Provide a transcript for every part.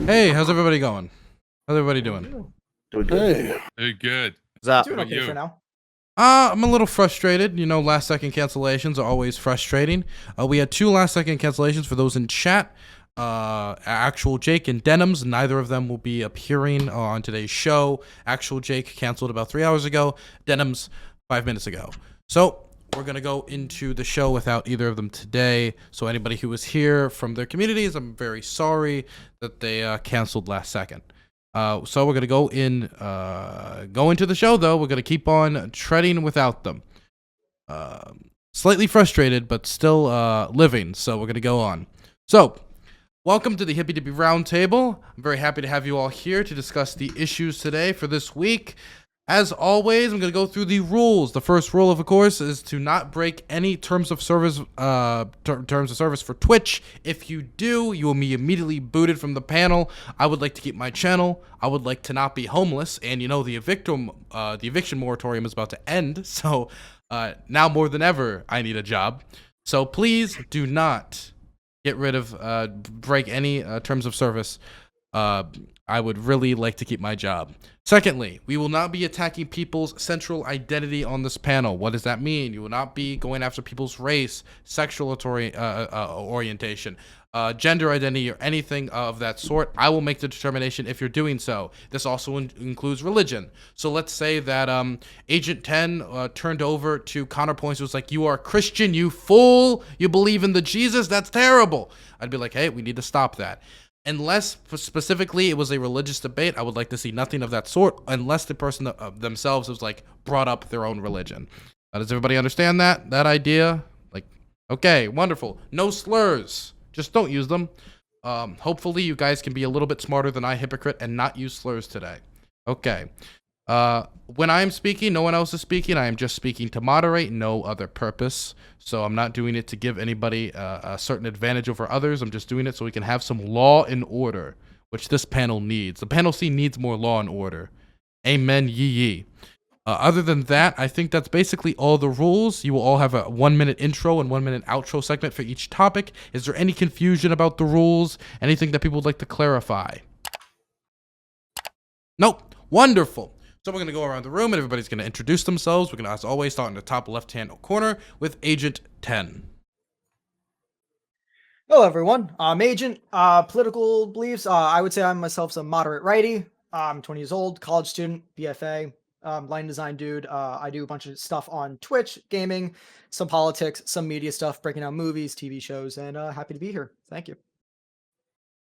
Hey, how's everybody going? How's everybody doing? Doing good. Hey. Hey, good. What's Doing about okay you? for now. I'm a little frustrated. You know, last second cancellations are always frustrating. We had 2 last second cancellations for those in chat. Actual Jake and Denims, neither of them will be appearing on today's show. Actual Jake canceled about 3 hours ago. Denims 5 minutes ago. So we're going to go into the show without either of them today. So anybody who was here from their communities, I'm very sorry that they canceled last second. So we're going to go into the show, though. We're going to keep on treading without them. Slightly frustrated, but still living. So we're going to go on. So welcome to the Hippy Dippy Roundtable. I'm very happy to have you all here to discuss the issues today for this week. As always, I'm going to go through the rules. The first rule, of course, is to not break any terms of service for Twitch. If you do, you will be immediately booted from the panel. I would like to keep my channel. I would like to not be homeless. And you know, the eviction moratorium is about to end. So now more than ever, I need a job. So please do not get rid of, break any terms of service. I would really like to keep my job. Secondly, we will not be attacking people's central identity on this panel. What does that mean? You will not be going after people's race, sexual orientation, gender identity, or anything of that sort. I will make the determination if you're doing so. This also includes religion. So let's say that Agent 10 turned over to Counterpoints and was like, "You are Christian, you fool. You believe in the Jesus? That's terrible." I'd be like, "Hey, we need to stop that." Unless specifically it was a religious debate, I would like to see nothing of that sort, unless the person themselves was like brought up their own religion. Does everybody understand that idea? Like, okay, wonderful. No slurs. Just don't use them. Hopefully you guys can be a little bit smarter than I, hypocrite, and not use slurs today. Okay. When I'm speaking, no one else is speaking. I am just speaking to moderate, no other purpose. So I'm not doing it to give anybody a certain advantage over others. I'm just doing it so we can have some law and order, which this panel needs. The panel C needs more law and order. Amen, ye. Other than that, I think that's basically all the rules. You will all have a 1-minute intro and 1-minute outro segment for each topic. Is there any confusion about the rules? Anything that people would like to clarify? Nope. Wonderful. So we're going to go around the room and everybody's going to introduce themselves. We're going to, as always, start in the top left-hand corner with Agent 10. Hello, everyone. I'm Agent. Political beliefs. I would say I'm myself a moderate righty. I'm 20 years old, college student, BFA, line design dude. I do a bunch of stuff on Twitch, gaming, some politics, some media stuff, breaking down movies, TV shows, and happy to be here. Thank you.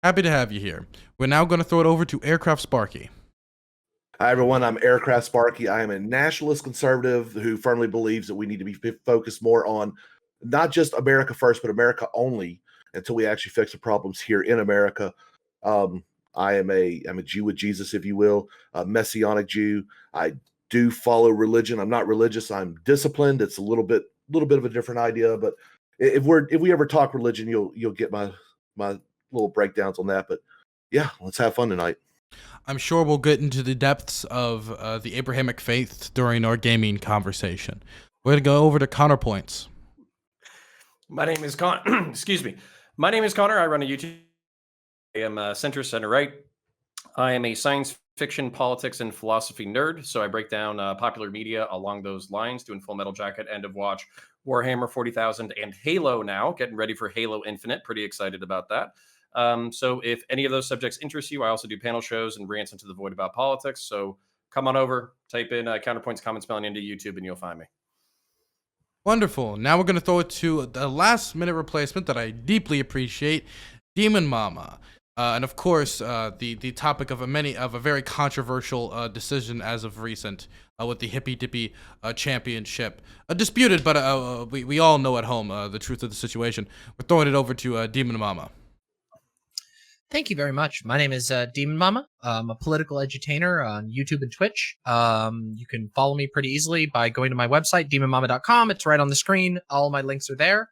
Happy to have you here. We're now going to throw it over to Aircraft Sparky. Hi, everyone. I'm Aircraft Sparky. I am a nationalist conservative who firmly believes that we need to be focused more on not just America first, but America only until we actually fix the problems here in America. I'm a Jew with Jesus, if you will, a Messianic Jew. I do follow religion. I'm not religious. I'm disciplined. It's a little bit of a different idea, but if we ever talk religion, you'll get my little breakdowns on that. But yeah, let's have fun tonight. I'm sure we'll get into the depths of the Abrahamic faith during our gaming conversation. We're going to go over to Counterpoints. My name is Excuse me. My name is Connor. I run a YouTube. I am a center right. I am a science fiction, politics, and philosophy nerd. So I break down popular media along those lines, doing Full Metal Jacket, End of Watch, Warhammer 40,000, and Halo now. Getting ready for Halo Infinite. Pretty excited about that. So if any of those subjects interest you, I also do panel shows and rants into the void about politics. So come on over, type in Counterpoints comment spelling into YouTube and you'll find me. Wonderful. Now we're going to throw it to the last minute replacement that I deeply appreciate, Demon Mama. And of course, the topic of a very controversial decision as of recent with the Hippy Dippy championship. Disputed, but we all know at home the truth of the situation. We're throwing it over to Demon Mama. Thank you very much. My name is Demon Mama. I'm a political edutainer on YouTube and Twitch. You can follow me pretty easily by going to my website, demonmama.com. It's right on the screen. All my links are there.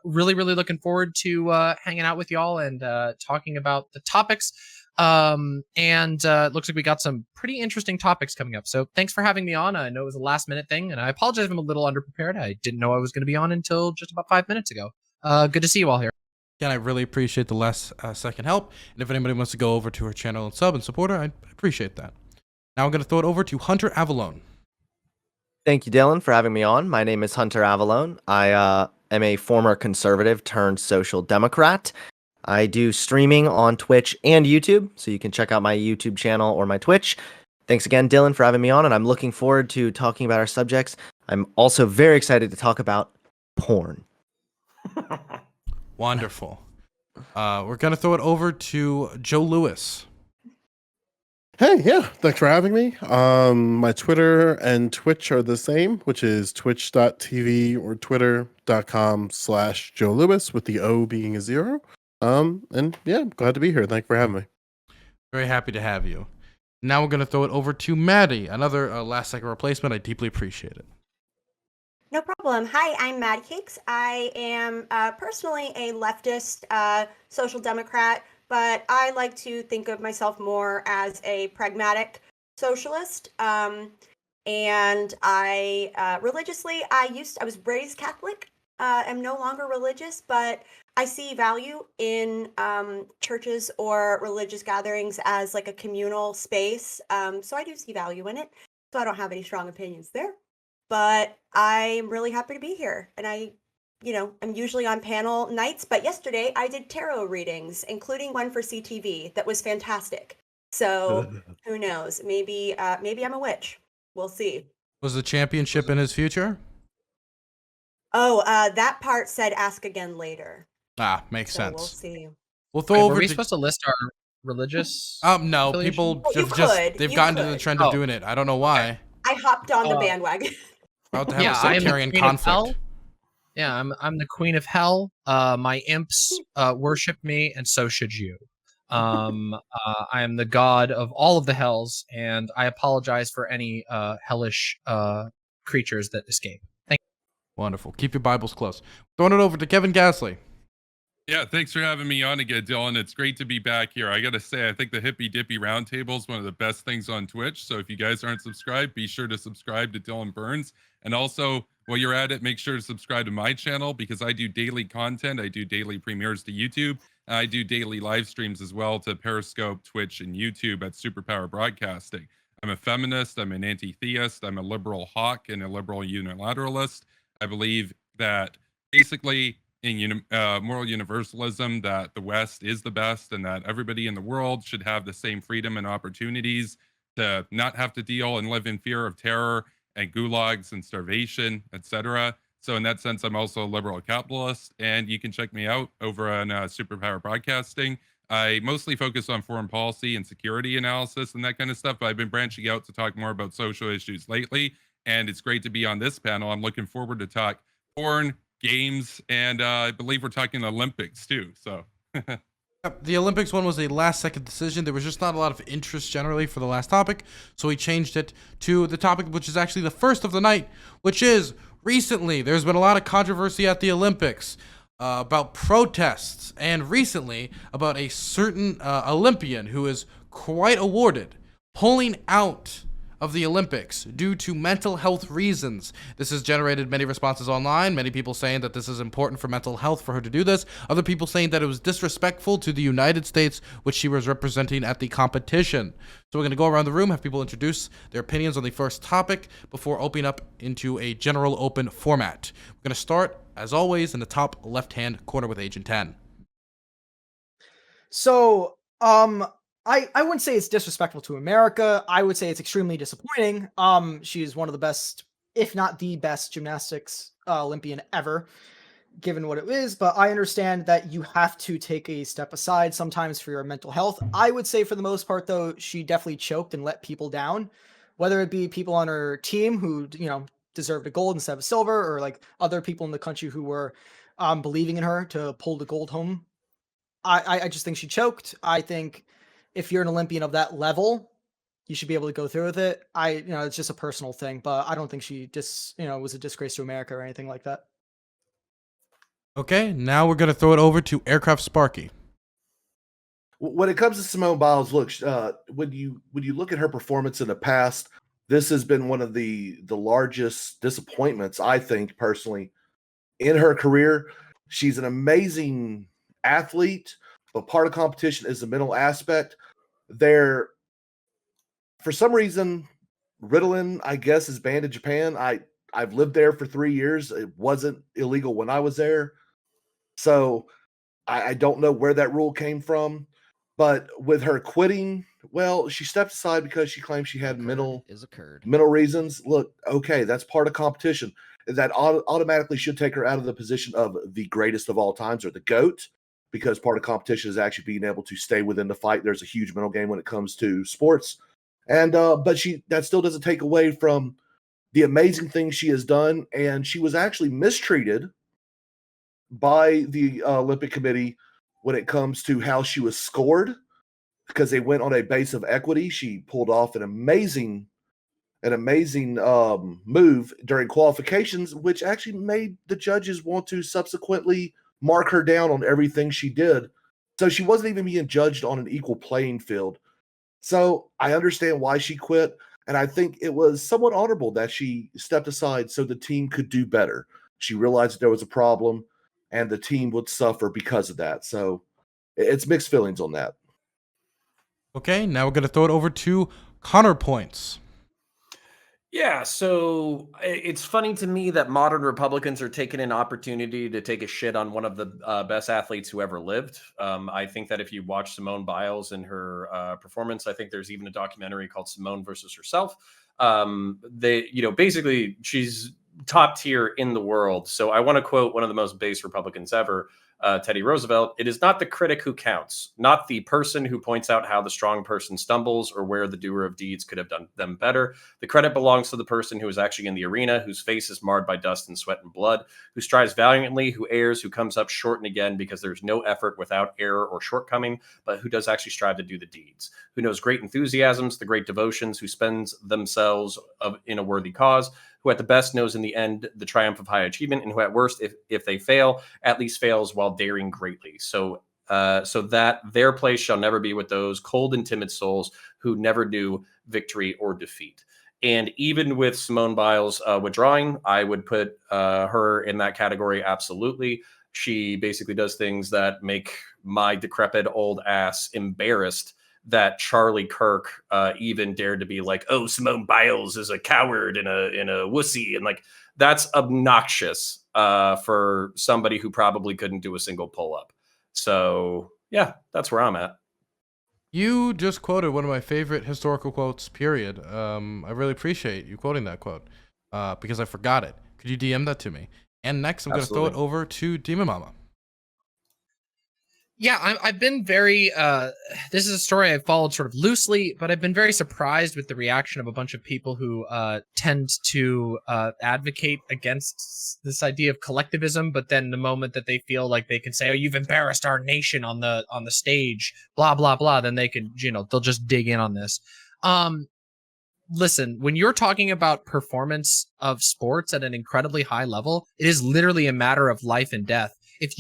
Really looking forward to hanging out with y'all and talking about the topics. It looks like we got some pretty interesting topics coming up. So thanks for having me on. I know it was a last minute thing, and I apologize if I'm a little underprepared. I didn't know I was going to be on until just about 5 minutes ago. Good to see you all here. Again, I really appreciate the last second help. And if anybody wants to go over to her channel and sub and support her, I appreciate that. Now I'm going to throw it over to Hunter Avalone. Thank you, Dylan, for having me on. My name is Hunter Avalone. I am a former conservative turned social democrat. I do streaming on Twitch and YouTube, so you can check out my YouTube channel or my Twitch. Thanks again, Dylan, for having me on, and I'm looking forward to talking about our subjects. I'm also very excited to talk about porn. Wonderful. We're going to throw it over to Joe Lewis. Hey, yeah, thanks for having me. My Twitter and Twitch are the same, which is twitch.tv or twitter.com/Joe Lewis with the O being a 0. And yeah, glad to be here. Thanks for having me. Very happy to have you. Now we're going to throw it over to Maddie, another last second replacement. I deeply appreciate it. No problem. Hi, I'm Maddie Cakes. I am personally a leftist social democrat, but I like to think of myself more as a pragmatic socialist. And I religiously, I was raised Catholic. I'm no longer religious, but I see value in churches or religious gatherings as like a communal space. So I do see value in it. So I don't have any strong opinions there. But I'm really happy to be here. And I'm usually on panel nights, but yesterday I did tarot readings, including one for CTV that was fantastic. So who knows? Maybe I'm a witch. We'll see. Was the championship in his future? Oh, that part said ask again later. Ah, makes So sense. we'll see. We'll throw Wait, over were we to... supposed to list our religious? No, affiliation? people Oh, you they've could. gotten to the trend of doing it. I don't know why. I hopped on the Uh, bandwagon. About to have Yeah, a I am the sectarian queen of conflict. hell. Yeah, I'm the queen of hell. My imps worship me, and so should you. I am the god of all of the hells, and I apologize for any hellish creatures that escape. Thank you. Wonderful. Keep your Bibles close. Throwing it over to Kevin Gasly. Yeah, thanks for having me on again, Dylan. It's great to be back here. I got to say, I think the Hippy Dippy Roundtable is one of the best things on Twitch. So if you guys aren't subscribed, be sure to subscribe to Dylan Burns. And also, while you're at it, make sure to subscribe to my channel because I do daily content. I do daily premieres to YouTube. I do daily live streams as well to Periscope, Twitch, and YouTube at Superpower Broadcasting. I'm a feminist. I'm an anti-theist. I'm a liberal hawk and a liberal unilateralist. I believe that basically in moral universalism that the West is the best and that everybody in the world should have the same freedom and opportunities to not have to deal and live in fear of terror and gulags and starvation, etc. So in that sense, I'm also a liberal capitalist, and you can check me out over on Superpower Broadcasting. I mostly focus on foreign policy and security analysis and that kind of stuff, but I've been branching out to talk more about social issues lately, and it's great to be on this panel. I'm looking forward to talk porn, games, and I believe we're talking Olympics too. So The Olympics one was a last-second decision. There was just not a lot of interest generally for the last topic, so we changed it to the topic which is actually the first of the night, which is recently there's been a lot of controversy at the Olympics about protests, and recently about a certain Olympian who is quite awarded pulling out of the Olympics due to mental health reasons. This has generated many responses online, many people saying that this is important for mental health for her to do this, other people saying that it was disrespectful to the United States, which she was representing at the competition. So we're going to go around the room, have people introduce their opinions on the first topic before opening up into a general open format. We're going to start, as always, in the top left-hand corner with Agent 10. So, I wouldn't say it's disrespectful to America. I would say it's extremely disappointing. She's one of the best, if not the best, gymnastics Olympian ever, given what it is. But I understand that you have to take a step aside sometimes for your mental health. I would say for the most part, though, she definitely choked and let people down, whether it be people on her team who, deserved a gold instead of silver, or like other people in the country who were believing in her to pull the gold home. I just think she choked. I think if you're an Olympian of that level, you should be able to go through with it. It's just a personal thing, but I don't think she was a disgrace to America or anything like that. Okay, now we're going to throw it over to Aircraft Sparky. When it comes to Simone Biles, look, when you look at her performance in the past, this has been one of the largest disappointments, I think, personally, in her career. She's an amazing athlete, but part of competition is the mental aspect. They're, for some reason, Ritalin, I guess, is banned in Japan. I've lived there for 3 years. It wasn't illegal when I was there. So I don't know where that rule came from. But with her quitting, well, she stepped aside because she claimed she had mental reasons. Look, okay, that's part of competition. That automatically should take her out of the position of the greatest of all times, or the GOAT, because part of competition is actually being able to stay within the fight. There's a huge mental game when it comes to sports. And but that still doesn't take away from the amazing things she has done. And she was actually mistreated by the Olympic Committee when it comes to how she was scored, because they went on a base of equity. She pulled off an amazing move during qualifications, which actually made the judges want to subsequently mark her down on everything she did. So she wasn't even being judged on an equal playing field. So I understand why she quit, and I think it was somewhat honorable that she stepped aside so the team could do better. She realized there was a problem, and the team would suffer because of that. So it's mixed feelings on that. Okay, now we're going to throw it over to Connor Points. Yeah, so it's funny to me that modern Republicans are taking an opportunity to take a shit on one of the best athletes who ever lived. I think that if you watch Simone Biles and her performance, I think there's even a documentary called Simone versus Herself. Basically she's top tier in the world. So I want to quote one of the most base Republicans ever, Teddy Roosevelt. "It is not the critic who counts, not the person who points out how the strong person stumbles or where the doer of deeds could have done them better. The credit belongs to the person who is actually in the arena, whose face is marred by dust and sweat and blood, who strives valiantly, who errs, who comes up short and again because there's no effort without error or shortcoming, but who does actually strive to do the deeds, who knows great enthusiasms, the great devotions, who spends themselves in a worthy cause, who at the best knows in the end the triumph of high achievement, and who at worst, if they fail, at least fails while daring greatly. So that their place shall never be with those cold and timid souls who never knew victory or defeat." And even with Simone Biles withdrawing, I would put her in that category. Absolutely. She basically does things that make my decrepit old ass embarrassed that Charlie Kirk even dared to be like, "Oh, Simone Biles is a coward and a wussy," and like that's obnoxious for somebody who probably couldn't do a single pull up. So yeah, that's where I'm at. You just quoted one of my favorite historical quotes, period. I really appreciate you quoting that quote because I forgot it. Could you DM that to me? And next, I'm going to throw it over to Demon Mama. Yeah, I've been very, this is a story I've followed sort of loosely, but I've been very surprised with the reaction of a bunch of people who tend to advocate against this idea of collectivism, but then the moment that they feel like they can say, "Oh, you've embarrassed our nation on the stage, blah, blah, blah," then they can, they'll just dig in on this. Listen, when you're talking about performance of sports at an incredibly high level, it is literally a matter of life and death. If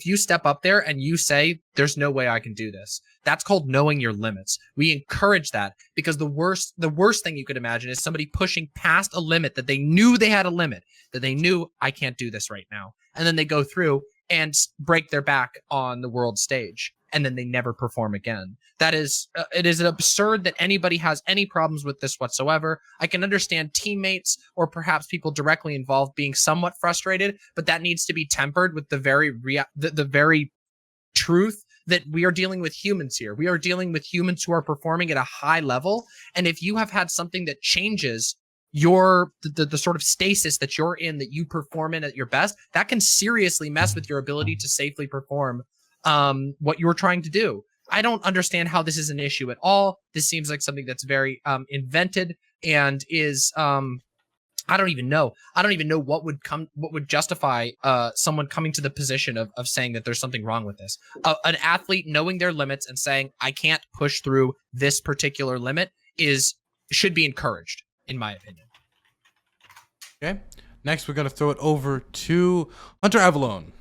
you step up there and you say, "There's no way I can do this," that's called knowing your limits. We encourage that because the worst thing you could imagine is somebody pushing past a limit that they knew they had a limit, that they knew, "I can't do this right now." And then they go through and break their back on the world stage. And then they never perform again. That is, it is absurd that anybody has any problems with this whatsoever. I can understand teammates or perhaps people directly involved being somewhat frustrated, but that needs to be tempered with the very truth that we are dealing with humans here. We are dealing with humans who are performing at a high level. And if you have had something that changes the sort of stasis that you're in, that you perform in at your best, that can seriously mess with your ability to safely perform what you're trying to do. I don't understand how this is an issue at all. This seems like something that's very invented and is I don't even know what would justify someone coming to the position of saying that there's something wrong with this. An athlete knowing their limits and saying, "I can't push through this particular limit," should be encouraged, in my opinion. Okay. Next, we're going to throw it over to Hunter Avalon.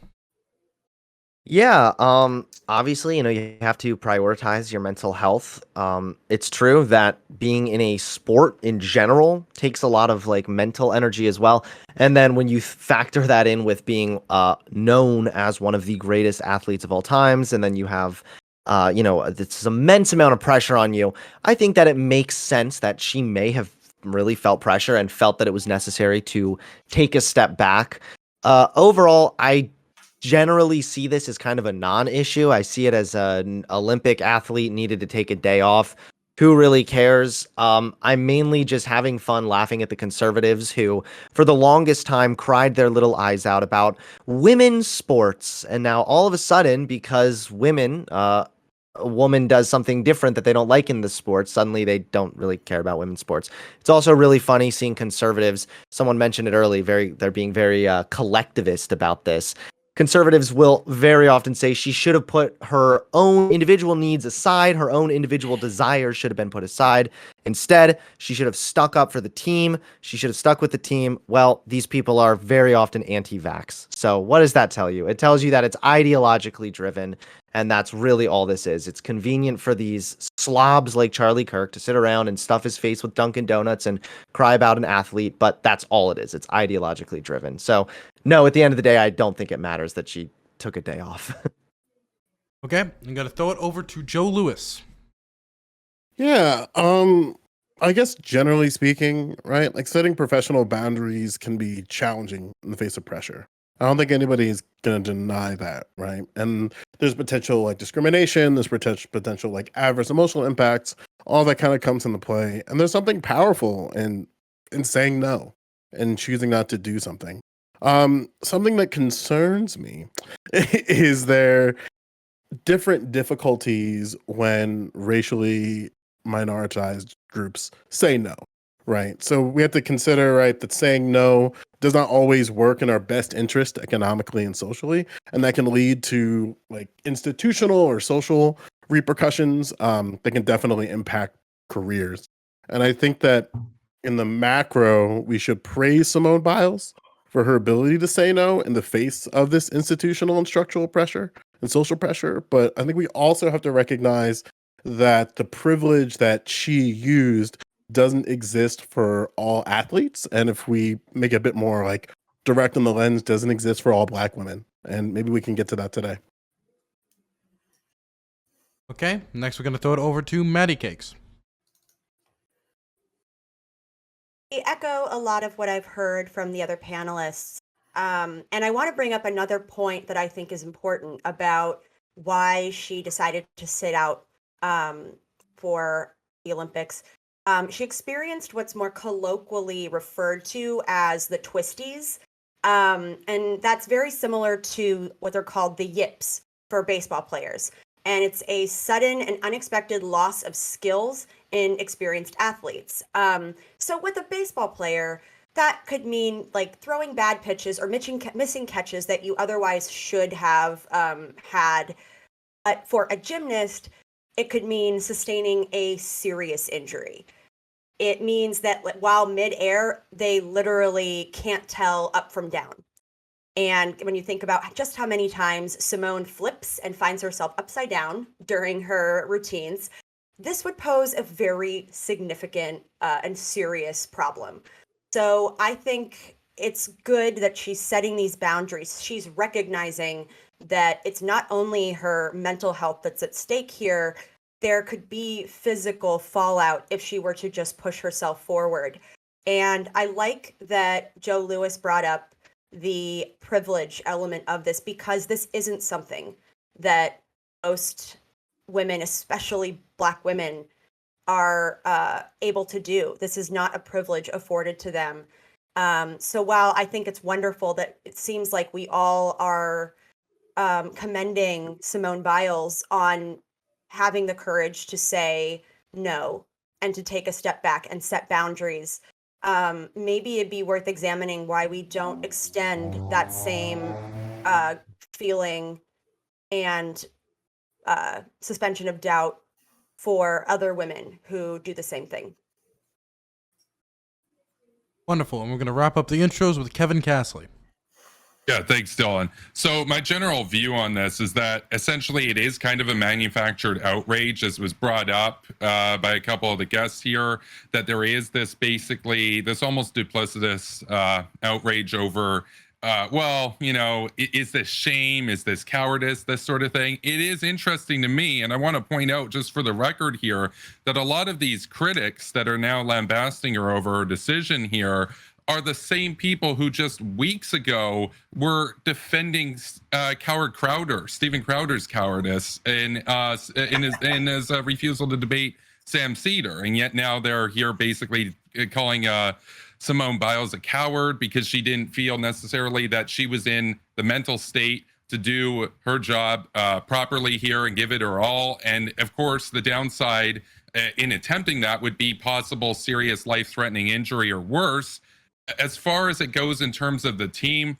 Yeah, obviously, you have to prioritize your mental health. It's true that being in a sport in general takes a lot of like mental energy as well. And then when you factor that in with being known as one of the greatest athletes of all times, and then you have this immense amount of pressure on you, I think that it makes sense that she may have really felt pressure and felt that it was necessary to take a step back. Overall, I generally see this as kind of a non-issue. I see it as an Olympic athlete needed to take a day off. Who really cares? I'm mainly just having fun laughing at the conservatives who, for the longest time, cried their little eyes out about women's sports. And now all of a sudden, because a woman does something different that they don't like in the sports, suddenly they don't really care about women's sports. It's also really funny seeing conservatives, someone mentioned it early, they're being very collectivist about this. Conservatives will very often say she should have put her own individual needs aside, her own individual desires should have been put aside. Instead, she should have stuck up for the team. She should have stuck with the team. Well, these people are very often anti-vax. So what does that tell you? It tells you that it's ideologically driven, and that's really all this is. It's convenient for these slobs like Charlie Kirk to sit around and stuff his face with Dunkin' Donuts and cry about an athlete, but that's all it is. It's ideologically driven. So no, at the end of the day, I don't think it matters that she took a day off. Okay, I'm gonna throw it over to Joe Lewis. Yeah, I guess generally speaking, right? Like setting professional boundaries can be challenging in the face of pressure. I don't think anybody is going to deny that, right? And there's potential like discrimination, there's potential like adverse emotional impacts, all that kind of comes into play. And there's something powerful in saying no and choosing not to do something. Something that concerns me is there different difficulties when racially minoritized groups say no, right? So we have to consider, right, that saying no does not always work in our best interest economically and socially, and that can lead to like institutional or social repercussions that can definitely impact careers. And I think that in the macro, we should praise Simone Biles for her ability to say no in the face of this institutional and structural pressure and social pressure. But I think we also have to recognize that the privilege that she used doesn't exist for all athletes. And if we make it a bit more like direct on the lens, doesn't exist for all Black women. And maybe we can get to that today. Okay, next we're gonna throw it over to Maddie Cakes. I echo a lot of what I've heard from the other panelists. And I want to bring up another point that I think is important about why she decided to sit out for the Olympics. She experienced what's more colloquially referred to as the twisties. And that's very similar to what they're called the yips for baseball players. And it's a sudden and unexpected loss of skills in experienced athletes. So with a baseball player, that could mean like throwing bad pitches or missing catches that you otherwise should have had. But for a gymnast, it could mean sustaining a serious injury. It means that while midair, they literally can't tell up from down. And when you think about just how many times Simone flips and finds herself upside down during her routines, this would pose a very significant and serious problem. So I think it's good that she's setting these boundaries. She's recognizing that it's not only her mental health that's at stake here, there could be physical fallout if she were to just push herself forward. And I like that Joe Lewis brought up the privilege element of this, because this isn't something that most women, especially Black women, are able to do. This is not a privilege afforded to them. So while I think it's wonderful that it seems like we all are commending Simone Biles on having the courage to say no and to take a step back and set boundaries, maybe it'd be worth examining why we don't extend that same feeling and suspension of doubt for other women who do the same thing. Wonderful, and we're gonna wrap up the intros with Kevin Castley. Yeah, thanks, Dylan. So my general view on this is that essentially it is kind of a manufactured outrage, as was brought up by a couple of the guests here, that there is this basically this almost duplicitous outrage over, well, you know, is this shame? Is this cowardice? This sort of thing. It is interesting to me, and I want to point out just for the record here that a lot of these critics that are now lambasting her over her decision here are the same people who just weeks ago were defending coward Crowder, Stephen Crowder's cowardice in his refusal to debate Sam Cedar, and yet now they're here basically calling Simone Biles a coward because she didn't feel necessarily that she was in the mental state to do her job properly here and give it her all. And of course, the downside in attempting that would be possible serious life-threatening injury or worse. As far as it goes in terms of the team,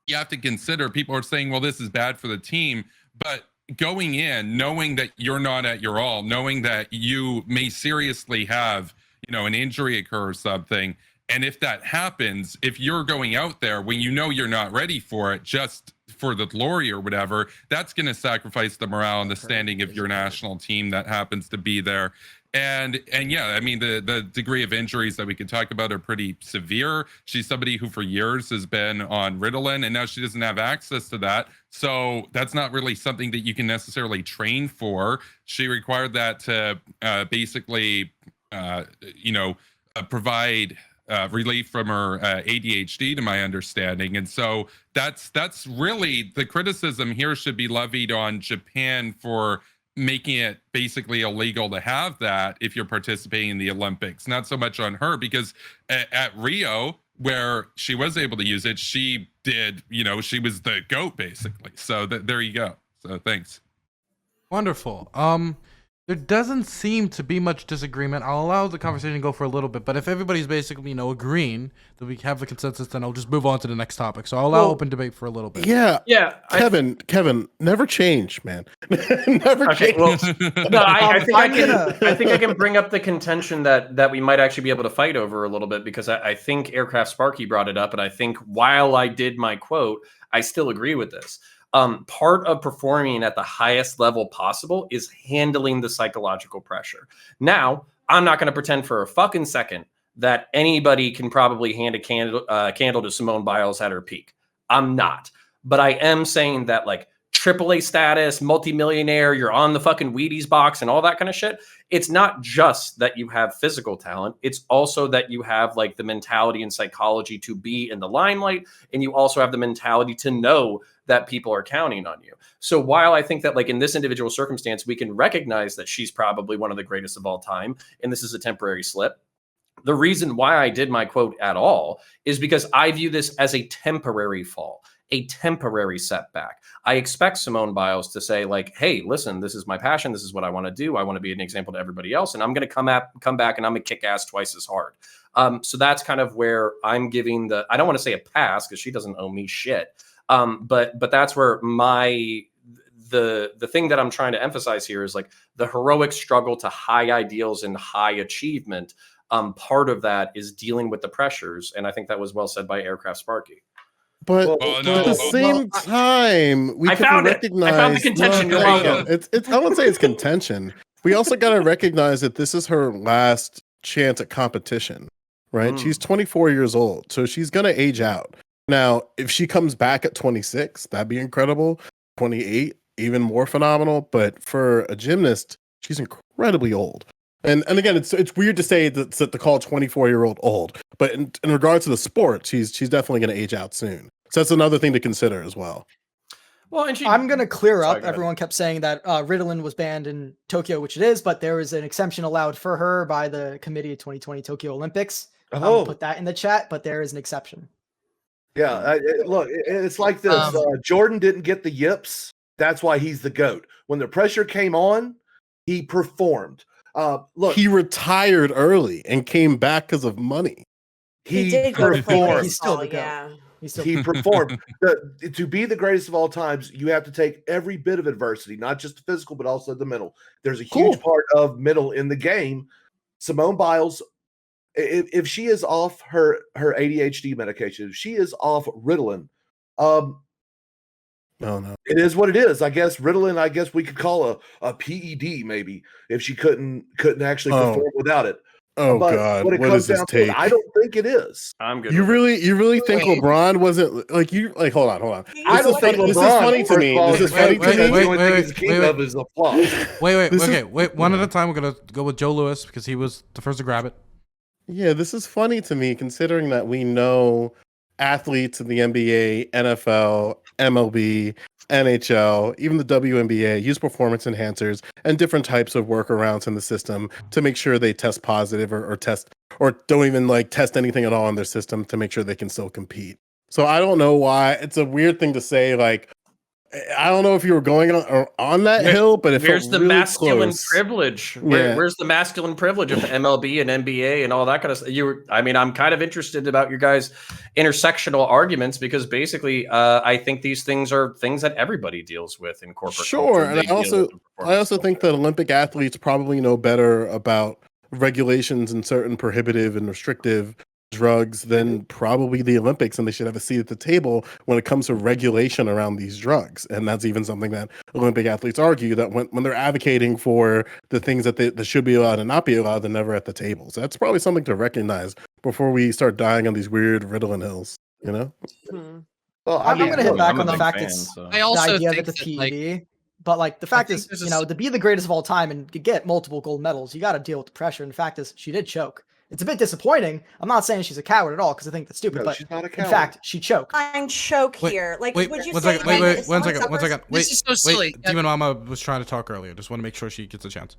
you have to consider people are saying, well, this is bad for the team. But going in, knowing that you're not at your all, knowing that you may seriously have, you know, an injury occur or something. And if that happens, if you're going out there when you know you're not ready for it, just for the glory or whatever, that's going to sacrifice the morale and the standing of your national team that happens to be there. And yeah, I mean, the degree of injuries that we could talk about are pretty severe. She's somebody who for years has been on Ritalin, and now she doesn't have access to that. So that's not really something that you can necessarily train for. She required that to basically, provide relief from her ADHD, to my understanding. And so that's really the criticism here should be levied on Japan for making it basically illegal to have that if you're participating in the Olympics, not so much on her, because at Rio, where she was able to use it, she did, she was the GOAT basically. So there you go. So thanks. Wonderful. There doesn't seem to be much disagreement. I'll allow the conversation to go for a little bit, but if everybody's basically, agreeing that we have the consensus, then I'll just move on to the next topic. So I'll allow open debate for a little bit. Yeah. Kevin, never change, man. Never change. Well, no, I think I can bring up the contention that we might actually be able to fight over a little bit, because I think Aircraft Sparky brought it up, and I think while I did my quote, I still agree with this. Part of performing at the highest level possible is handling the psychological pressure. Now, I'm not going to pretend for a fucking second that anybody can probably hand a candle to Simone Biles at her peak. I'm not. But I am saying that, like, AAA status, multimillionaire, you're on the fucking Wheaties box and all that kind of shit. It's not just that you have physical talent. It's also that you have, like, the mentality and psychology to be in the limelight. And you also have the mentality to know that people are counting on you. So while I think that, like, in this individual circumstance, we can recognize that she's probably one of the greatest of all time, and this is a temporary slip, the reason why I did my quote at all is because I view this as a temporary fall, a temporary setback. I expect Simone Biles to say, like, hey, listen, this is my passion. This is what I want to do. I want to be an example to everybody else. And I'm going to come back and I'm going to kick ass twice as hard. So that's kind of where I'm giving I don't want to say a pass, because she doesn't owe me shit. But that's where the thing that I'm trying to emphasize here is, like, the heroic struggle to high ideals and high achievement. Part of that is dealing with the pressures. And I think that was well said by Aircraft Sparky. But at the same time, we can recognize. I found the contention. You're welcome. I wouldn't say it's contention. We also got to recognize that this is her last chance at competition, right? She's 24 years old, so she's going to age out. Now, if she comes back at 26, that'd be incredible. 28, even more phenomenal. But for a gymnast, she's incredibly old. And again, it's weird to say that to call a 24-year-old old. But in regards to the sport, she's definitely going to age out soon. So that's another thing to consider as well. Well, and I'm going to clear up. Everyone kept saying that Ritalin was banned in Tokyo, which it is, but there was an exception allowed for her by the committee of 2020 Tokyo Olympics. Put that in the chat, but there is an exception. Yeah, look, it's like this. Jordan didn't get the yips. That's why he's the GOAT. When the pressure came on, he performed. Look, he retired early and came back because of money. He did perform. He's still the GOAT. He performed. To be the greatest of all times, you have to take every bit of adversity, not just the physical, but also the mental. There's a huge part of mental in the game. Simone Biles, if she is off her ADHD medication, if she is off Ritalin, Oh no. It is what it is. I guess Ritalin, I guess we could call a PED maybe if she couldn't actually Oh. perform without it. Oh But God, when it what comes is this down to it, take? I don't think it is. I'm good. You with it. really think Wait. LeBron wasn't like you? Like, hold on. I This don't is think funny. This LeBron, is funny to first me. of all, This is wait, funny wait, to because me. the only thing wait, he's king wait, of is applause. Wait, This is- okay, wait, one at a time. We're gonna go with Joe Louis because he was the first to grab it. Yeah, this is funny to me considering that we know athletes in the NBA, NFL, MLB, NHL, even the WNBA use performance enhancers and different types of workarounds in the system to make sure they test positive or test or don't even like test anything at all in their system to make sure they can still compete. So I don't know why it's a weird thing to say. Like, I don't know if you were going on that hill, but it Where's felt the really masculine close. privilege? Yeah. Where's the masculine privilege of the MLB and NBA and all that kind of stuff? I mean, I'm kind of interested about your guys' intersectional arguments because basically, I think these things are things that everybody deals with in corporate Sure, culture. and They deal with in I performance also think that culture. Olympic athletes probably know better about regulations and certain prohibitive and restrictive drugs than probably the Olympics, and they should have a seat at the table when it comes to regulation around these drugs. And that's even something that Olympic athletes argue that when they're advocating for the things that should be allowed and not be allowed, they're never at the table. So that's probably something to recognize before we start dying on these weird Ritalin hills, you know? Hmm. Well, I'm mean, gonna hit look, back I'm a on the big fact fan, it's so. I the also idea of think it, the that, like, PED. But like the fact think is, there's you a know, to be the greatest of all time and to get multiple gold medals, you got to deal with the pressure. And the fact is, she did choke. It's a bit disappointing. I'm not saying she's a coward at all because I think that's stupid. No, but she's not a in coward. fact, she choked. Find choke Wait, here. Like, wait, would you one say second, when wait, if one someone second, one suffers- second. Wait, This is so silly. Demon Mama was trying to talk earlier. Just want to make sure she gets a chance.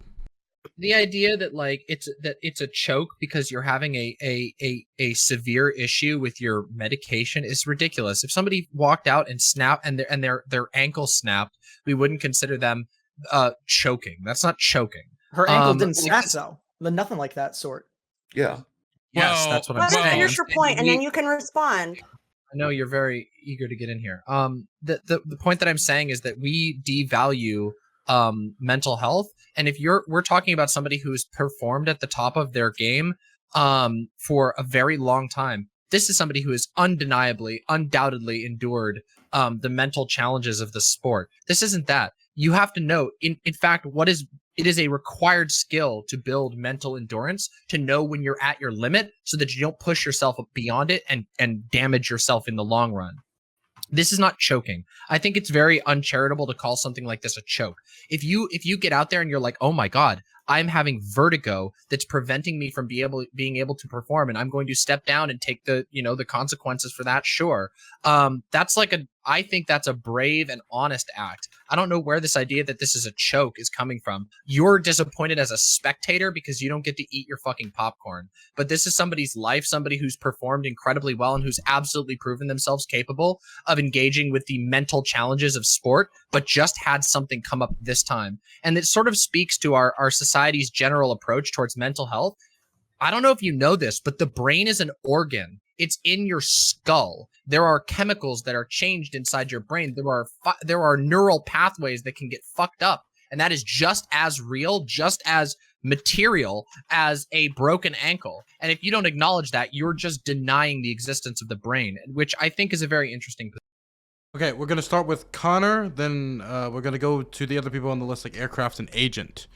The idea that like it's a choke because you're having a severe issue with your medication is ridiculous. If somebody walked out and snapped and their ankle snapped, we wouldn't consider them choking. That's not choking. Her ankle didn't like snap this- though. Nothing like that sort. Yeah. Yes, Well, that's what I'm Let her saying. finish your I'm saying point, and then we- you can respond. I know you're very eager to get in here. The point that I'm saying is that we devalue mental health, and if we're talking about somebody who's performed at the top of their game for a very long time. This is somebody who has undoubtedly endured the mental challenges of the sport. This isn't that. You have to know, in fact, it is a required skill to build mental endurance, to know when you're at your limit so that you don't push yourself beyond it and damage yourself in the long run. This is not choking. I think it's very uncharitable to call something like this a choke. If you get out there and you're like, oh my God, I'm having vertigo that's preventing me from being able to perform, and I'm going to step down and take the consequences for that. Sure. I think that's a brave and honest act. I don't know where this idea that this is a choke is coming from. You're disappointed as a spectator because you don't get to eat your fucking popcorn. But this is somebody's life, somebody who's performed incredibly well and who's absolutely proven themselves capable of engaging with the mental challenges of sport, but just had something come up this time. And it sort of speaks to our society's general approach towards mental health. I don't know if you know this, but the brain is an organ. It's in your skull. There are chemicals that are changed inside your brain. There are neural pathways that can get fucked up. And that is just as real, just as material as a broken ankle. And if you don't acknowledge that, you're just denying the existence of the brain, which I think is a very interesting position. Okay, we're gonna start with Connor. Then we're gonna go to the other people on the list, like Aircraft and Agent.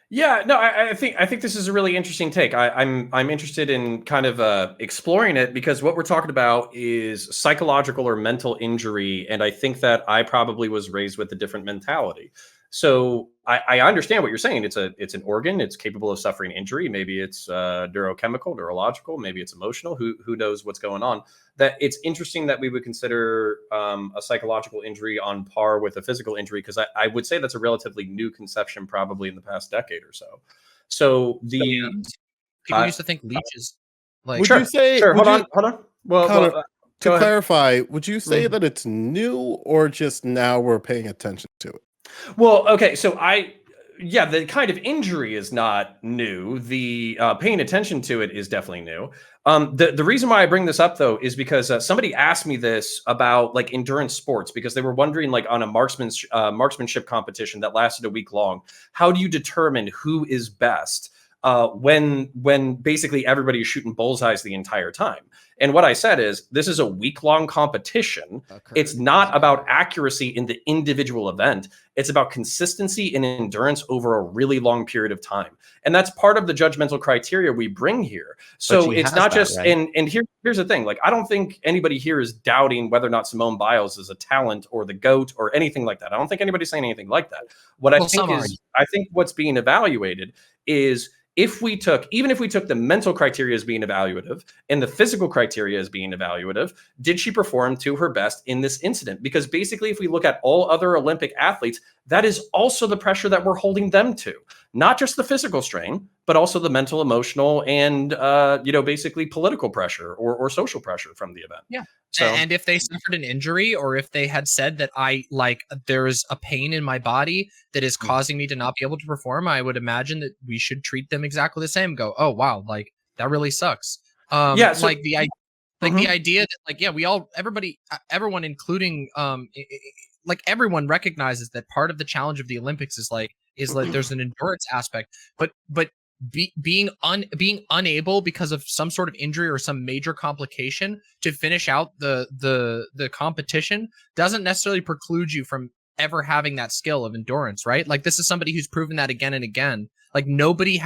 Yeah, no, I think this is a really interesting take. I'm interested in kind of exploring it because what we're talking about is psychological or mental injury, and I think that I probably was raised with a different mentality. So I understand what you're saying. It's an organ. It's capable of suffering injury. Maybe it's neurochemical, neurological. Maybe it's emotional. Who knows what's going on? That it's interesting that we would consider a psychological injury on par with a physical injury because I would say that's a relatively new conception, probably in the past decade or so. So People used to think leeches. Like, Would you say? Sure. Would Hold you- on. Well, Connor, go to ahead. clarify, would you say Mhm. that it's new or just now we're paying attention to it? Well, okay, so the kind of injury is not new. The paying attention to it is definitely new. The reason why I bring this up though is because somebody asked me this about like endurance sports because they were wondering like on a marksmanship competition that lasted a week long, how do you determine who is best when basically everybody is shooting bullseyes the entire time? And what I said is, this is a week-long competition. It's not about accuracy in the individual event. It's about consistency and endurance over a really long period of time. And that's part of the judgmental criteria we bring here. So it's not just, right? And here's the thing, like, I don't think anybody here is doubting whether or not Simone Biles is a talent or the GOAT or anything like that. I don't think anybody's saying anything like that. What I think is, I think what's being evaluated is, even if we took the mental criteria as being evaluative and the physical criteria as being evaluative, did she perform to her best in this incident? Because basically, if we look at all other Olympic athletes, that is also the pressure that we're holding them to, not just the physical strain, but also the mental, emotional, and basically political pressure or social pressure from the event. Yeah. So, and if they suffered an injury, or if they had said that there is a pain in my body that is causing me to not be able to perform, I would imagine that we should treat them exactly the same. Go, oh wow, like that really sucks. The idea that, like, yeah, everyone, including everyone recognizes that part of the challenge of the Olympics is there's an endurance aspect, but being unable because of some sort of injury or some major complication to finish out the competition doesn't necessarily preclude you from ever having that skill of endurance, right? Like, this is somebody who's proven that again and again. Like, nobody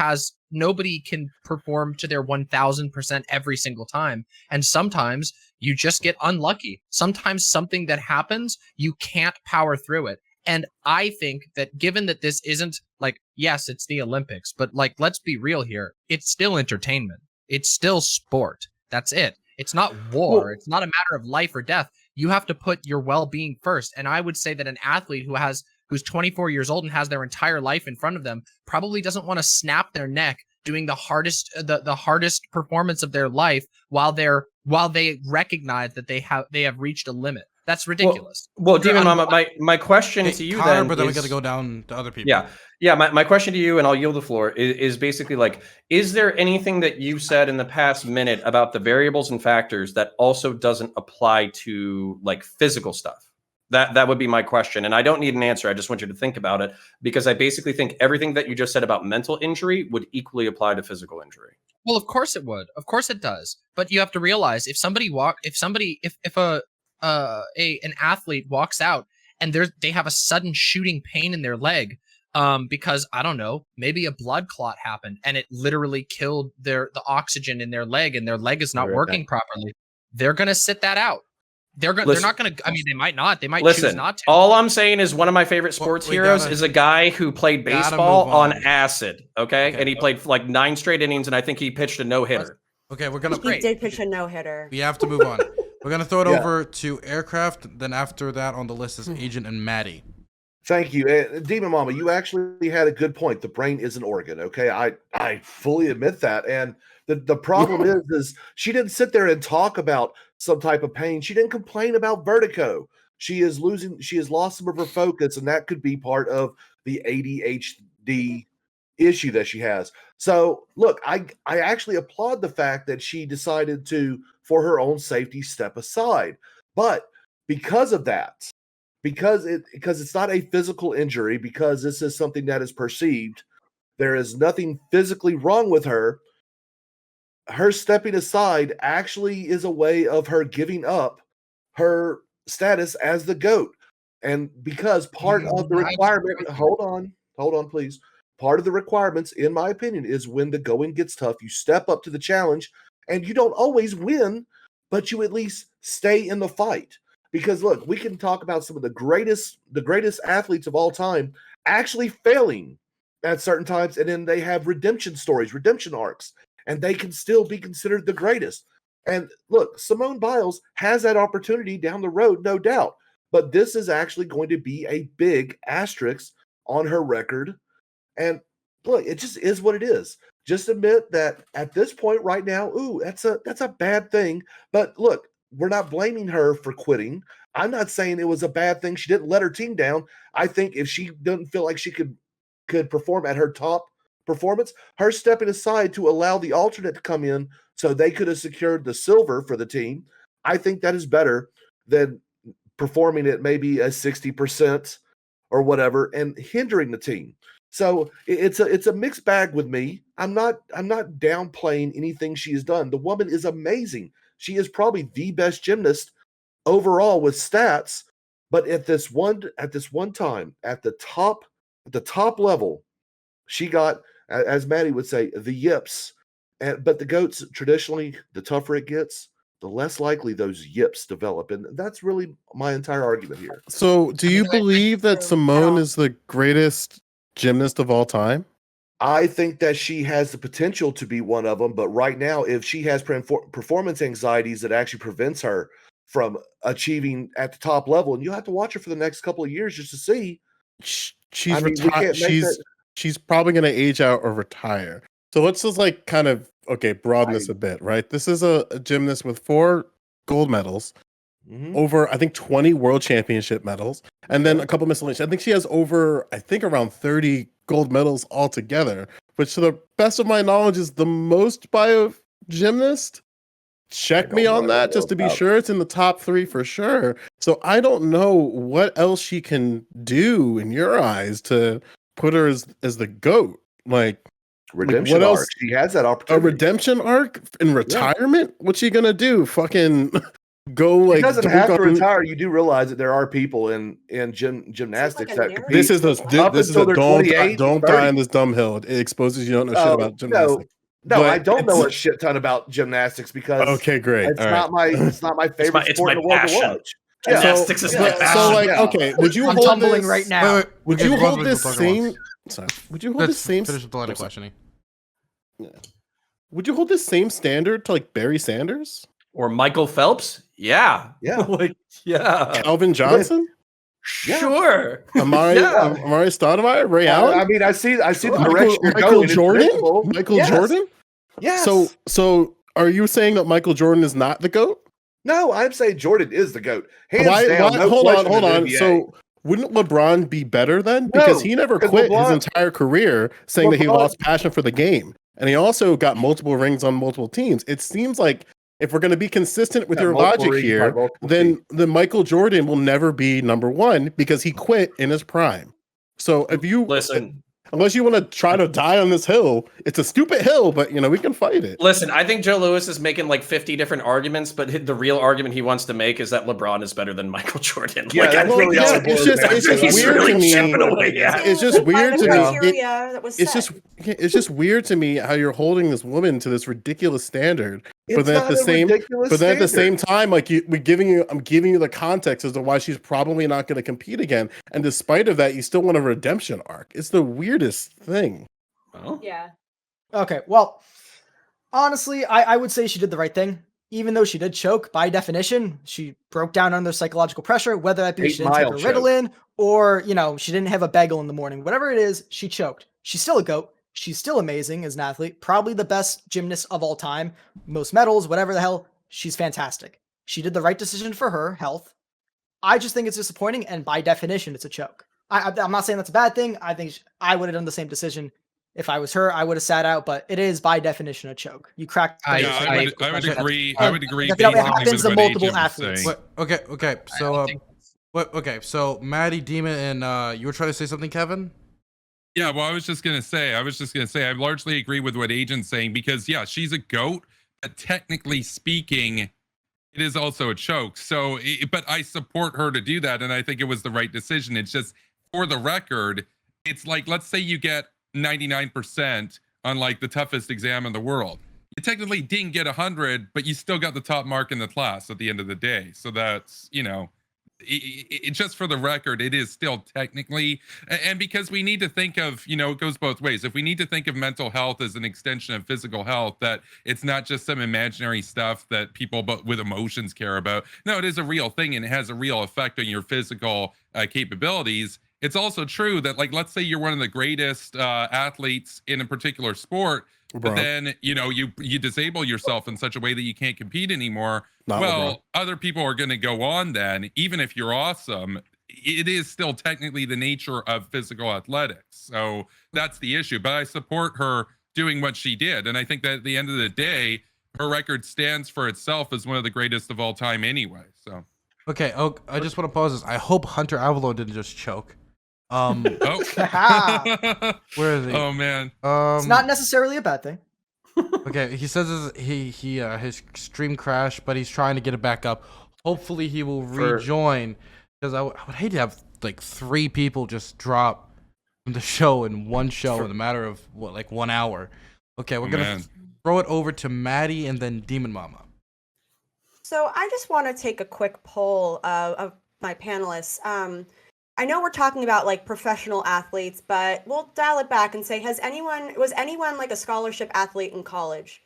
can perform to their 1000% every single time. And sometimes you just get unlucky. Sometimes something that happens, you can't power through it. And I think that, given that this isn't, like, yes, it's the Olympics, but, like, let's be real here. It's still entertainment. It's still sport. That's it. It's not war. It's not a matter of life or death. You have to put your well-being first. And I would say that an athlete who's 24 years old and has their entire life in front of them probably doesn't want to snap their neck doing the hardest performance of their life while they recognize that they have reached a limit. That's ridiculous. Well, Demon Mama, my question to you, Connor, then, but then we got to go down to other people. Yeah. My question to you, and I'll yield the floor, is basically, like, is there anything that you've said in the past minute about the variables and factors that also doesn't apply to, like, physical stuff? That would be my question, and I don't need an answer. I just want you to think about it, because I basically think everything that you just said about mental injury would equally apply to physical injury. Well, of course it would. Of course it does. But you have to realize, if an athlete walks out and they have a sudden shooting pain in their leg, because, I don't know, maybe a blood clot happened and it literally killed the oxygen in their leg, and their leg is not working properly, they're going to sit that out. They're not going to, I mean, they might not. They might choose not to. All I'm saying is, one of my favorite sports heroes is a guy who played baseball on acid, okay? And he played like 9 straight innings, and I think he pitched a no-hitter. Okay, we're going to... He did pitch a no-hitter. We have to move on. We're going to throw it over to Aircraft. Then after that on the list is Agent and Maddie. Thank you. Demon Mama, you actually had a good point. The brain is an organ, okay? I fully admit that. And the problem is she didn't sit there and talk about some type of pain. She didn't complain about vertigo. She has lost some of her focus, and that could be part of the ADHD issue that she has. So look, I actually applaud the fact that she decided to, for her own safety, step aside. But because of that, because it's not a physical injury, because this is something that is perceived, there is nothing physically wrong with her. Her stepping aside actually is a way of her giving up her status as the GOAT. And because part of the requirement, hold on, please. Part of the requirements, in my opinion, is when the going gets tough, you step up to the challenge, and you don't always win, but you at least stay in the fight. Because look, we can talk about some of the greatest athletes of all time actually failing at certain times, and then they have redemption stories, redemption arcs, and they can still be considered the greatest. And look, Simone Biles has that opportunity down the road, no doubt. But this is actually going to be a big asterisk on her record. And look, it just is what it is. Just admit that at this point right now, that's a bad thing. But look, we're not blaming her for quitting. I'm not saying it was a bad thing. She didn't let her team down. I think if she doesn't feel like she could perform at her top performance, her stepping aside to allow the alternate to come in so they could have secured the silver for the team, I think that is better than performing at maybe a 60% or whatever and hindering the team. So it's a mixed bag with me. I'm not downplaying anything she has done. The woman is amazing. She is probably the best gymnast overall with stats. But at this one time, at the top level, she got, as Maddie would say, the yips. But the goats, traditionally, the tougher it gets, the less likely those yips develop. And that's really my entire argument here. So, do you believe that true at Simone all. is the greatest gymnast of all time? I think that she has the potential to be one of them, but right now, if she has performance anxieties that actually prevents her from achieving at the top level, and you'll have to watch her for the next couple of years just to see. She's I mean, we can't make that. She's probably going to age out or retire. So let's just like kind of broaden this a bit, right? This is a gymnast with 4 gold medals, over I think 20 world championship medals, and then a couple miscellaneous. I think she has over around 30 gold medals altogether, which to the best of my knowledge is the most by a gymnast. Check me on that just to be sure. It's in the top 3 for sure. So I don't know what else she can do in your eyes to put her as the GOAT. Like redemption what arc. else? She has that A opportunity. redemption arc in retirement? What's she gonna do? Fucking go like She doesn't dunk have to on- retire. You do realize that there are people in gymnastics that compete. This is up this is until a they're don't 28, die 30. on this dumb hill. It exposes you don't know shit about gymnastics. No, But I don't know it's- a shit ton about gymnastics because Okay, great. it's All not right. my favorite it's sport my in the world passion. to watch. Gymnastics is my so passion. like Yeah. okay, would you I'm hold tumbling this right now. Wait, Would okay, you Rob, hold we'll this talk about same? Sorry. Would you hold Let's this same? finish with the line of sorry. questioning. Would you hold this same standard to like Barry Sanders, Or Michael Phelps? Yeah. Yeah. Like, yeah. Calvin Johnson, Sure. Amari Yeah. Amari Stoudemire, Ray Allen, I mean, I see the Michael, direction you're Michael going. It's Jordan, predictable. Michael Yes. Jordan. Yes. So are you saying that Michael Jordan is not the GOAT? No, I'm saying Jordan is the GOAT. Hands down. No hold question on. in the NBA. So wouldn't LeBron be better then? Because No, he never 'cause quit his LeBron- entire career saying that he LeBron- lost passion for the game. And he also got multiple rings on multiple teams. It seems like if we're going to be consistent with Got your multiple logic rings by here, multiple then Michael Jordan will never be number 1 because he quit in his prime. So if you Listen, unless you want to try to die on this hill, it's a stupid hill, but we can fight it. listen, I think Joe Lewis is making like 50 different arguments, but the real argument he wants to make is that LeBron is better than Michael Jordan. Yeah, Like, I that's think really that's all what it it's boils just down it's to. just He's weird really to me. chipping away at. It's just weird to me. Criteria that was It's set. just weird to me how you're holding this woman to this ridiculous standard, but It's then at not the a same ridiculous but then at the same standard. time, like I'm giving you the context as to why she's probably not going to compete again, and despite of that, you still want a redemption arc. It's the weirdest thing. Well, Yeah. Okay, well, honestly, I would say she did the right thing. Even though she did choke, by definition, she broke down under psychological pressure, whether that be 8 she didn't take mile her choke. Ritalin or, she didn't have a bagel in the morning. Whatever it is, she choked. She's still a GOAT. She's still amazing as an athlete. Probably the best gymnast of all time. Most medals, whatever the hell. She's fantastic. She did the right decision for her health. I just think it's disappointing, and by definition, it's a choke. I'm not saying that's a bad thing. I think I would have done the same decision. If I was her, I would have sat out, but it is by definition a choke. You cracked. I- Yeah, I would agree. I would agree. It basically happens with to what multiple Agent was athletes. saying. Okay. So Maddie, Demon, and you were trying to say something, Kevin? Yeah, well, I was just gonna say, I largely agree with what Agent's saying because yeah, she's a GOAT, but technically speaking, it is also a choke. So, but I support her to do that, and I think it was the right decision. It's just for the record, it's like let's say you get 99% on like the toughest exam in the world. You technically didn't get 100, but you still got the top mark in the class at the end of the day. So that's it just for the record, it is still technically, and because we need to think of, it goes both ways. If we need to think of mental health as an extension of physical health, that it's not just some imaginary stuff that people with emotions care about. No, it is a real thing and it has a real effect on your physical capabilities. It's also true that, like, let's say you're one of the greatest athletes in a particular sport, but then you disable yourself in such a way that you can't compete anymore. Other people are going to go on then, even if you're awesome. It is still technically the nature of physical athletics. So that's the issue. But I support her doing what she did, and I think that at the end of the day, her record stands for itself as one of the greatest of all time anyway. So Okay. Oh, I just want to pause this. I hope Hunter Avalon didn't just choke. Ha! Where is he? Oh man. It's not necessarily a bad thing. Okay, he says his stream crashed, but he's trying to get it back up. Hopefully, he will rejoin because I would hate to have like 3 people just drop from the show in one show in a matter of like 1 hour. Okay, we're gonna throw it over to Maddie and then Demon Mama. So I just want to take a quick poll of my panelists. I know we're talking about like professional athletes, but we'll dial it back and say, was anyone like a scholarship athlete in college?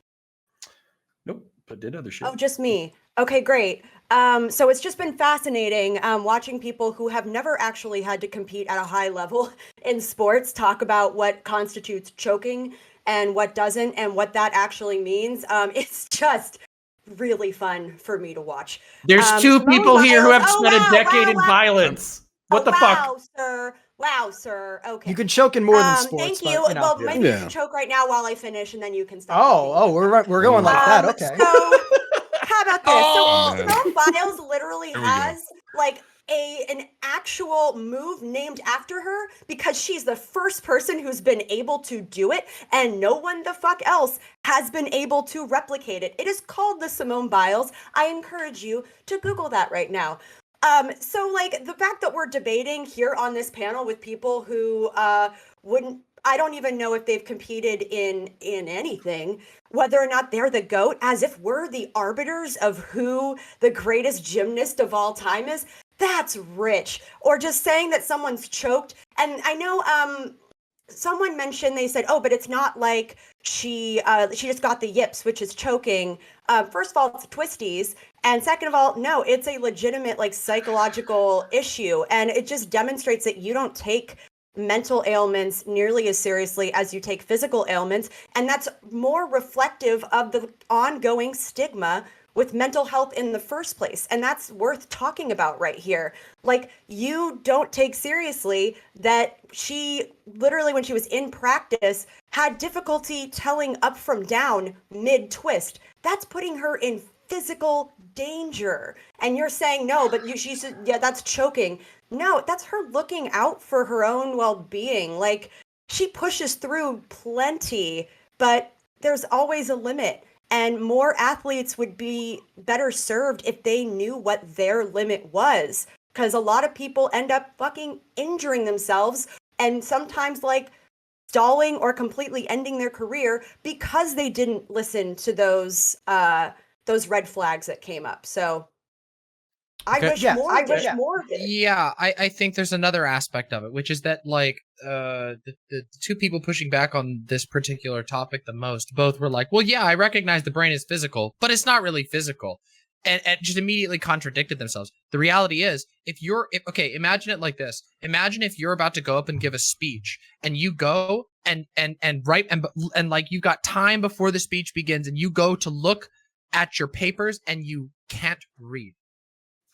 Nope, but did other shit. Oh, just me. Okay, great. So it's just been fascinating watching people who have never actually had to compete at a high level in sports talk about what constitutes choking and what doesn't and what that actually means. It's just really fun for me to watch. There's 2 Simone people here who Biles- have spent a decade in violence. What the fuck? Wow, sir. Okay. You can choke in more than sports. Thank but, you. you know. Well, maybe you can choke right now while I finish, and then you can stop. Oh, we're going like that. Okay. So, how about this? So, Simone Biles literally has like an actual move named after her because she's the first person who's been able to do it, and no one the fuck else has been able to replicate it. It is called the Simone Biles. I encourage you to Google that right now. So like the fact that we're debating here on this panel with people who wouldn't, I don't even know if they've competed in anything, whether or not they're the GOAT, as if we're the arbiters of who the greatest gymnast of all time is. That's rich. Or just saying that someone's choked. And I know someone mentioned, they said, oh, but it's not like she just got the yips, which is choking. First of all, it's twisties. And second of all, no, it's a legitimate like psychological issue. And it just demonstrates that you don't take mental ailments nearly as seriously as you take physical ailments. And that's more reflective of the ongoing stigma with mental health in the first place. And that's worth talking about right here. Like, you don't take seriously that she literally, when she was in practice, had difficulty telling up from down mid-twist. That's putting her in physical danger. And you're saying, no, but that's choking. No, that's her looking out for her own well-being. Like, she pushes through plenty, but there's always a limit. And more athletes would be better served if they knew what their limit was. Because a lot of people end up fucking injuring themselves and sometimes like stalling or completely ending their career because they didn't listen to those red flags that came up. So I wish more of it. Yeah, I think there's another aspect of it, which is that like the 2 people pushing back on this particular topic the most, both were like, well, yeah, I recognize the brain is physical, but it's not really physical. And just immediately contradicted themselves. The reality is, imagine it like this. Imagine if you're about to go up and give a speech and you go and like you've got time before the speech begins and you go to look at your papers and you can't read.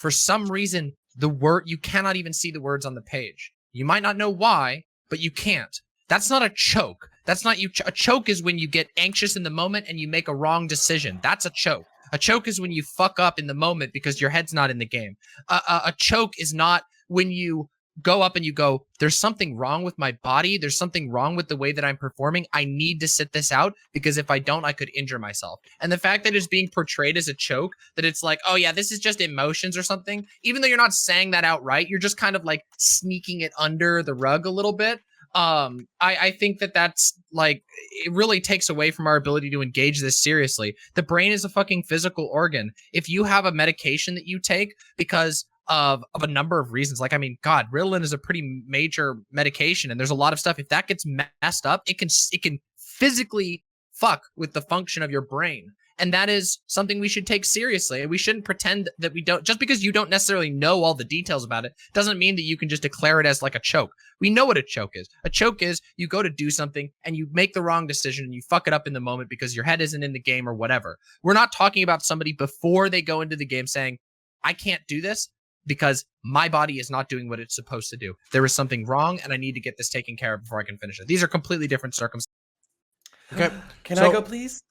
For some reason, you cannot even see the words on the page. You might not know why, but you can't. That's not a choke. That's not you. A choke is when you get anxious in the moment and you make a wrong decision. That's a choke. A choke is when you fuck up in the moment because your head's not in the game. A choke is not when you go up and you go, there's something wrong with my body. There's something wrong with the way that I'm performing. I need to sit this out because if I don't, I could injure myself. And the fact that it's being portrayed as a choke, that it's like, oh yeah, this is just emotions or something. Even though you're not saying that outright, you're just kind of like sneaking it under the rug a little bit. I think that's like, it really takes away from our ability to engage this seriously. The brain is a fucking physical organ. If you have a medication that you take because of a number of reasons, like, I mean, God, Ritalin is a pretty major medication and there's a lot of stuff. If that gets messed up, it can physically fuck with the function of your brain. And that is something we should take seriously. And we shouldn't pretend that we don't, just because you don't necessarily know all the details about it, doesn't mean that you can just declare it as like a choke. We know what a choke is. A choke is you go to do something and you make the wrong decision and you fuck it up in the moment because your head isn't in the game or whatever. We're not talking about somebody before they go into the game saying, I can't do this because my body is not doing what it's supposed to do. There is something wrong and I need to get this taken care of before I can finish it. These are completely different circumstances. Okay. Can I go, please?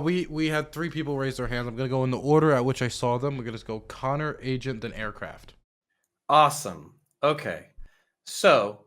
We had 3 people raise their hands. I'm gonna go in the order at which I saw them. We're gonna just go Connor, Agent, then Aircraft. Awesome. Okay. So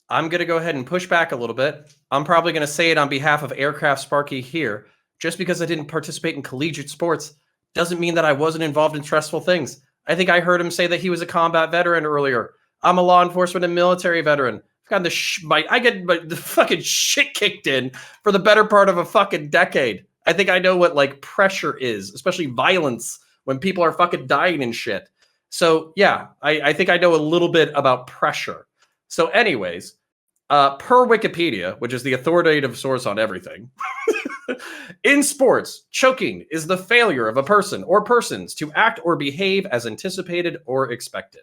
I'm gonna go ahead and push back a little bit. I'm probably gonna say it on behalf of Aircraft Sparky here. just because I didn't participate in collegiate sports doesn't mean that I wasn't involved in stressful things. I think I heard him say that he was a combat veteran earlier. I'm a law enforcement and military veteran. I've gotten I get the fucking shit kicked in for the better part of a fucking decade. I think I know what like pressure is, especially violence when people are fucking dying and shit. So yeah, I think I know a little bit about pressure. So anyways, per Wikipedia, which is the authoritative source on everything, in sports, choking is the failure of a person or persons to act or behave as anticipated or expected.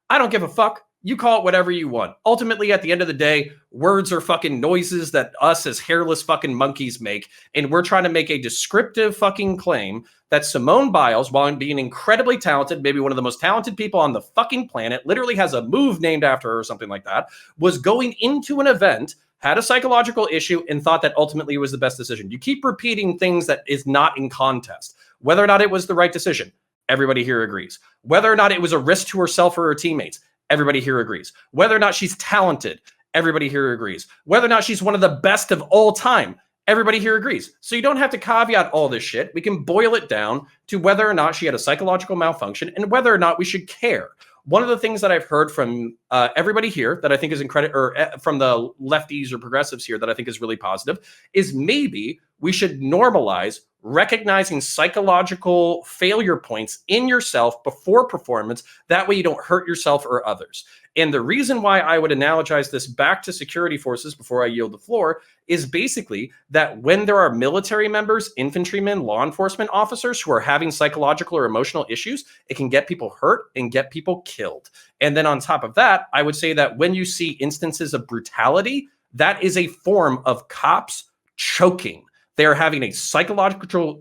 I don't give a fuck. You call it whatever you want. Ultimately, at the end of the day, words are fucking noises that us as hairless fucking monkeys make. And we're trying to make a descriptive fucking claim that Simone Biles, while being incredibly talented, maybe one of the most talented people on the fucking planet, literally has a move named after her or something like that, was going into an event, had a psychological issue, and thought that ultimately it was the best decision. You keep repeating things that is not in contest. Whether or not it was the right decision, everybody here agrees. Whether or not it was a risk to herself or her teammates, everybody here agrees. Whether or not she's talented, everybody here agrees. Whether or not she's one of the best of all time, everybody here agrees. So you don't have to caveat all this shit. We can boil it down to whether or not she had a psychological malfunction and whether or not we should care. One of the things that I've heard from everybody here that I think is from the lefties or progressives here that I think is really positive is maybe we should normalize recognizing psychological failure points in yourself before performance. That way you don't hurt yourself or others. And the reason why I would analogize this back to security forces before I yield the floor is basically that when there are military members, infantrymen, law enforcement officers who are having psychological or emotional issues, it can get people hurt and get people killed. And then on top of that, I would say that when you see instances of brutality, that is a form of cops choking. They are having a psychological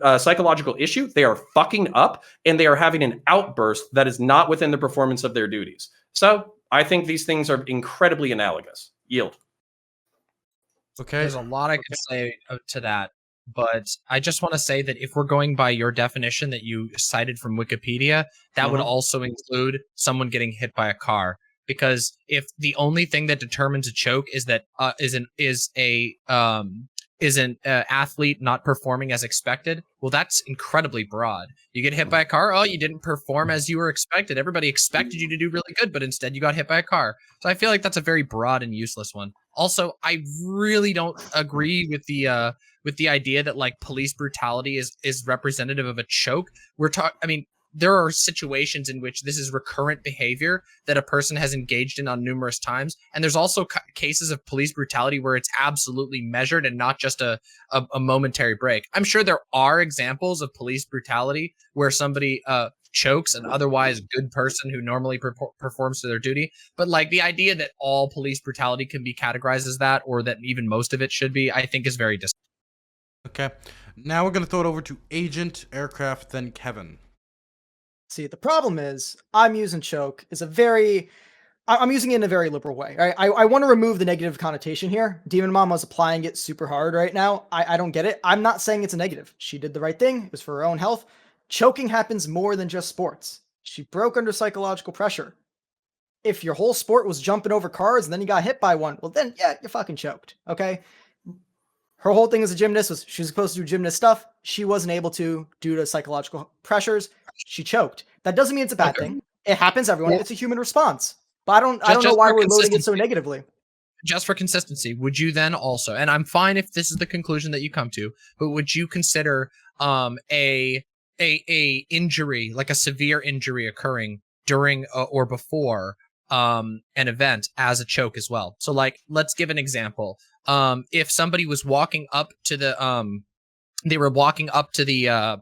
issue. They are fucking up, and they are having an outburst that is not within the performance of their duties. So I think these things are incredibly analogous. Yield. Okay. There's a lot I could say to that, but I just want to say that if we're going by your definition that you cited from Wikipedia, that would also include someone getting hit by a car. Because if the only thing that determines a choke is that is an athlete not performing as expected, well, that's incredibly broad. You get hit by a car, oh, you didn't perform as you were expected. Everybody expected you to do really good, but instead you got hit by a car. So I feel like that's a very broad and useless one. Also, I really don't agree with the idea that like police brutality is representative of a choke. There are situations in which this is recurrent behavior that a person has engaged in on numerous times. And there's also cases of police brutality where it's absolutely measured and not just a momentary break. I'm sure there are examples of police brutality where somebody chokes an otherwise good person who normally performs to their duty. But like the idea that all police brutality can be categorized as that, or that even most of it should be, I think is very Okay. Now we're going to throw it over to Agent, Aircraft, then Kevin. See, the problem is I'm using choke I'm using it in a very liberal way. Right? I want to remove the negative connotation here. Demon Mama's applying it super hard right now. I don't get it. I'm not saying it's a negative. She did the right thing. It was for her own health. Choking happens more than just sports. She broke under psychological pressure. If your whole sport was jumping over cars and then you got hit by one, well then, yeah, you're fucking choked, okay? Her whole thing as a gymnast was she was supposed to do gymnast stuff. She wasn't able to due to psychological pressures. She choked. That doesn't mean it's a bad thing. It happens to everyone. It's a human response. But I don't know why we're loading it so negatively. Just for consistency, would you then also, and I'm fine if this is the conclusion that you come to, but would you consider a injury, like a severe injury occurring during or before an event as a choke as well? So like, let's give an example. If somebody was walking up to the they were walking up to the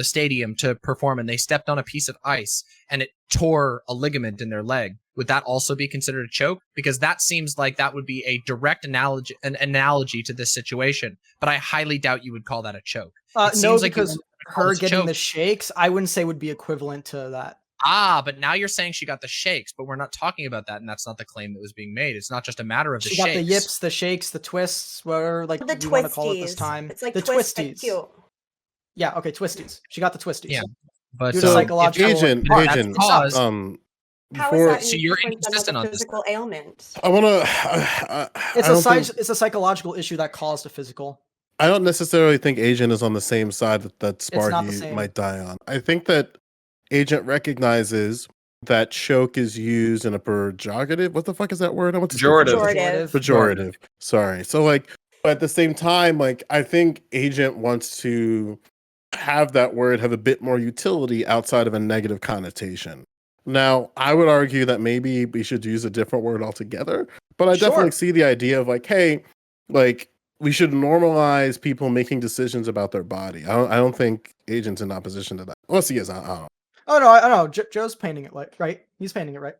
stadium to perform, and they stepped on a piece of ice and it tore a ligament in their leg, would that also be considered a choke? Because that seems like that would be a direct analogy to this situation, but I highly doubt you would call that a choke. No, because her getting the shakes, I wouldn't say would be equivalent to that. But now you're saying she got the shakes, but we're not talking about that, and that's not the claim that was being made. It's not just a matter of the shakes. She got the yips, the shakes, the twists, whatever like the you want to call it this time. It's like the twisties. Cute. Yeah, okay, twisties. She got the twisties. Yeah, but due to psychological agent, How is that so you're different than, inconsistent like, on a this. physical ailment? I want to. It's a psychological issue that caused a physical. I don't necessarily think Agent is on the same side that It's not the Sparky same. might die on. I think that Agent recognizes that choke is used in a pejorative. What the fuck is that word? What's the Pejorative. Pejorative. pejorative. Sorry. So like, but at the same time, like I think Agent wants to have that word have a bit more utility outside of a negative connotation. Now, I would argue that maybe we should use a different word altogether, but I definitely see the idea of like, hey, like we should normalize people making decisions about their body. I don't think Agent's in opposition to that. Unless he is, I don't know. Oh no, I know. Joe's painting it right. He's painting it right.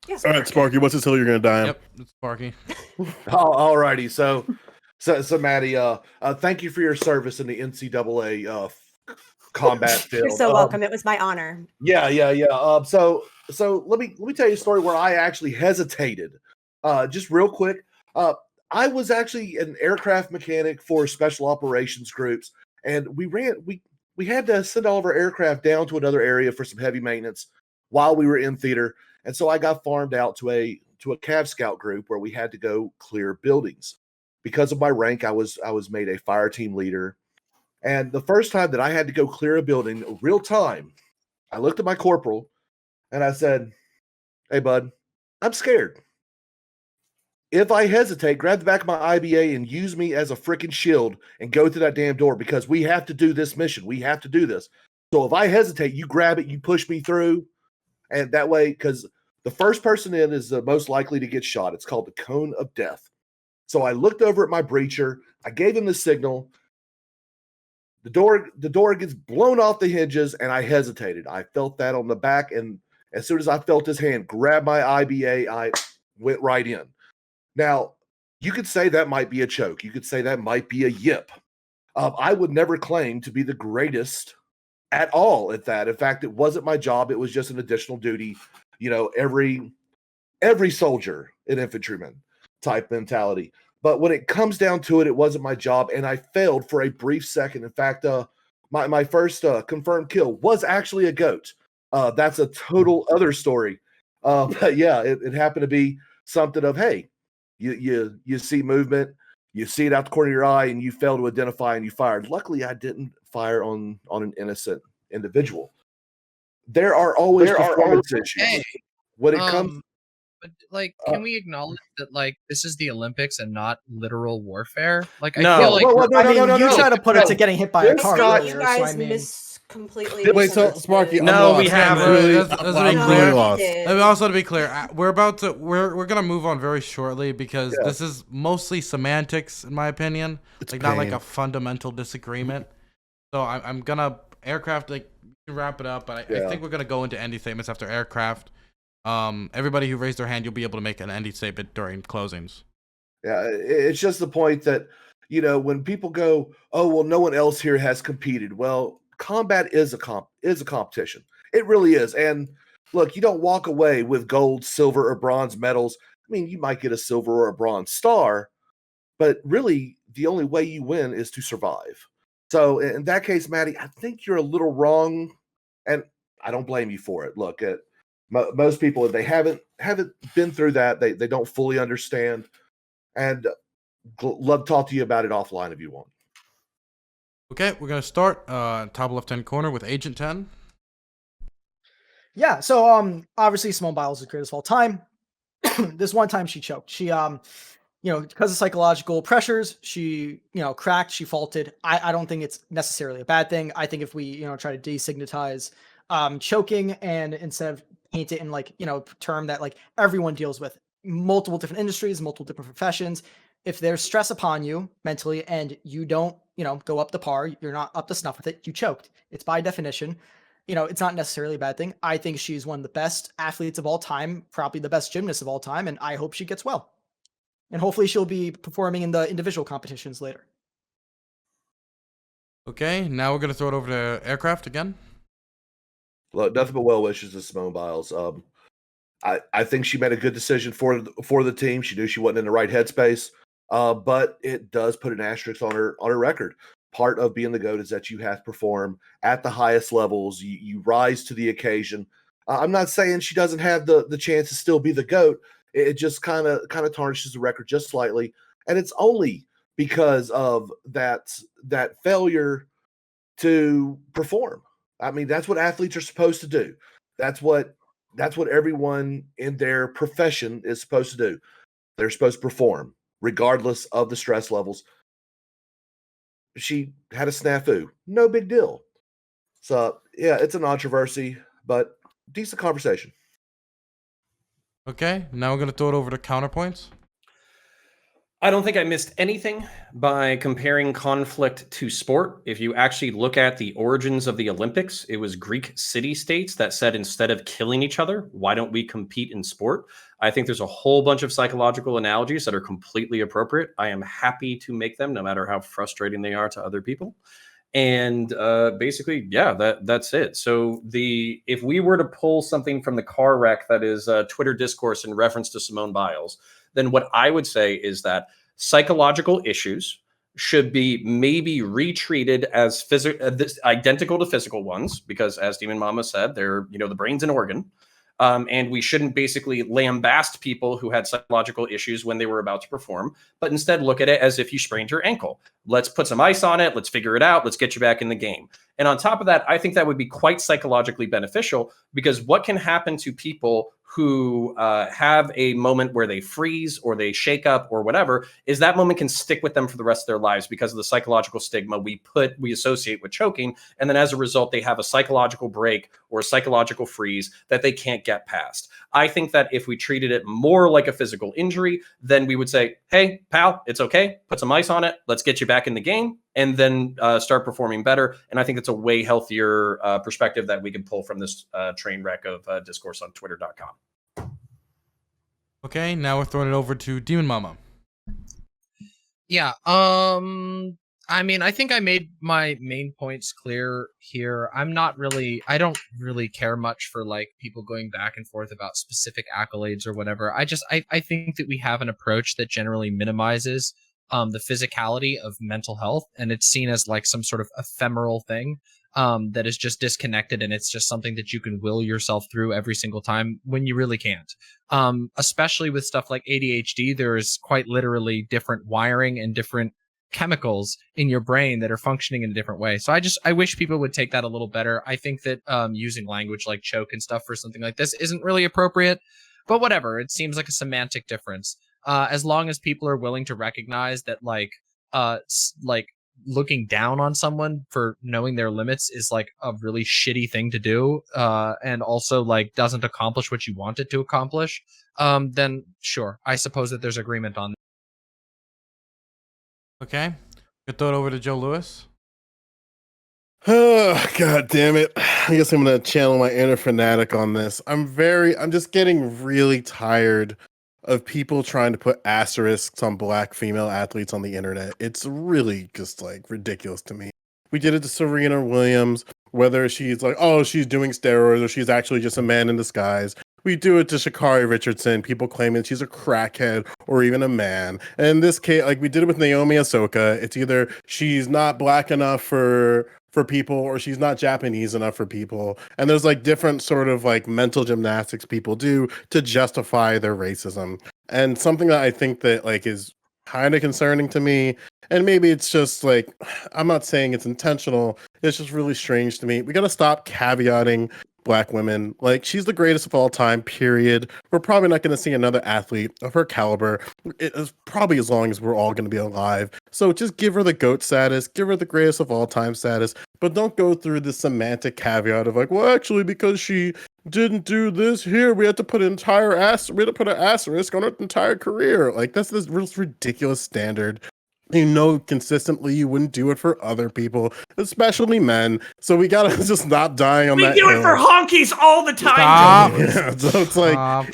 Yes. All right, Sparky, what's this hill you're gonna die on? Yep, it's Sparky. All righty. So Maddie, thank you for your service in the NCAA combat field. You're so welcome. It was my honor. Yeah. So let me tell you a story where I actually hesitated. Just real quick. I was actually an aircraft mechanic for special operations groups, and we had to send all of our aircraft down to another area for some heavy maintenance while we were in theater. And so I got farmed out to a Cav Scout group where we had to go clear buildings. Because of my rank, I was made a fire team leader. And the first time that I had to go clear a building, real time, I looked at my corporal and I said, "Hey, bud, I'm scared. If I hesitate, grab the back of my IBA and use me as a freaking shield and go through that damn door because we have to do this mission. We have to do this. So if I hesitate, you grab it, you push me through, and that way, because the first person in is the most likely to get shot. It's called the cone of death." So I looked over at my breacher. I gave him the signal. The door gets blown off the hinges, and I hesitated. I felt that on the back, and as soon as I felt his hand grab my IBA, I went right in. Now, you could say that might be a choke. You could say that might be a yip. I would never claim to be the greatest at all at that. In fact, it wasn't my job. It was just an additional duty. You know, every soldier, an infantryman type mentality. But when it comes down to it, it wasn't my job, and I failed for a brief second. In fact, my first confirmed kill was actually a goat. That's a total other story. But yeah, it happened to be something of, hey, you see movement, you see it out the corner of your eye, and you fail to identify, and you fired. Luckily, I didn't fire on an innocent individual. There are always performance issues. Hey, When it comes, but like, can we acknowledge that like this is the Olympics and not literal warfare? Like, No. I feel like You try to put it to getting hit by a This car. guy- earlier, You so guys I mean, completely. Wait, so Sparky, I'm No, lost. we haven't. I'm really, Let's be I'm clear. really lost. And also to be clear, we're gonna move on very shortly because Yeah. this is mostly semantics, in my opinion. It's Like not like pain. a fundamental disagreement. So I'm gonna aircraft like you can wrap it up, but I Yeah. think we're gonna go into ending statements after aircraft. Everybody who raised their hand, you'll be able to make an ending statement during closings. Yeah, it's just the point that, you know, when people go, "Oh, well, no one else here has competed." Well, combat is a competition. It really is. And look, you don't walk away with gold, silver, or bronze medals. I mean, you might get a silver or a bronze star, but really the only way you win is to survive. So in that case, Maddie, I think you're a little wrong, and I don't blame you for it. Look, most people, if they haven't been through that, they don't fully understand. And love to talk to you about it offline if you want. Okay, we're gonna start top left hand corner with Agent 10. yeah. So obviously Simone Biles is the greatest of all time. This one time she choked. She because of psychological pressures, she cracked. She faulted. I don't think it's necessarily a bad thing. I think if we try to destigmatize choking and instead of paint it in term that like everyone deals with, multiple different industries, multiple different professions. If there's stress upon you mentally and you don't, go up to par, you're not up to snuff with it, you choked. It's by definition, it's not necessarily a bad thing. I think she's one of the best athletes of all time, probably the best gymnast of all time, and I hope she gets well. And hopefully she'll be performing in the individual competitions later. Okay, now we're gonna throw it over to aircraft again. Look, nothing but well wishes to Simone Biles. I think she made a good decision for the team. She knew she wasn't in the right headspace, but it does put an asterisk on her record. Part of being the GOAT is that you have to perform at the highest levels. You rise to the occasion. I'm not saying she doesn't have the chance to still be the GOAT. It just kind of tarnishes the record just slightly. and it's only because of that failure to perform. I mean, that's what athletes are supposed to do. That's what everyone in their profession is supposed to do. They're supposed to perform regardless of the stress levels. She had a snafu. No big deal. So, yeah, it's a controversy, but decent conversation. Okay, now we're going to throw it over to counterpoints. I don't think I missed anything by comparing conflict to sport. If you actually look at the origins of the Olympics, it was Greek city-states that said, instead of killing each other, why don't we compete in sport? I think there's a whole bunch of psychological analogies that are completely appropriate. I am happy to make them, no matter how frustrating they are to other people. And basically, yeah, that's it. So if we were to pull something from the car wreck that is Twitter discourse in reference to Simone Biles, then what I would say is that psychological issues should be maybe retreated as identical to physical ones, because as Demon Mama said, they're, the brain's an organ. And we shouldn't basically lambast people who had psychological issues when they were about to perform, but instead look at it as if you sprained your ankle. Let's put some ice on it. Let's figure it out. Let's get you back in the game. And on top of that, I think that would be quite psychologically beneficial, because what can happen to people who have a moment where they freeze or they shake up or whatever is that moment can stick with them for the rest of their lives because of the psychological stigma we associate with choking. And then as a result, they have a psychological break or a psychological freeze that they can't get past. I think that if we treated it more like a physical injury, then we would say, hey, pal, it's okay. Put some ice on it. Let's get you back in the game and then start performing better. And I think it's a way healthier perspective that we can pull from this train wreck of discourse on twitter.com. Okay, now we're throwing it over to Demon Mama. Yeah, I mean, I think I made my main points clear here. I don't really care much for like people going back and forth about specific accolades or whatever. I think that we have an approach that generally minimizes the physicality of mental health, and it's seen as like some sort of ephemeral thing that is just disconnected, and it's just something that you can will yourself through every single time when you really can't. Especially with stuff like ADHD, there is quite literally different wiring and different chemicals in your brain that are functioning in a different way. So I wish people would take that a little better. I think that using language like choke and stuff for something like this isn't really appropriate, but whatever. It seems like a semantic difference. As long as people are willing to recognize that like looking down on someone for knowing their limits is like a really shitty thing to do, and also like doesn't accomplish what you want it to accomplish, then sure, I suppose that there's agreement on that. Okay, could throw it over to Joe Lewis. Oh, God damn it. I guess I'm going to channel my inner fanatic on this. I'm just getting really tired of people trying to put asterisks on black female athletes on the internet. It's really just like ridiculous to me. We did it to Serena Williams, whether she's like, oh, she's doing steroids or she's actually just a man in disguise. We do it to Sha'Carri Richardson, people claiming she's a crackhead or even a man. And in this case, like we did it with Naomi Osaka, it's either she's not black enough for people or she's not Japanese enough for people. And there's like different sort of like mental gymnastics people do to justify their racism. And something that I think that like is kind of concerning to me, and maybe it's just like, I'm not saying it's intentional, it's just really strange to me. We got to stop caveating black women. Like, she's the greatest of all time, period. We're probably not going to see another athlete of her caliber. It is probably as long as we're all going to be alive. So just give her the GOAT status, give her the greatest of all time status, but don't go through the semantic caveat of like, well, actually, because she didn't do this here, we had to put an asterisk on her entire career. Like, that's this ridiculous standard. Consistently you wouldn't do it for other people, especially men. So we gotta just stop dying on that. We do it for honkies all the time. Yeah, so it's like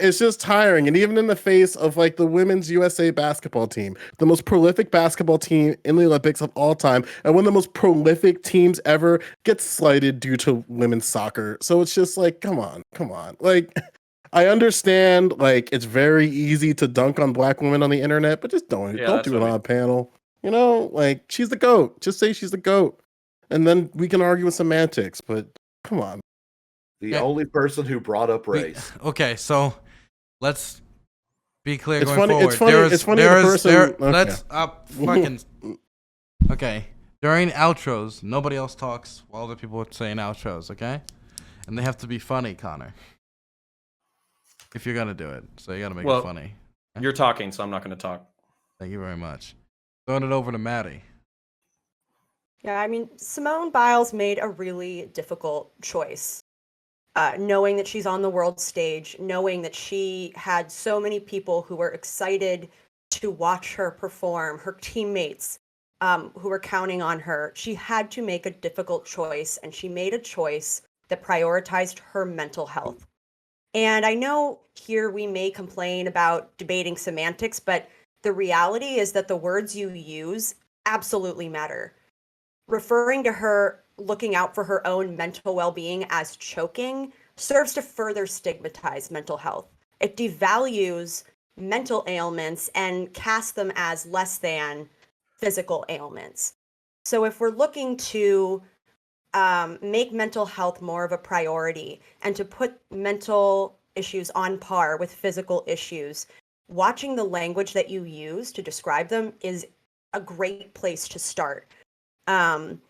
it's just tiring. And even in the face of like the women's USA basketball team, the most prolific basketball team in the Olympics of all time, and one of the most prolific teams ever, gets slighted due to women's soccer. So it's just like, come on. Like, I understand, like, it's very easy to dunk on black women on the internet, but just don't do it on a panel. Like, she's the GOAT. Just say she's the GOAT. And then we can argue with semantics, but come on. The only person who brought up race. Okay, so let's be clear It's going funny- forward. it's funny- it's funny the person- okay. Let's fucking. Okay. During outros, nobody else talks while other people are saying outros. Okay, and they have to be funny, Connor. If you're gonna do it, so you gotta make it funny. You're talking, so I'm not going to talk. Thank you very much. Throwing it over to Maddie. Yeah, I mean, Simone Biles made a really difficult choice. Knowing that she's on the world stage, knowing that she had so many people who were excited to watch her perform, her teammates who were counting on her, she had to make a difficult choice, and she made a choice that prioritized her mental health. And I know here we may complain about debating semantics, but the reality is that the words you use absolutely matter. Referring to her looking out for her own mental well-being as choking serves to further stigmatize mental health. It devalues mental ailments and casts them as less than physical ailments. So if we're looking to make mental health more of a priority and to put mental issues on par with physical issues, watching the language that you use to describe them is a great place to start. And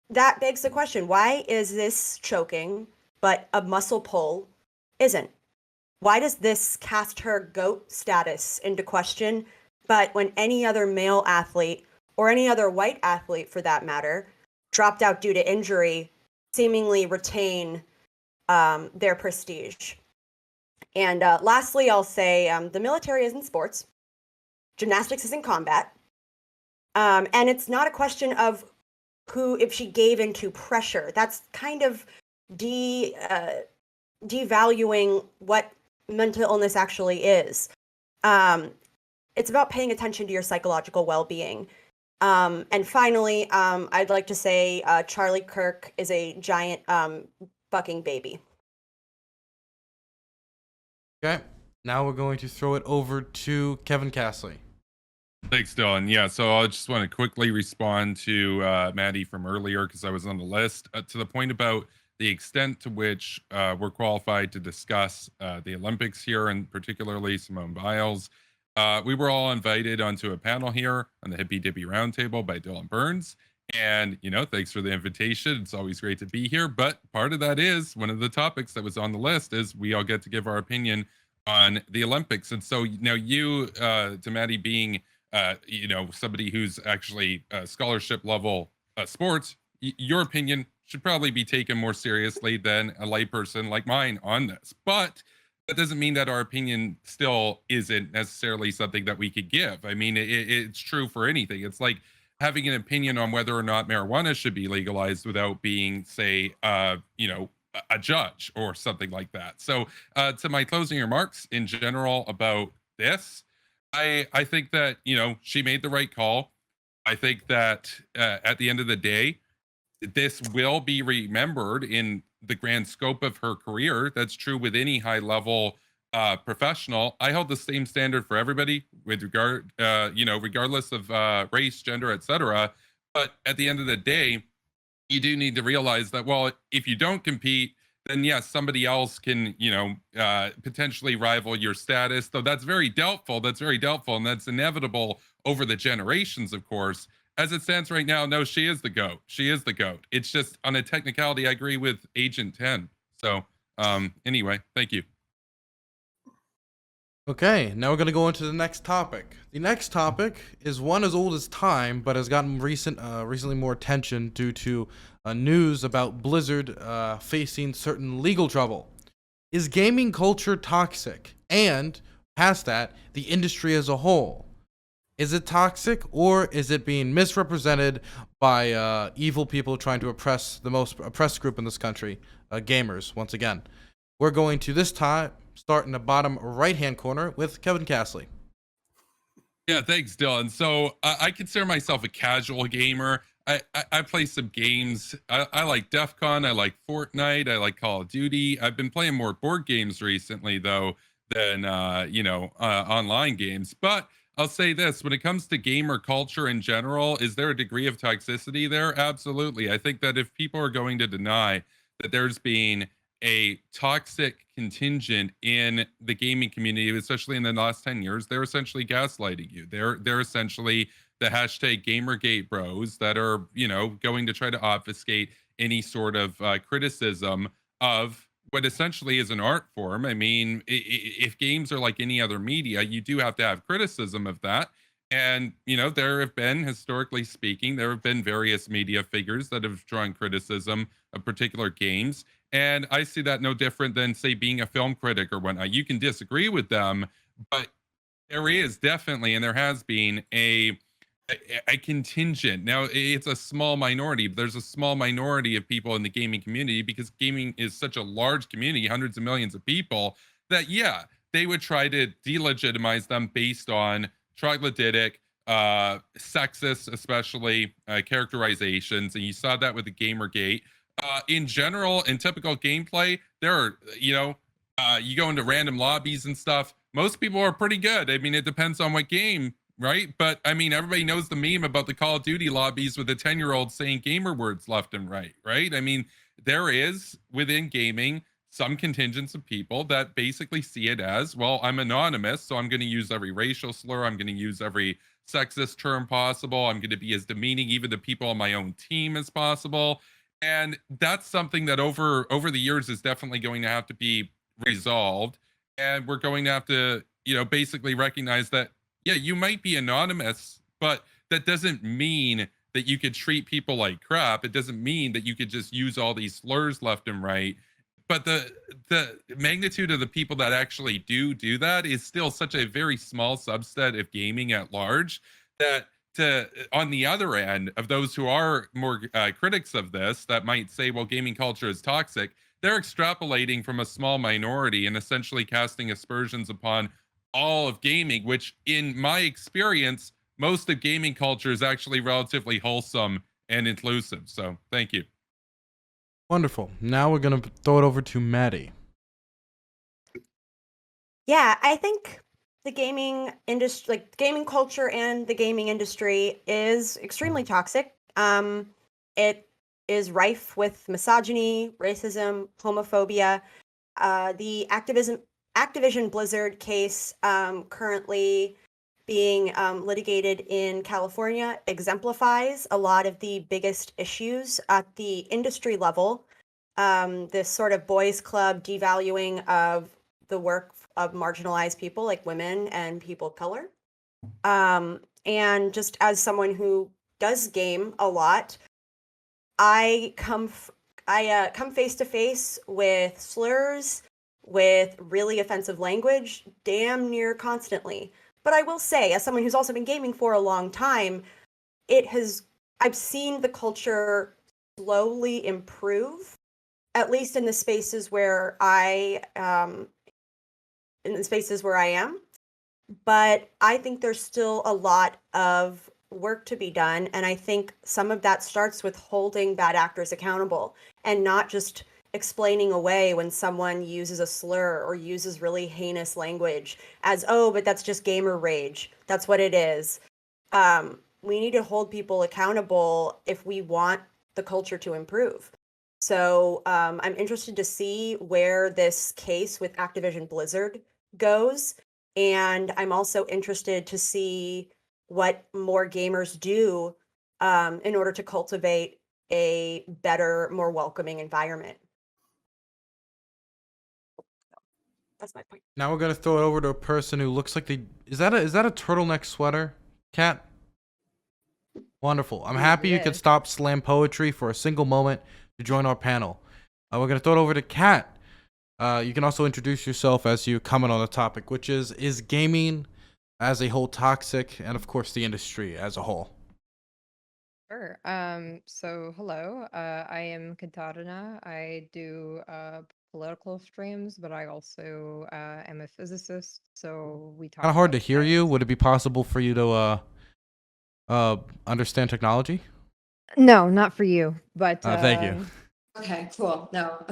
that begs the question, why is this choking, but a muscle pull isn't? Why does this cast her GOAT status into question, but when any other male athlete, or any other white athlete for that matter, dropped out due to injury, seemingly retain their prestige? And lastly, I'll say the military isn't sports. Gymnastics isn't combat. And it's not a question of who, if she gave into pressure. That's kind of devaluing what mental illness actually is. It's about paying attention to your psychological well-being. And finally, I'd like to say Charlie Kirk is a giant fucking baby. Okay. Now we're going to throw it over to Kevin Castley. Thanks, Dylan. Yeah, so I just want to quickly respond to Maddie from earlier because I was on the list to the point about the extent to which we're qualified to discuss the Olympics here, and particularly Simone Biles. We were all invited onto a panel here on the Hippy Dippy Roundtable by Dylan Burns. And, thanks for the invitation. It's always great to be here. But part of that is one of the topics that was on the list is we all get to give our opinion on the Olympics. And so now you, to Maddie, being somebody who's actually scholarship level sports, your opinion should probably be taken more seriously than a layperson like mine on this. But that doesn't mean that our opinion still isn't necessarily something that we could give. I mean, it's true for anything. It's like having an opinion on whether or not marijuana should be legalized without being, say, a judge or something like that. So to my closing remarks in general about this, I think that, she made the right call. I think that at the end of the day, this will be remembered in the grand scope of her career. That's true with any high level professional. I hold the same standard for everybody with regard, regardless of race, gender, etc. But at the end of the day, you do need to realize that, well, if you don't compete, then yes, somebody else can, potentially rival your status. Though that's very doubtful. And that's inevitable over the generations, of course. As it stands right now, no, she is the GOAT. It's just on a technicality, I agree with Agent 10. So anyway, thank you. Okay, now we're going to go into the next topic. The next topic is one as old as time, but has gotten recently more attention due to news about Blizzard facing certain legal trouble. Is gaming culture toxic? And, past that, the industry as a whole. Is it toxic, or is it being misrepresented by evil people trying to oppress the most oppressed group in this country, gamers, once again? We're going to, this time, start in the bottom right-hand corner with Kevin Castley. Yeah, thanks, Dylan. So I consider myself a casual gamer. I play some games. I like DEF CON. I like Fortnite. I like Call of Duty. I've been playing more board games recently, though, than, online games. But I'll say this, when it comes to gamer culture in general, is there a degree of toxicity there? Absolutely. I think that if people are going to deny that there's been a toxic contingent in the gaming community, especially in the last 10 years. They're essentially gaslighting you. They're essentially the hashtag Gamergate bros that are, going to try to obfuscate any sort of criticism of what essentially is an art form. I mean, if games are like any other media, you do have to have criticism of that. And, there have been, historically speaking, there have been various media figures that have drawn criticism of particular games. And I see that no different than, say, being a film critic or whatnot. You can disagree with them, but there is definitely, and there has been a contingent. Now, it's a small minority, but there's a small minority of people in the gaming community, because gaming is such a large community, hundreds of millions of people, that, yeah, they would try to delegitimize them based on troglodytic, sexist, especially characterizations. And you saw that with the Gamergate. In general, in typical gameplay, there are, you go into random lobbies and stuff. Most people are pretty good. I mean, it depends on what game, right? But I mean, everybody knows the meme about the Call of Duty lobbies with a 10-year-old saying gamer words left and right? I mean, there is within gaming some contingents of people that basically see it as, well, I'm anonymous, so I'm going to use every racial slur. I'm going to use every sexist term possible. I'm going to be as demeaning even to people on my own team as possible. And that's something that over the years is definitely going to have to be resolved. And we're going to have to, basically recognize that, yeah, you might be anonymous, but that doesn't mean that you could treat people like crap. It doesn't mean that you could just use all these slurs left and right. But the magnitude of the people that actually do that is still such a very small subset of gaming at large, that on the other end of those who are more critics of this, that might say, well, gaming culture is toxic, they're extrapolating from a small minority and essentially casting aspersions upon all of gaming, which in my experience, most of gaming culture is actually relatively wholesome and inclusive. So thank you. Wonderful. Now we're going to throw it over to Maddie. Yeah, I think the gaming industry, like gaming culture and the gaming industry, is extremely toxic. It is rife with misogyny, racism, homophobia. The Activision Blizzard case currently being litigated in California exemplifies a lot of the biggest issues at the industry level. This sort of boys club devaluing of the work of marginalized people like women and people of color. And just as someone who does game a lot, I come face to face with slurs, with really offensive language, damn near constantly. But I will say, as someone who's also been gaming for a long time, I've seen the culture slowly improve, at least in the spaces where I am. But I think there's still a lot of work to be done. And I think some of that starts with holding bad actors accountable and not just explaining away when someone uses a slur or uses really heinous language as, oh, but that's just gamer rage. That's what it is. We need to hold people accountable if we want the culture to improve. So I'm interested to see where this case with Activision Blizzard goes. And I'm also interested to see what more gamers do in order to cultivate a better, more welcoming environment. That's my point. Now we're gonna throw it over to a person who looks like is that a turtleneck sweater, Kat? Wonderful. I'm happy you could stop slam poetry for a single moment to join our panel. We're gonna throw it over to Kat. You can also introduce yourself as you comment on the topic, which is gaming as a whole toxic, and of course the industry as a whole. Sure. So hello. I am Katarina. I do political streams, but I also am a physicist. So we talk. Kind of hard to about hear you. science. Would it be possible for you to understand technology? No, not for you, but Thank you. Okay, cool. No,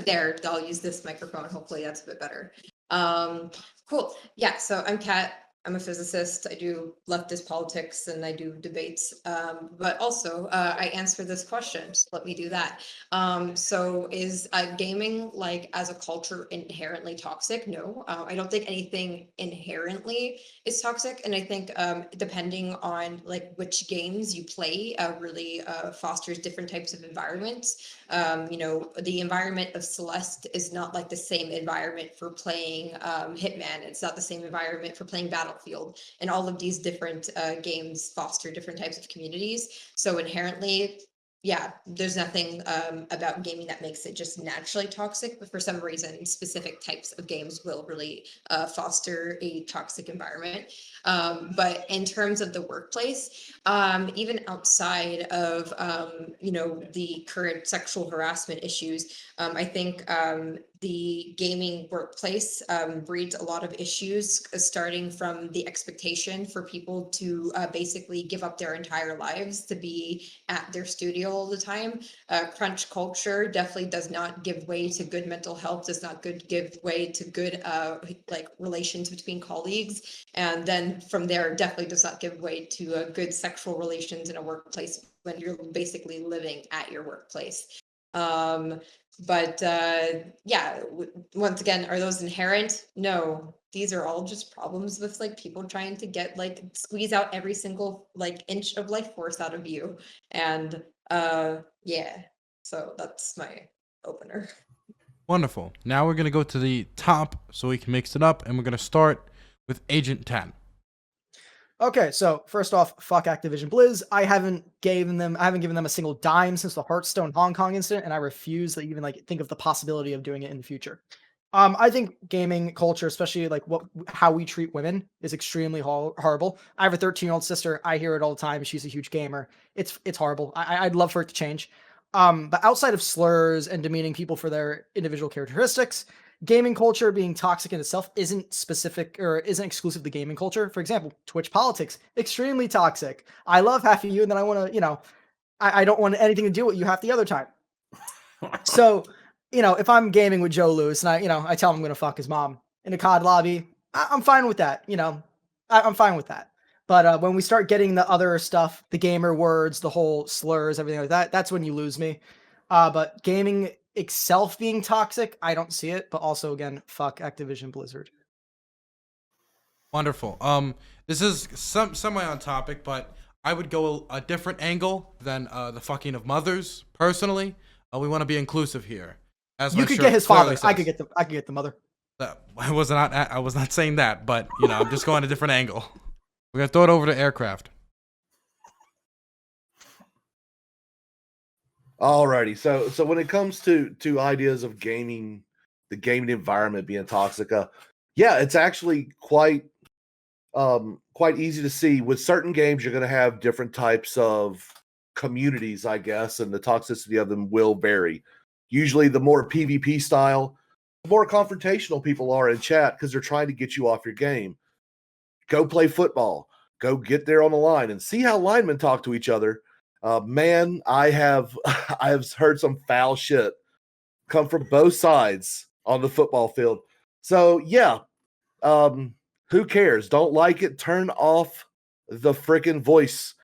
there, I'll use this microphone. Hopefully that's a bit better. Cool. Yeah, so I'm Kat. I'm a physicist. I do leftist politics and I do debates. But also, I answer this question. So let me do that. So is gaming, like, as a culture, inherently toxic? No, I don't think anything inherently is toxic. And I think depending on like which games you play, really fosters different types of environments. You know, the environment of Celeste is not like the same environment for playing Hitman. It's not the same environment for playing Battlefield. And all of these different games foster different types of communities. So inherently, yeah, there's nothing about gaming that makes it just naturally toxic, but for some reason, specific types of games will really foster a toxic environment. But in terms of the workplace, even outside of you know, the current sexual harassment issues, I think the gaming workplace breeds a lot of issues, starting from the expectation for people to basically give up their entire lives to be at their studio all the time. Crunch culture definitely does not give way to good mental health, does not give way to good like relations between colleagues. And then from there, definitely does not give way to good sexual relations in a workplace when you're basically living at your workplace. But yeah, once again, are those inherent? No, these are all just problems with like people trying to get like squeeze out every single like inch of life force out of you. And yeah, so that's my opener. Wonderful. Now we're going to go to the top so we can mix it up, and we're going to start with Agent 10. Okay, so first off, fuck Activision Blizz. I haven't given them a single dime since the Hearthstone Hong Kong incident, and I refuse to even like think of the possibility of doing it in the future. I think gaming culture, especially like how we treat women, is extremely horrible. I have a 13-year-old sister. I hear it all the time. She's a huge gamer. It's horrible. I'd love for it to change. But outside of slurs and demeaning people for their individual characteristics, gaming culture being toxic in itself isn't specific or isn't exclusive to gaming culture. For example, Twitch politics, extremely toxic. I love half of you, and then I want to, you know, I don't want anything to do with you half the other time. So, you know, if I'm gaming with Joe Lewis and I tell him I'm going to fuck his mom in a COD lobby, I'm fine with that. You know, I'm fine with that. But when we start getting the other stuff, the gamer words, the whole slurs, everything like that, that's when you lose me. But gaming itself being toxic, I don't see it. But also, again, fuck Activision Blizzard. Wonderful. This is semi on topic, but I would go a different angle than the fucking of mothers. Personally, we want to be inclusive here. As you could get his father. I could get the mother. I was not saying that, but you know, I'm just going a different angle. We're gonna throw it over to aircraft. Alrighty, so when it comes to ideas of gaming, the gaming environment being toxic, yeah, it's actually quite easy to see. With certain games, you're going to have different types of communities, I guess, and the toxicity of them will vary. Usually, the more PvP style, the more confrontational people are in chat because they're trying to get you off your game. Go play football. Go get there on the line and see how linemen talk to each other. Man, I have heard some foul shit come from both sides on the football field. So yeah, who cares? Don't like it? Turn off the freaking voice.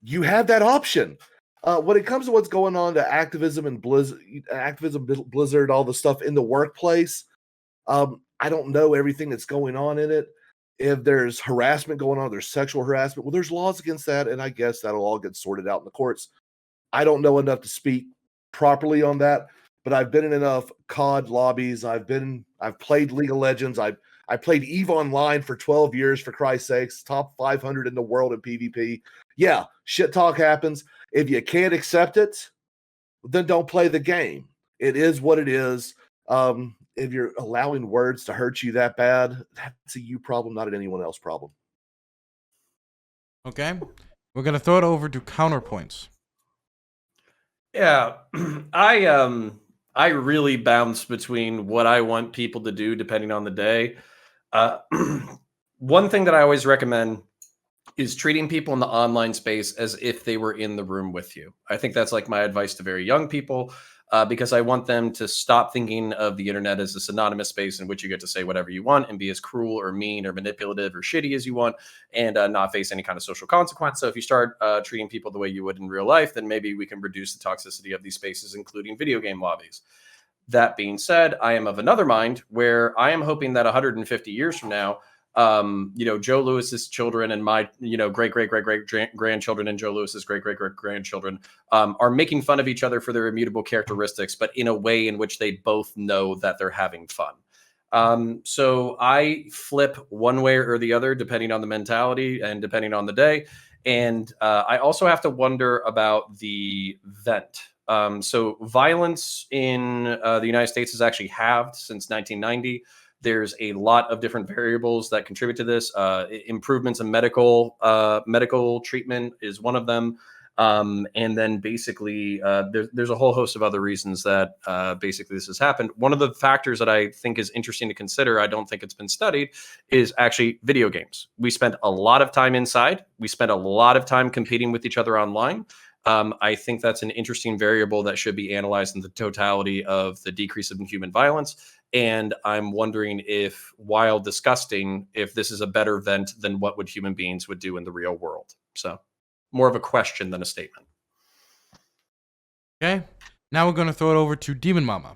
You have that option. When it comes to what's going on to activism and Blizzard, all the stuff in the workplace, I don't know everything that's going on in it. If there's harassment going on, there's sexual harassment. Well, there's laws against that, and I guess that'll all get sorted out in the courts. I don't know enough to speak properly on that, but I've been in enough COD lobbies. I've played League of Legends. I played EVE Online for 12 years, for Christ's sakes, top 500 in the world in PvP. Yeah, shit talk happens. If you can't accept it, then don't play the game. It is what it is. If you're allowing words to hurt you that bad, that's a you problem, not an anyone else problem. Okay, we're gonna throw it over to counterpoints. Yeah, I really bounce between what I want people to do depending on the day. One thing that I always recommend is treating people in the online space as if they were in the room with you. I think that's like my advice to very young people. because I want them to stop thinking of the internet as this anonymous space in which you get to say whatever you want and be as cruel or mean or manipulative or shitty as you want, and not face any kind of social consequence. So if you start treating people the way you would in real life, then maybe we can reduce the toxicity of these spaces, including video game lobbies. That being said, I am of another mind where I am hoping that 150 years from now, Joe Lewis's children and my, great grandchildren and Joe Lewis's great grandchildren are making fun of each other for their immutable characteristics, but in a way in which they both know that they're having fun. So I flip one way or the other, depending on the mentality and depending on the day. And I also have to wonder about the vent. So violence in the United States has actually halved since 1990. There's a lot of different variables that contribute to this. Improvements in medical treatment is one of them. And then basically there's a whole host of other reasons that basically this has happened. One of the factors that I think is interesting to consider, I don't think it's been studied, is actually video games. We spend a lot of time inside. We spend a lot of time competing with each other online. I think that's an interesting variable that should be analyzed in the totality of the decrease in human violence. And I'm wondering if, while disgusting, if this is a better vent than what would human beings would do in the real world. So more of a question than a statement. Okay. Now we're going to throw it over to Demon Mama.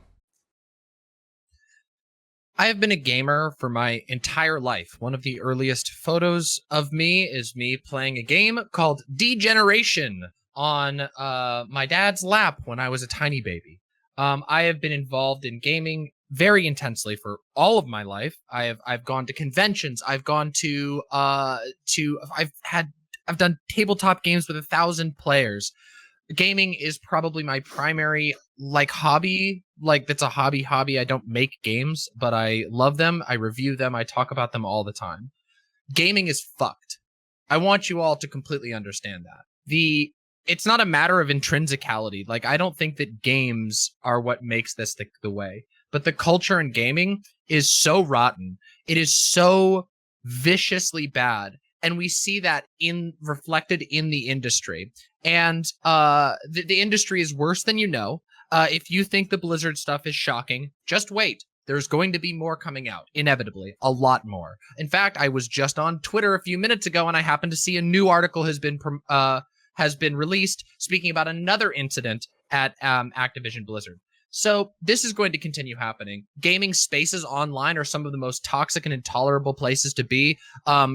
I have been a gamer for my entire life. One of the earliest photos of me is me playing a game called Degeneration on my dad's lap when I was a tiny baby. I have been involved in gaming very intensely for all of my life. I've gone to conventions. I've gone to I've done tabletop games with 1,000 players. Gaming is probably my primary hobby. That's a hobby. I don't make games, but I love them. I review them. I talk about them all the time. Gaming is fucked. I want you all to completely understand that. It's not a matter of intrinsicality. I don't think that games are what makes this the way. But the culture in gaming is so rotten. It is so viciously bad. And we see that reflected in the industry. And the industry is worse than you know. If you think the Blizzard stuff is shocking, just wait. There's going to be more coming out, inevitably, a lot more. In fact, I was just on Twitter a few minutes ago, and I happened to see a new article has been released speaking about another incident at Activision Blizzard. So this is going to continue happening. Gaming spaces online are some of the most toxic and intolerable places to be,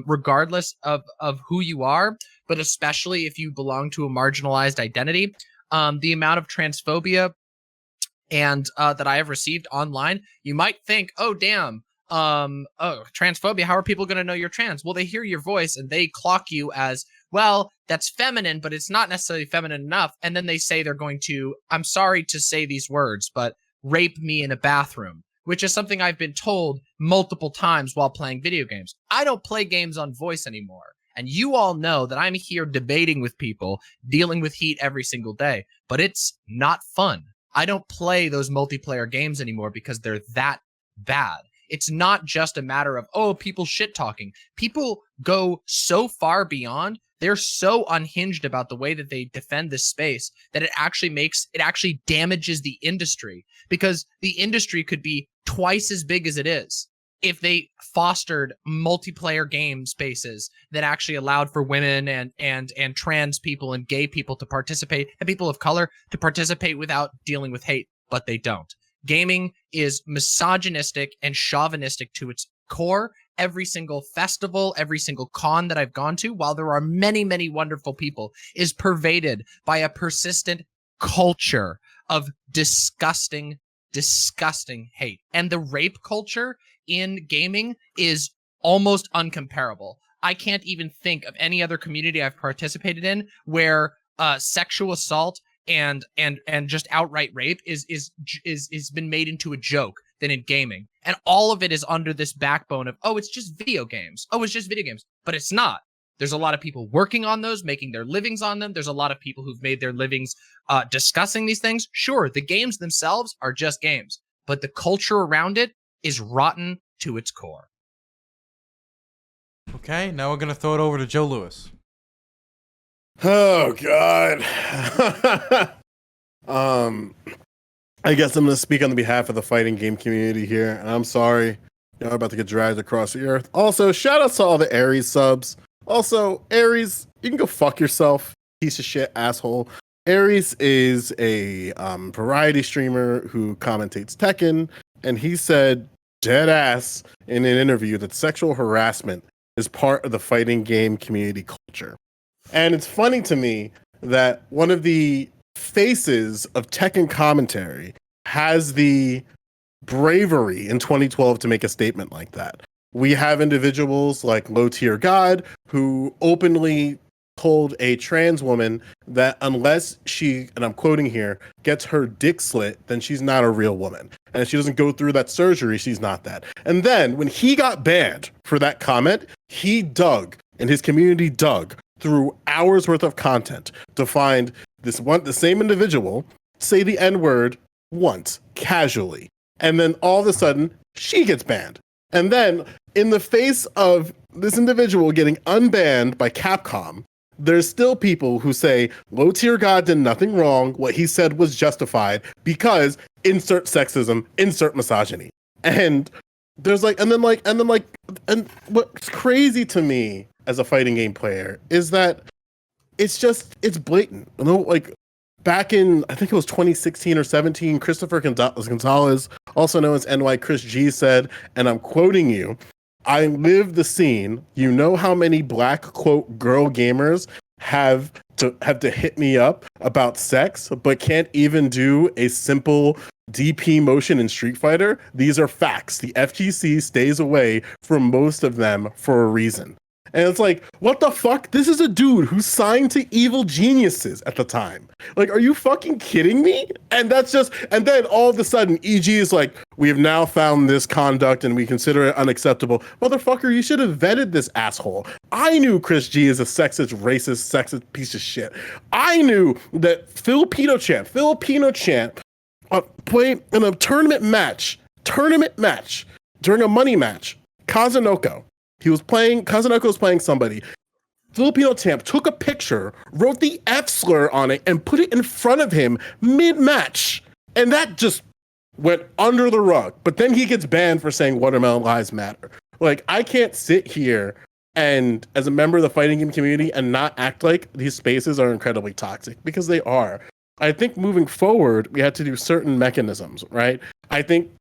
regardless of who you are, but especially if you belong to a marginalized identity. The amount of transphobia and that I have received online, you might think, oh, damn, transphobia, how are people going to know you're trans? Well, they hear your voice and they clock you as, well, that's feminine, but it's not necessarily feminine enough. And then they say they're going to, I'm sorry to say these words, but rape me in a bathroom, which is something I've been told multiple times while playing video games. I don't play games on voice anymore. And you all know that I'm here debating with people, dealing with heat every single day, but it's not fun. I don't play those multiplayer games anymore because they're that bad. It's not just a matter of, oh, people shit talking. People go so far beyond. They're so unhinged about the way that they defend this space that it actually damages the industry, because the industry could be twice as big as it is if they fostered multiplayer game spaces that actually allowed for women and trans people and gay people to participate, and people of color to participate without dealing with hate, but they don't. Gaming is misogynistic and chauvinistic to its core. Every single festival, every single con that I've gone to, while there are many, many wonderful people, is pervaded by a persistent culture of disgusting hate. And the rape culture in gaming is almost uncomparable. I can't even think of any other community I've participated in where sexual assault and just outright rape is been made into a joke than in gaming. And all of it is under this backbone of, oh, it's just video games. Oh, it's just video games. But it's not. There's a lot of people working on those, making their livings on them. There's a lot of people who've made their livings discussing these things. Sure, the games themselves are just games, but the culture around it is rotten to its core. Okay, now we're going to throw it over to Joe Lewis. Oh God. I guess I'm going to speak on the behalf of the fighting game community here, and I'm sorry. Y'all are about to get dragged across the earth. Also, shout out to all the Aries subs. Also, Aries, you can go fuck yourself, piece of shit, asshole. Aries is a variety streamer who commentates Tekken, and he said dead ass in an interview that sexual harassment is part of the fighting game community culture. And it's funny to me that one of the faces of Tekken commentary has the bravery in 2012 to make a statement like that. We have individuals like Low Tier God who openly told a trans woman that unless she, and I'm quoting here, gets her dick slit, then she's not a real woman. And if she doesn't go through that surgery, she's not that. And then when he got banned for that comment, he dug, and his community dug through hours worth of content to find the same individual say the N-word once, casually. And then all of a sudden, she gets banned. And then, in the face of this individual getting unbanned by Capcom, there's still people who say Low Tier God did nothing wrong. What he said was justified because insert sexism, insert misogyny. And there's and what's crazy to me as a fighting game player is that it's blatant. You know, like back in, I think it was 2016 or 17, Christopher Gonzalez, also known as NY Chris G, said, and I'm quoting you, "I live the scene. You know how many black, quote, girl gamers have to hit me up about sex, but can't even do a simple DP motion in Street Fighter? These are facts. The FGC stays away from most of them for a reason." And it's like, what the fuck? This is a dude who signed to Evil Geniuses at the time. Like, are you fucking kidding me? And then all of a sudden, EG is like, we have now found this conduct and we consider it unacceptable. Motherfucker, you should have vetted this asshole. I knew Chris G is a sexist, racist, sexist piece of shit. I knew that Filipino champ, played in a tournament match during a money match, Kazunoko. Kazunoko was playing somebody. Filipino champ took a picture, wrote the F slur on it, and put it in front of him mid-match. And that just went under the rug. But then he gets banned for saying watermelon lives matter. Like, I can't sit here and, as a member of the fighting game community, and not act like these spaces are incredibly toxic, because they are. I think moving forward, we had to do certain mechanisms, right? I think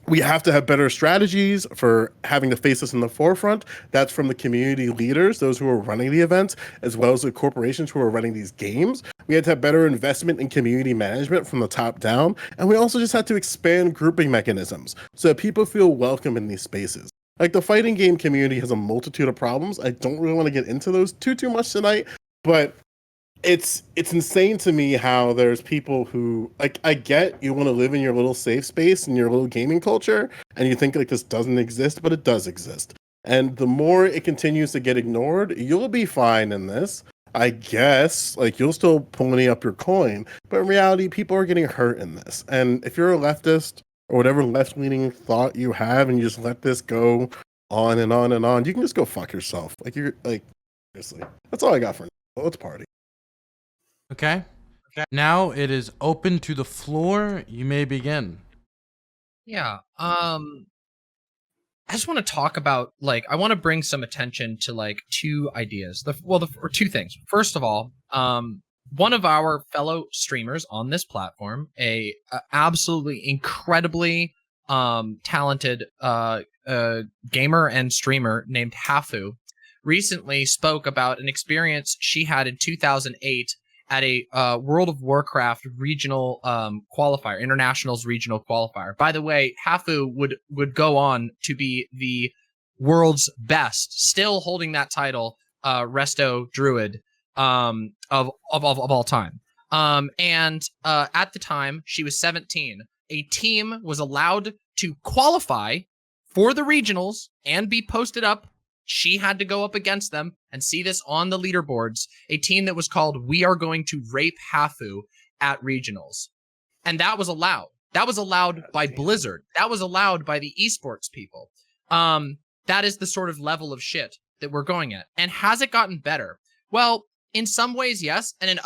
we have to have better strategies for having the faces in the forefront. That's from the community leaders, those who are running the events, as well as the corporations who are running these games. We had to have better investment in community management from the top down. And we also just had to expand grouping mechanisms so that people feel welcome in these spaces. Like, the fighting game community has a multitude of problems. I don't really want to get into those too much tonight, but it's insane to me how there's people who, like, I get you want to live in your little safe space and your little gaming culture, and you think like this doesn't exist, but it does exist. And the more it continues to get ignored, you'll be fine in this. I guess, like, you'll still pony up your coin, but in reality, people are getting hurt in this. And if you're a leftist or whatever left-leaning thought you have, and you just let this go on and on and on, you can just go fuck yourself. Like, you're like, seriously. That's all I got for now. Let's party. Okay. Now it is open to the floor. You may begin. Yeah. I just want to talk about, like, I want to bring some attention to, like, two ideas. Or two things. First of all, one of our fellow streamers on this platform, a absolutely incredibly talented gamer and streamer named Hafu, recently spoke about an experience she had in 2008 at a World of Warcraft regional qualifier, Internationals regional qualifier. By the way, Hafu would go on to be the world's best, still holding that title, Resto Druid of all time. And at the time, she was 17. A team was allowed to qualify for the regionals and be posted up. She had to go up against them and see this on the leaderboards, a team that was called We Are Going to Rape Hafu at regionals. And that was allowed. That was allowed by Blizzard. That was allowed by the esports people. That is the sort of level of shit that we're going at. And has it gotten better? Well, In some ways, yes, and in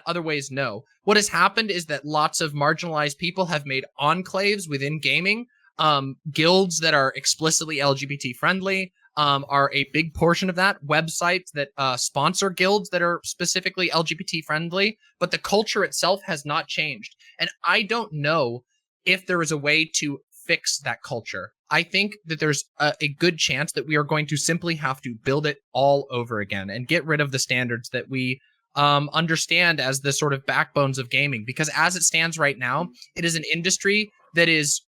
other ways, no. What has happened is that lots of marginalized people have made enclaves within gaming. Guilds that are explicitly LGBT friendly are a big portion of that. Websites that sponsor guilds that are specifically LGBT friendly, but the culture itself has not changed. And I don't know if there is a way to fix that culture. I think that there's a good chance that we are going to simply have to build it all over again and get rid of the standards that we understand as the sort of backbones of gaming. Because as it stands right now, it is an industry that is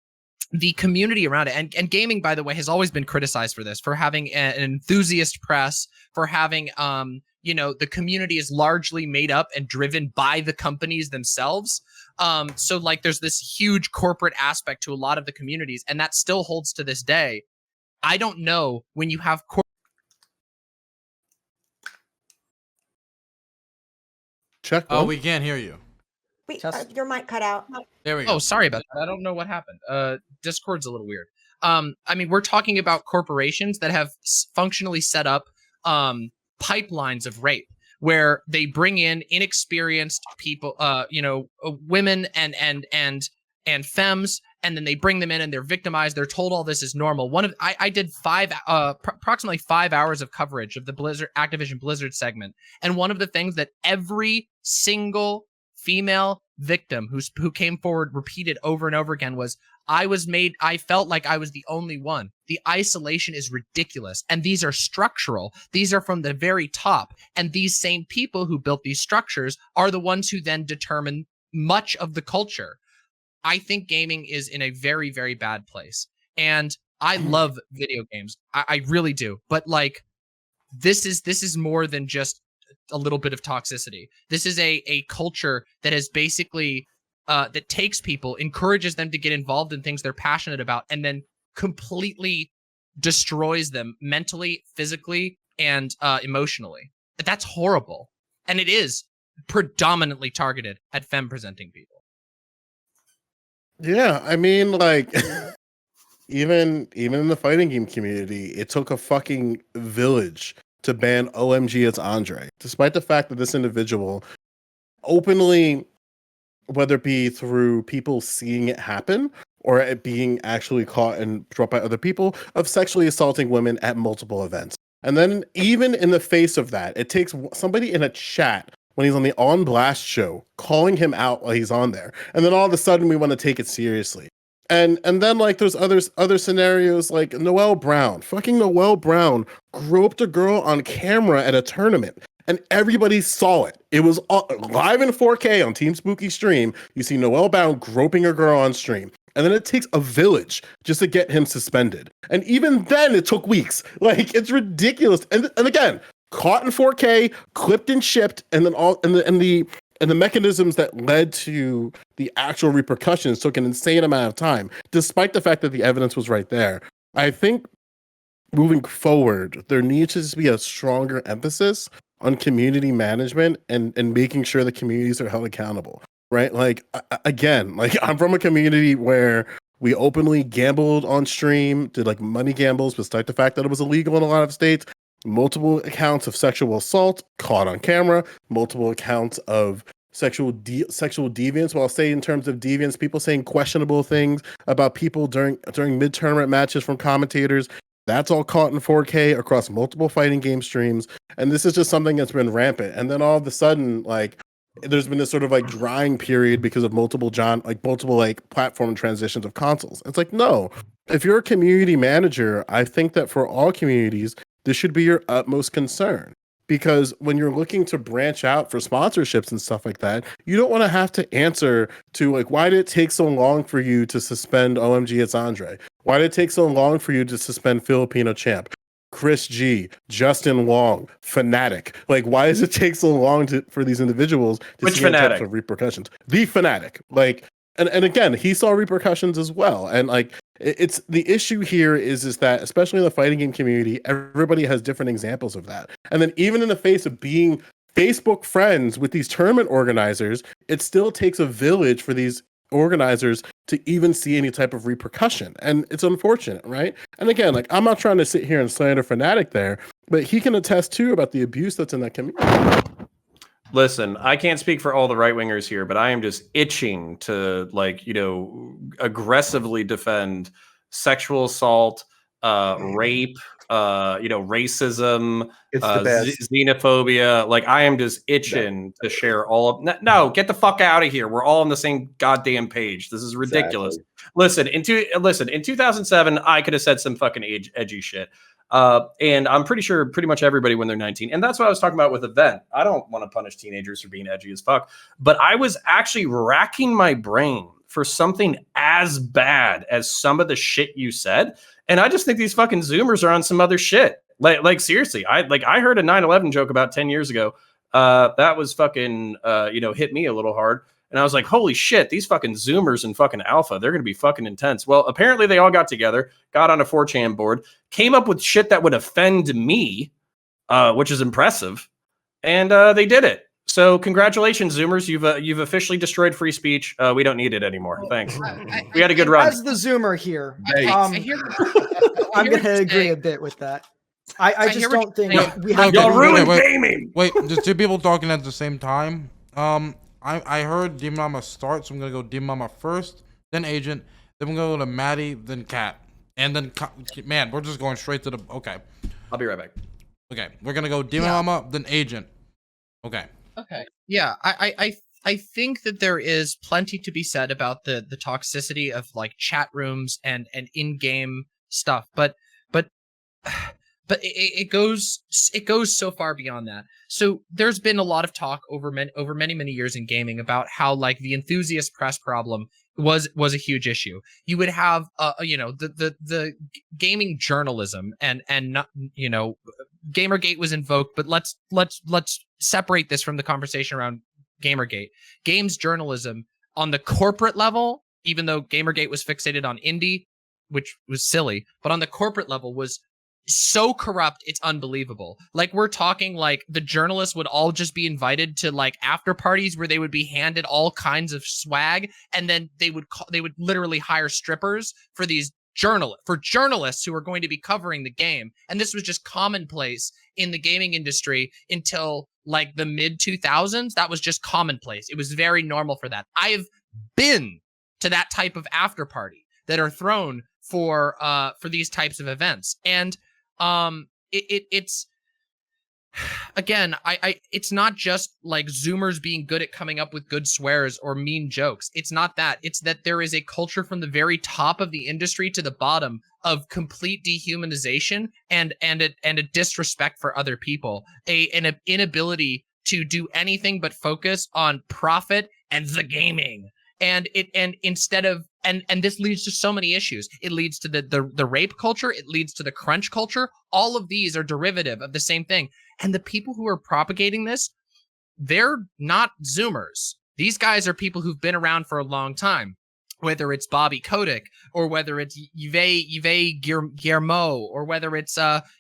the community around it. And gaming, by the way, has always been criticized for this, for having an enthusiast press, for having, the community is largely made up and driven by the companies themselves. So like there's this huge corporate aspect to a lot of the communities, and that still holds to this day. I don't know when you have Check. Oh, we can't hear you. Wait, Just- your mic cut out. There we go. Oh, sorry about that. I don't know what happened. Discord's a little weird. We're talking about corporations that have functionally set up pipelines of rape where they bring in inexperienced people, women and femmes, and then they bring them in and they're victimized. They're told all this is normal. I did approximately 5 hours of coverage of the Activision Blizzard segment, and one of the things that every single female victim who came forward repeated over and over again was, I felt like I was the only one. The isolation is ridiculous. And these are structural. These are from the very top. And these same people who built these structures are the ones who then determine much of the culture. I think gaming is in a very, very bad place. And I love video games. I really do. But like, this is more than just a little bit of toxicity. This is a culture that has basically that takes people, encourages them to get involved in things they're passionate about, and then completely destroys them mentally, physically, and emotionally. That's horrible. And it is predominantly targeted at femme-presenting people. Yeah, I mean, like, even in the fighting game community, it took a fucking village to ban OMG It's Andre, despite the fact that this individual openly, whether it be through people seeing it happen or it being actually caught and brought by other people, of sexually assaulting women at multiple events. And then even in the face of that, it takes somebody in a chat when he's on the On Blast show calling him out while he's on there. And then all of a sudden we want to take it seriously. And then like there's other scenarios like Noelle Brown. Fucking Noelle Brown groped a girl on camera at a tournament. And everybody saw it. It was live in 4K on Team Spooky stream. You see Noelle Brown groping a girl on stream. And then it takes a village just to get him suspended. And even then it took weeks. Like, it's ridiculous. And again, caught in 4K, clipped and shipped, and then the mechanisms that led to the actual repercussions took an insane amount of time, despite the fact that the evidence was right there. I think moving forward, there needs to just be a stronger emphasis on community management and making sure the communities are held accountable, right? Like, again, like I'm from a community where we openly gambled on stream, did like money gambles, despite the fact that it was illegal in a lot of states. Multiple accounts of sexual assault caught on camera, multiple accounts of sexual deviance. Well, I'll say in terms of deviance, people saying questionable things about people during mid-tournament matches from commentators. That's all caught in 4K across multiple fighting game streams. And this is just something that's been rampant. And then all of a sudden, like, there's been this sort of like drying period because of multiple platform transitions of consoles. It's like, no, if you're a community manager, I think that for all communities, this should be your utmost concern. Because when you're looking to branch out for sponsorships and stuff like that, you don't want to have to answer to like, why did it take so long for you to suspend OMG It's Andre? Why did it take so long for you to suspend Filipino Champ, Chris G, Justin Wong, Fnatic? Like, why does it take so long for these individuals to Which see any types Fnatic? of repercussions? The Fnatic, like, and again, he saw repercussions as well. And like, it's the issue here is that, especially in the fighting game community, everybody has different examples of that. And then even in the face of being Facebook friends with these tournament organizers, it still takes a village for these organizers to even see any type of repercussion. And it's unfortunate, right? And again, like, I'm not trying to sit here and slander Fnatic there, but he can attest too about the abuse that's in that community. Listen, I can't speak for all the right wingers here, but I am just itching to, like, aggressively defend sexual assault, rape, racism, It's the best. xenophobia. Like, I am just itching to share all of. No, get the fuck out of here. We're all on the same goddamn page. This is ridiculous. Exactly. Listen. In 2007, I could have said some fucking edgy shit. And I'm pretty sure pretty much everybody when they're 19. And that's what I was talking about with Event. I don't want to punish teenagers for being edgy as fuck, but I was actually racking my brain for something as bad as some of the shit you said. And I just think these fucking Zoomers are on some other shit. Like seriously, I heard a 9/11 joke about 10 years ago. That was fucking, hit me a little hard. And I was like, holy shit, these fucking Zoomers and fucking Alpha, they're going to be fucking intense. Well, apparently they all got together, got on a 4chan board, came up with shit that would offend me, which is impressive. And they did it. So congratulations, Zoomers. You've officially destroyed free speech. We don't need it anymore. Thanks. We had a good run. As the Zoomer here, Hey. I'm going to agree a bit with that. I just don't think we have Y'all ruined wait. gaming. Wait, there's two people talking at the same time. I heard Demon Mama start, so I'm gonna go Demon Mama first, then Agent, then we're gonna go to Maddie, then Cat, and then man, we're just going straight to the. Okay. I'll be right back. Okay, we're gonna go Demon Mama, then Agent. Okay. Okay. Yeah, I think that there is plenty to be said about the toxicity of like chat rooms and in-game stuff, but it goes so far beyond that. So there's been a lot of talk over many years in gaming about how like the enthusiast press problem was a huge issue. You would have the gaming journalism and not, Gamergate was invoked, but let's separate this from the conversation around Gamergate. Games journalism on the corporate level, even though Gamergate was fixated on indie, which was silly, but on the corporate level was so corrupt, it's unbelievable. Like, we're talking like the journalists would all just be invited to like after parties where they would be handed all kinds of swag, and then they would literally hire strippers for these journalists who are going to be covering the game. And this was just commonplace in the gaming industry until like the mid 2000s. That was just commonplace. It was very normal for that. I have been to that type of after party that are thrown for these types of events. And it's again, it's not just like Zoomers being good at coming up with good swears or mean jokes. It's not that. It's that there is a culture from the very top of the industry to the bottom of complete dehumanization and a disrespect for other people, an inability to do anything but focus on profit and the gaming. And instead of this leads to so many issues. It leads to the rape culture. It leads to the crunch culture. All of these are derivative of the same thing. And the people who are propagating this, they're not Zoomers. These guys are people who've been around for a long time. Whether it's Bobby Kotick, or whether it's Yves Guillermo, or whether it's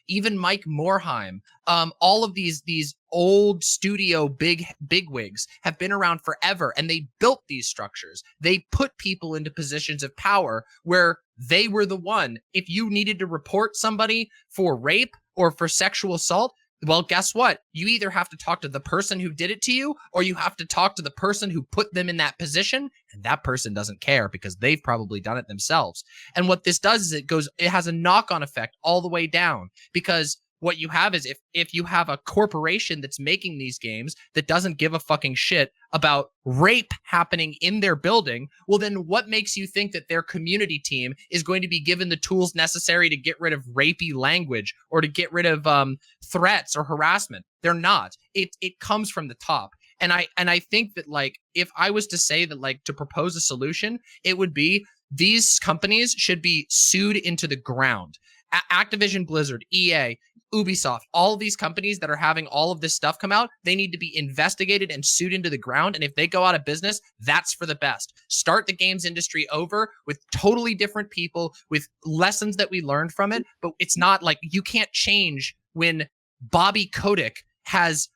even Mike Morheim. All of these old studio bigwigs have been around forever, and they built these structures. They put people into positions of power where they were the one. If you needed to report somebody for rape or for sexual assault, well, guess what? You either have to talk to the person who did it to you, or you have to talk to the person who put them in that position, and that person doesn't care because they've probably done it themselves. And what this does is it has a knock-on effect all the way down, because what you have is if you have a corporation that's making these games that doesn't give a fucking shit about rape happening in their building, well, then what makes you think that their community team is going to be given the tools necessary to get rid of rapey language or to get rid of threats or harassment? They're not. It comes from the top. And I think that, like, if I was to say that, like, to propose a solution, it would be these companies should be sued into the ground. Activision Blizzard, EA, Ubisoft, all of these companies that are having all of this stuff come out, they need to be investigated and sued into the ground. And if they go out of business, that's for the best. Start the games industry over with totally different people, with lessons that we learned from it. But it's not like you can't change when Bobby Kotick has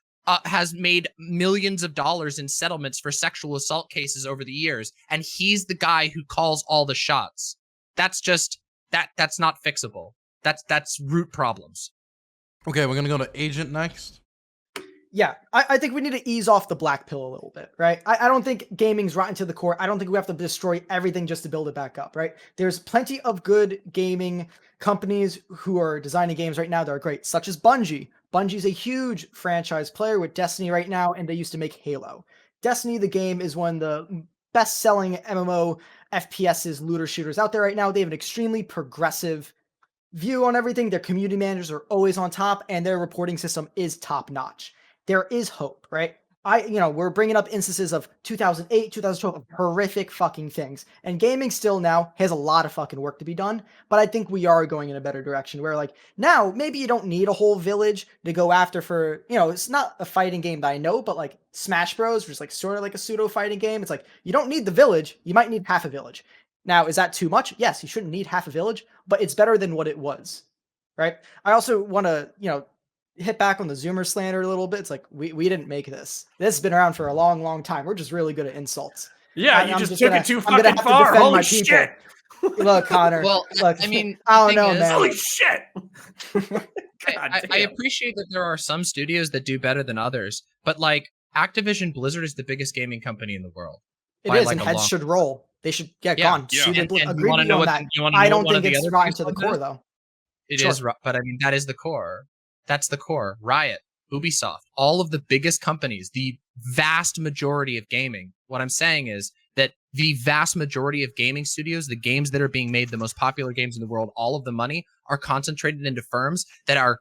made millions of dollars in settlements for sexual assault cases over the years, and he's the guy who calls all the shots. That's just that's not fixable. That's root problems. Okay, we're gonna go to Agent next. Yeah, I think we need to ease off the black pill a little bit, right? I don't think gaming's rotten to the core. I don't think we have to destroy everything just to build it back up, right? There's plenty of good gaming companies who are designing games right now that are great, such as Bungie. Bungie's a huge franchise player with Destiny right now, and they used to make Halo. Destiny, the game, is one of the best-selling MMO FPSs, looter shooters out there right now. They have an extremely progressive view on everything. Their community managers are always on top, and their reporting system is top-notch. There is hope, right? We're bringing up instances of 2008, 2012 of horrific fucking things. And gaming still now has a lot of fucking work to be done, but I think we are going in a better direction where like now maybe you don't need a whole village to go after for, it's not a fighting game that I know, but like Smash Bros, which is like sort of like a pseudo fighting game. It's like you don't need the village, you might need half a village. Now, is that too much? Yes, you shouldn't need half a village, but it's better than what it was, right? I also want to, hit back on the Zoomer slander a little bit. It's like we didn't make this. This has been around for a long, long time. We're just really good at insults. Yeah, you I'm just took gonna, it too I'm gonna fucking have far. to defend Holy my shit! people. Look, Connor. Well, look, I mean, I don't the know, thing is- man. Holy shit! I damn. appreciate that there are some studios that do better than others, but like Activision Blizzard is the biggest gaming company in the world. It by, is, like, and a heads long should roll. They should get Yeah, gone. yeah. Super And you agree wanna with know you on what that. you wanna I know don't what one think of the it's other rotten biggest to the ones core is? though. It Sure. is, but I mean that is the core. That's the core. Riot, Ubisoft, all of the biggest companies, the vast majority of gaming. What I'm saying is that the vast majority of gaming studios, the games that are being made, the most popular games in the world, all of the money are concentrated into firms that are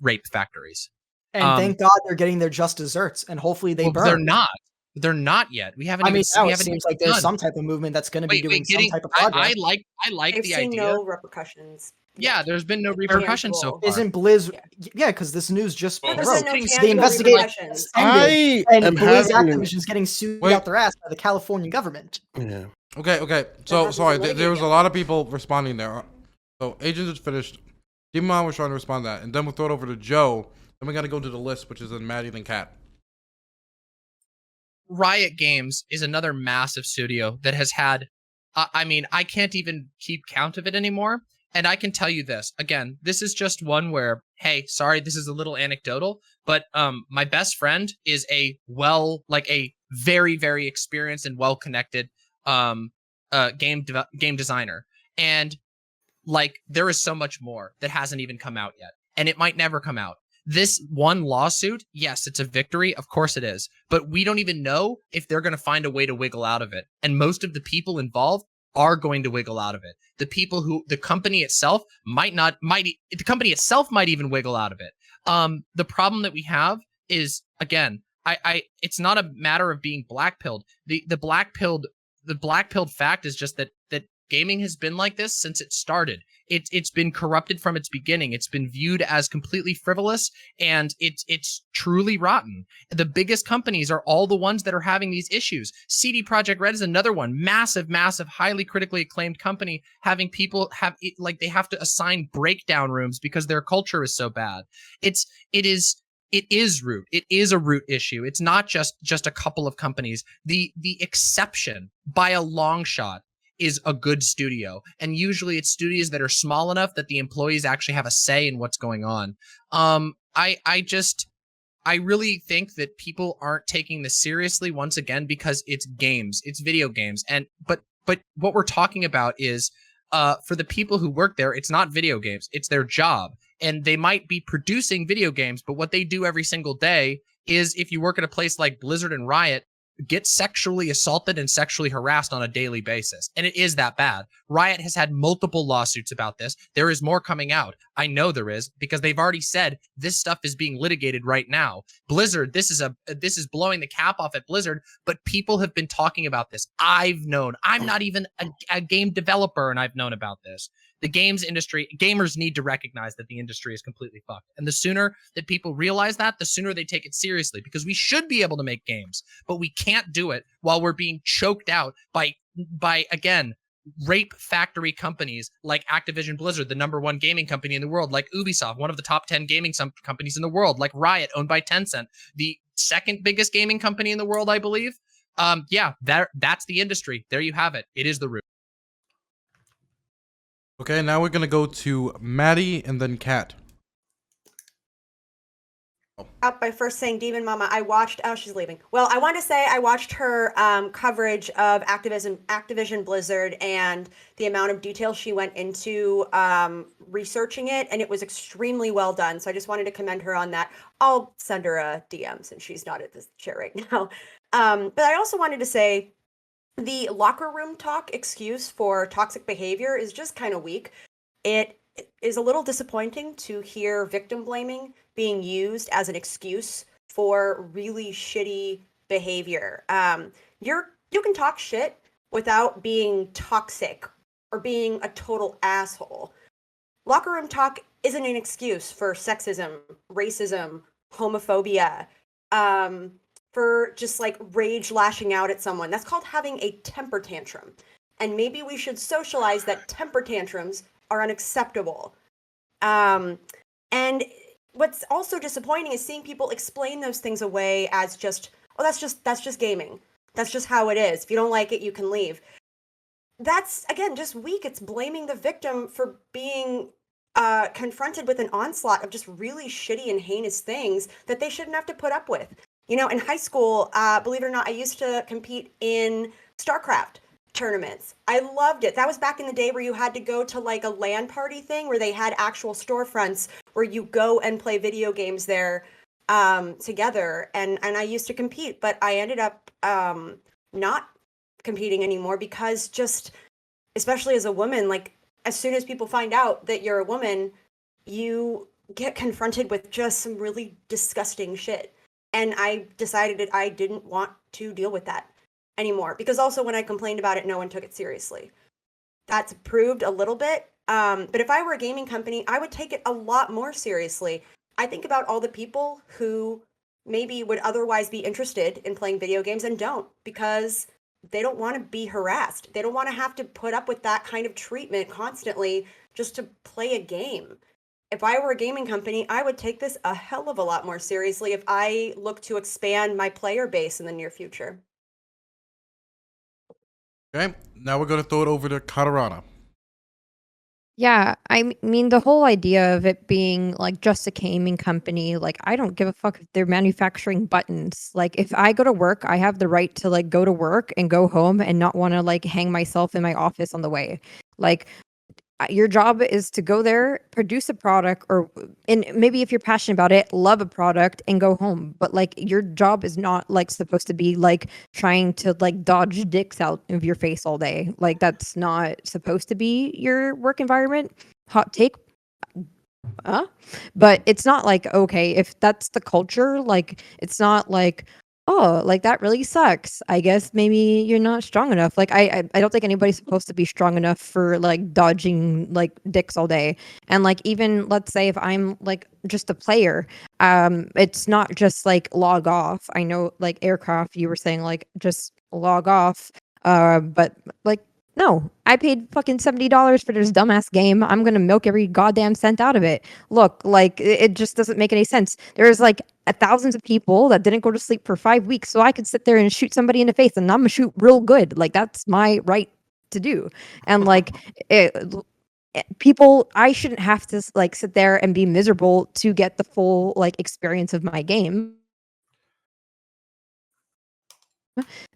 rape factories. And thank God they're getting their just desserts, and hopefully they burn. They're not. They're not yet. We haven't I mean, even. now we it haven't seems even like there's done. some type of movement that's going to be doing some type of I progress. like I've the seen idea. no repercussions. Yeah, there's been no repercussions so far. Isn't Blizz? Yeah, because this news just Well, There's broke. been no The The tangible investigation repercussions. ended, I and am Blizz having. Activision's getting sued Wait. out their ass by the California government. Yeah. Okay. So hasn't sorry, been there was a litigated lot of people responding there. So Agents is finished. Demon was trying to respond to that, and then we'll throw it over to Joe. Then we got to go to the list, which is then Maddie, then Kat. Riot Games is another massive studio that has had, I mean, I can't even keep count of it anymore. And I can tell you this, again, this is just one where, hey, sorry, this is a little anecdotal, but my best friend is a very, very experienced and well-connected game designer. And like, there is so much more that hasn't even come out yet. And it might never come out. This one lawsuit, yes, it's a victory. Of course it is. But we don't even know if they're going to find a way to wiggle out of it. And most of the people involved are going to wiggle out of it. The company itself might even wiggle out of it. The problem that we have is, again, it's not a matter of being black-pilled. The black-pilled fact is just that gaming has been like this since it started. It's been corrupted from its beginning. It's been viewed as completely frivolous, and it's truly rotten. The biggest companies are all the ones that are having these issues. CD Projekt Red is another one, massive, highly critically acclaimed company, having people they have to assign breakdown rooms because their culture is so bad. It is root. It is a root issue. It's not just a couple of companies. The exception by a long shot is a good studio. And usually it's studios that are small enough that the employees actually have a say in what's going on. I really think that people aren't taking this seriously once again because it's games, it's video games. But what we're talking about is for the people who work there, it's not video games, it's their job. And they might be producing video games, but what they do every single day is, if you work at a place like Blizzard and Riot, get sexually assaulted and sexually harassed on a daily basis. And it is that bad. Riot has had multiple lawsuits about this. There is more coming out. I know there is, because they've already said this stuff is being litigated right now. Blizzard, this is blowing the cap off at Blizzard, but people have been talking about this. I've known. I'm not even a game developer, and I've known about this. The games industry, gamers need to recognize that the industry is completely fucked. And the sooner that people realize that, the sooner they take it seriously, because we should be able to make games, but we can't do it while we're being choked out by again, rape factory companies like Activision Blizzard, the #1 gaming company in the world, like Ubisoft, one of the top 10 gaming companies in the world, like Riot, owned by Tencent, the second biggest gaming company in the world, I believe. Yeah, that's the industry. There you have it. It is the root. Okay, now we're gonna go to Maddie and then Kat. out by first saying Demon Mama. I watched. Oh, she's leaving. Well, I want to say I watched her coverage of Activision Blizzard, and the amount of detail she went into researching it, and it was extremely well done. So I just wanted to commend her on that. I'll send her a DM since she's not at this chair right now. But I also wanted to say the locker room talk excuse for toxic behavior is just kind of weak. It is a little disappointing to hear victim blaming being used as an excuse for really shitty behavior. You can talk shit without being toxic or being a total asshole. Locker room talk isn't an excuse for sexism, racism, homophobia, for just like rage lashing out at someone. That's called having a temper tantrum. And maybe we should socialize that temper tantrums are unacceptable. And what's also disappointing is seeing people explain those things away as just, oh, that's just gaming. That's just how it is. If you don't like it, you can leave. That's, again, just weak. It's blaming the victim for being confronted with an onslaught of just really shitty and heinous things that they shouldn't have to put up with. You know, in high school, believe it or not, I used to compete in StarCraft tournaments. I loved it. That was back in the day where you had to go to like a LAN party thing where they had actual storefronts where you go and play video games there together. And I used to compete, but I ended up not competing anymore because just, especially as a woman, like as soon as people find out that you're a woman, you get confronted with just some really disgusting shit. And I decided that I didn't want to deal with that anymore. Because also when I complained about it, no one took it seriously. That's improved a little bit. But if I were a gaming company, I would take it a lot more seriously. I think about all the people who maybe would otherwise be interested in playing video games and don't because they don't want to be harassed. They don't want to have to put up with that kind of treatment constantly just to play a game. If I were a gaming company, I would take this a hell of a lot more seriously if I look to expand my player base in the near future. Okay, now we're going to throw it over to Katarana. Yeah, I mean, the whole idea of it being like just a gaming company, like, I don't give a fuck if they're manufacturing buttons. Like, if I go to work, I have the right to like go to work and go home and not want to like hang myself in my office on the way. Like, your job is to go there, produce a product, or and maybe if you're passionate about it, love a product and go home. But like your job is not like supposed to be like trying to like dodge dicks out of your face all day. Like that's not supposed to be your work environment. Hot take. But it's not like, okay, if that's the culture, like it's not like, oh, like that really sucks. I guess maybe you're not strong enough. Like I don't think anybody's supposed to be strong enough for like dodging like dicks all day. And like even let's say if I'm like just a player, it's not just like log off. I know like aircraft, you were saying like just log off. But like no, I paid fucking $70 for this dumbass game. I'm gonna milk every goddamn cent out of it. Look, like it just doesn't make any sense. There's like thousands of people that didn't go to sleep for 5 weeks, so I could sit there and shoot somebody in the face, and I'm gonna shoot real good. Like that's my right to do. And like people, I shouldn't have to like sit there and be miserable to get the full like experience of my game.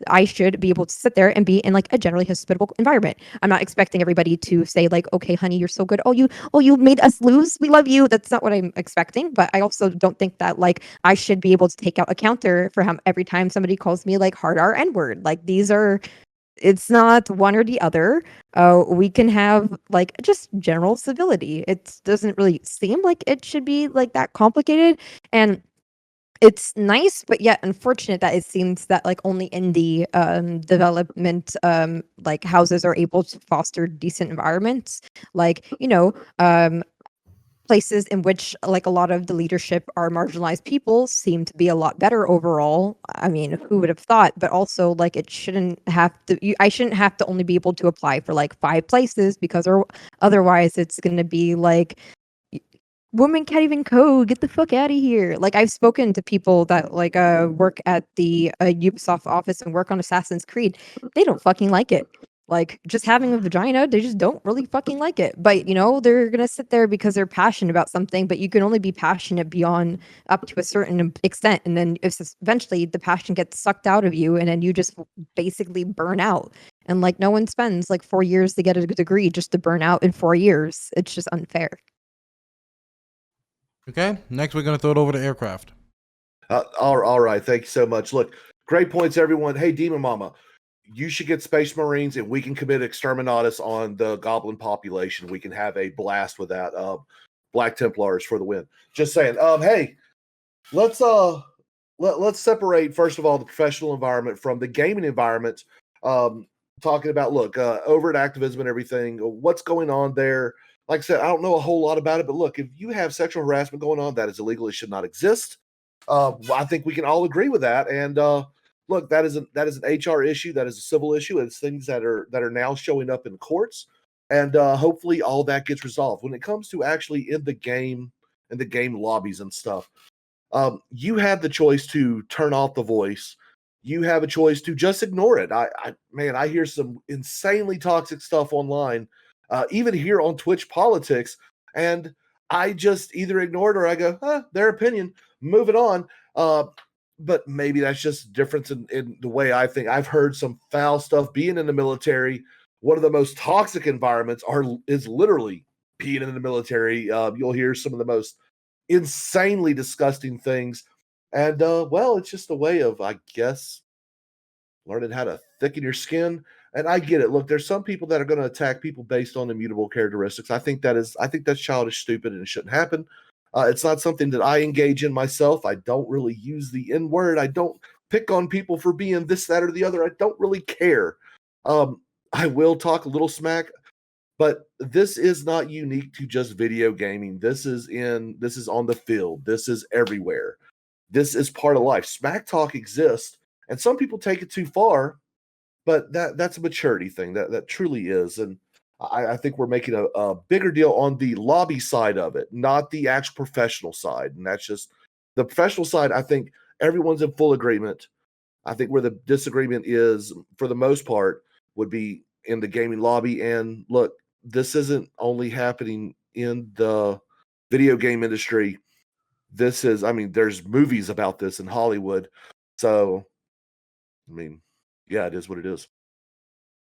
I should be able to sit there and be in like a generally hospitable environment. I'm not expecting everybody to say like, okay, honey, you're so good. Oh, you made us lose. We love you. That's not what I'm expecting. But I also don't think that like I should be able to take out a counter for how every time somebody calls me like hard R N word. Like it's not one or the other. We can have like just general civility. It doesn't really seem like it should be like that complicated. And it's nice, but yet unfortunate that it seems that like only indie development like houses are able to foster decent environments. Like, places in which like a lot of the leadership are marginalized people seem to be a lot better overall. I mean, who would have thought? But also like it shouldn't have to I shouldn't have to only be able to apply for like 5 places because or otherwise it's going to be like women can't even code. Get the fuck out of here. Like I've spoken to people that like work at the Ubisoft office and work on Assassin's Creed. They don't fucking like it. Like, just having a vagina, they just don't really fucking like it. But, you know, they're going to sit there because they're passionate about something, but you can only be passionate beyond up to a certain extent. And then eventually the passion gets sucked out of you, and then you just basically burn out. And like, no one spends like 4 years to get a degree just to burn out in 4 years. It's just unfair. Okay, next we're going to throw it over to aircraft. All right. Thank you so much. Look, great points, everyone. Hey, Demon Mama, you should get Space Marines, and we can commit exterminatus on the Goblin population. We can have a blast with that. Black Templars for the win. Just saying. Hey, let's separate first of all the professional environment from the gaming environment. Talking about overt activism and everything. What's going on there? Like I said, I don't know a whole lot about it, but look, if you have sexual harassment going on, that is illegal. It should not exist. I think we can all agree with that. And look, that is an HR issue. That is a civil issue. It's things that are now showing up in courts, and hopefully all that gets resolved. When it comes to actually in the game lobbies and stuff, you have the choice to turn off the voice. You have a choice to just ignore it. I hear some insanely toxic stuff online, even here on Twitch Politics, and I just either ignore it or I go, their opinion, moving on. But maybe that's just a difference in the way I think. I've heard some foul stuff being in the military. One of the most toxic environments is literally being in the military. You'll hear some of the most insanely disgusting things. And well, it's just a way of, I guess, learning how to thicken your skin. And I get it. Look, there's some people that are going to attack people based on immutable characteristics. I think that's childish, stupid, and it shouldn't happen. It's not something that I engage in myself. I don't really use the N word. I don't pick on people for being this, that, or the other. I don't really care. I will talk a little smack, but this is not unique to just video gaming. This is on the field. This is everywhere. This is part of life. Smack talk exists, and some people take it too far, but that's a maturity thing. That truly is. And I think we're making a bigger deal on the lobby side of it, not the actual professional side. And that's just the professional side. I think everyone's in full agreement. I think where the disagreement is, for the most part, would be in the gaming lobby. And look, this isn't only happening in the video game industry. This is, there's movies about this in Hollywood. So, yeah, it is what it is.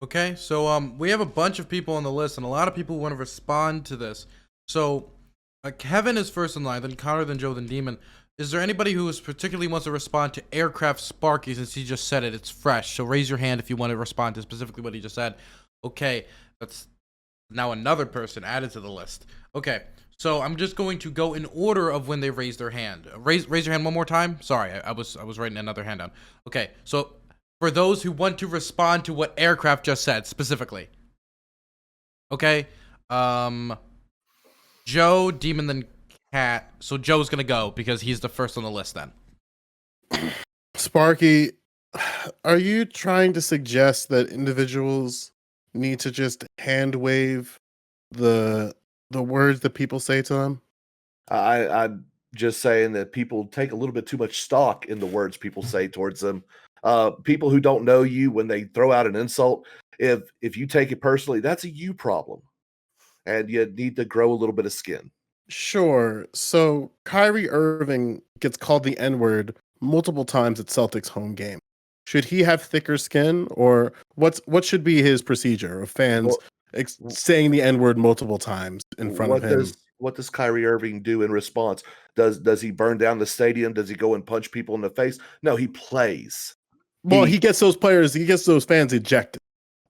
Okay, so we have a bunch of people on the list, and a lot of people want to respond to this. So Kevin is first in line, then Connor, then Joe, then Demon. Is there anybody who particularly wants to respond to Aircraft Sparky, since he just said it? It's fresh, so raise your hand if you want to respond to specifically what he just said. Okay, that's now another person added to the list. Okay, so I'm just going to go in order of when they raise their hand. Raise your hand one more time. Sorry, I was writing another hand down. Okay, so for those who want to respond to what Aircraft just said specifically. Okay. Joe, Demon, then Cat. So Joe's gonna go because he's the first on the list then. Sparky, are you trying to suggest that individuals need to just hand wave the words that people say to them? I'm just saying that people take a little bit too much stock in the words people say towards them. People who don't know you, when they throw out an insult, if you take it personally, that's a you problem, and you need to grow a little bit of skin. Sure. So Kyrie Irving gets called the N-word multiple times at Celtics home game. Should he have thicker skin, or what should be his procedure of fans saying the N-word multiple times in front of him? What does Kyrie Irving do in response? Does he burn down the stadium? Does he go and punch people in the face? No, he plays. Well, he gets those fans ejected.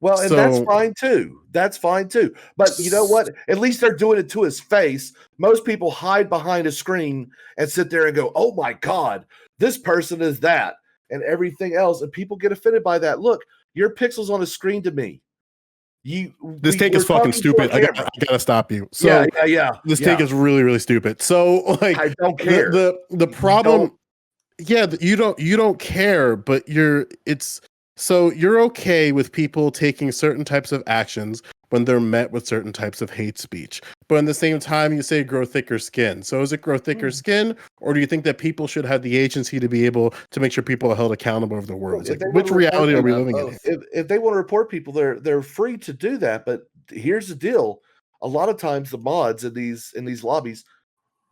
Well, and that's fine too. That's fine too. But you know what? At least they're doing it to his face. Most people hide behind a screen and sit there and go, "Oh my God, this person is that," and everything else. And people get offended by that. Look, your pixels on a screen to me. This take is fucking stupid. I gotta stop you. So yeah. This take is really, really stupid. So like, I don't care. The problem. Yeah, you don't care, but you're okay with people taking certain types of actions when they're met with certain types of hate speech. but in the same time you say grow thicker skin. So is it grow thicker skin, or do you think that people should have the agency to be able to make sure people are held accountable of their words? If Like, they which wanna report reality are we people- living in here? if they want to report people, they're free to do that. But here's the deal: a lot of times the mods in these lobbies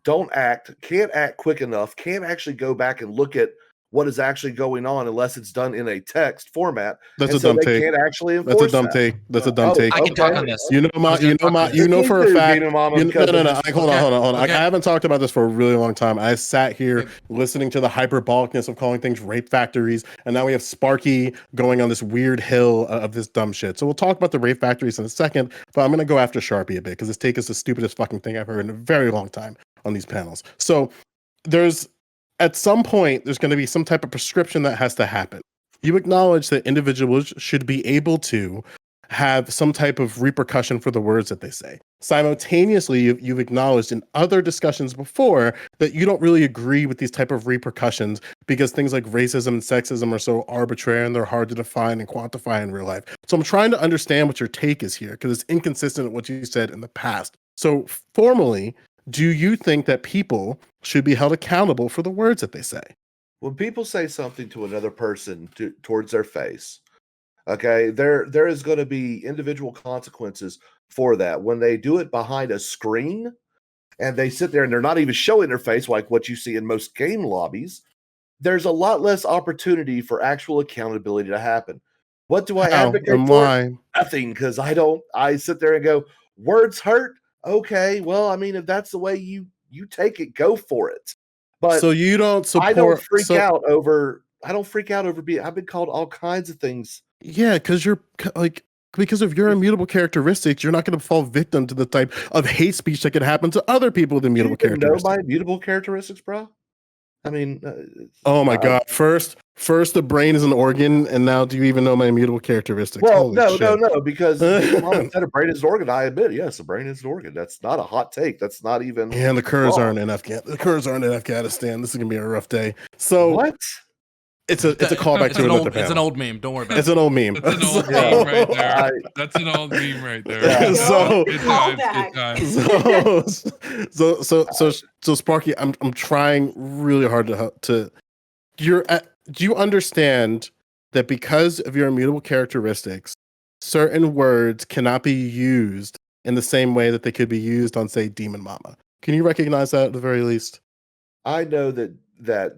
can't act quick enough, can't actually go back and look at what is actually going on unless it's done in a text format. That's and a so dumb they take. can't actually That's enforce a dumb that. take. That's a dumb take. I can talk on this. You know, I was gonna talk on this. you know Please for a do, fact. Demon Mama, No, because no, I'm no. just- Hold on, hold on, hold on. Okay. I haven't talked about this for a really long time. I sat here listening to the hyperbolicness of calling things rape factories, and now we have Sparky going on this weird hill of this dumb shit. So we'll talk about the rape factories in a second, but I'm gonna go after Sharpie a bit because this take is the stupidest fucking thing I've heard in a very long time on these panels. So there's at some point there's going to be some type of prescription that has to happen. You acknowledge that individuals should be able to have some type of repercussion for the words that they say. Simultaneously, you've acknowledged in other discussions before that you don't really agree with these type of repercussions because things like racism and sexism are so arbitrary and they're hard to define and quantify in real life. So I'm trying to understand what your take is here because it's inconsistent with what you said in the past. So formally, do you think that people should be held accountable for the words that they say? When people say something to another person towards their face, okay, there is going to be individual consequences for that. When they do it behind a screen and they sit there and they're not even showing their face like what you see in most game lobbies, there's a lot less opportunity for actual accountability to happen. What do I How advocate and for? why? Nothing, because I sit there and go, words hurt. Okay, well, I mean, if that's the way you take it, go for it. But So you don't support. I don't freak so, out over. I don't freak out over being. I've been called all kinds of things. Yeah, because you're because of your immutable characteristics, you're not going to fall victim to the type of hate speech that could happen to other people with Do you immutable even know characteristics. my immutable characteristics, bro? I mean, Oh my god! First, the brain is an organ, and now do you even know my immutable characteristics? Well, Holy no, shit. no, because Mama said a brain is an organ. I admit, yes, the brain is an organ. That's not a hot take. That's not even. And the Kurds wrong. aren't in Afghanistan. The Kurds aren't in Afghanistan. This is gonna be a rough day. So What? it's a callback It's to an another old. It's panel. an old meme. Don't worry about It's it. an old meme. That's an old So- meme right there. I- That's an old meme right there. Yeah. So- Good Call times, back. good times. So Sparky, I'm trying really hard to do you understand that because of your immutable characteristics, certain words cannot be used in the same way that they could be used on, say, Demon Mama? Can you recognize that at the very least? I know that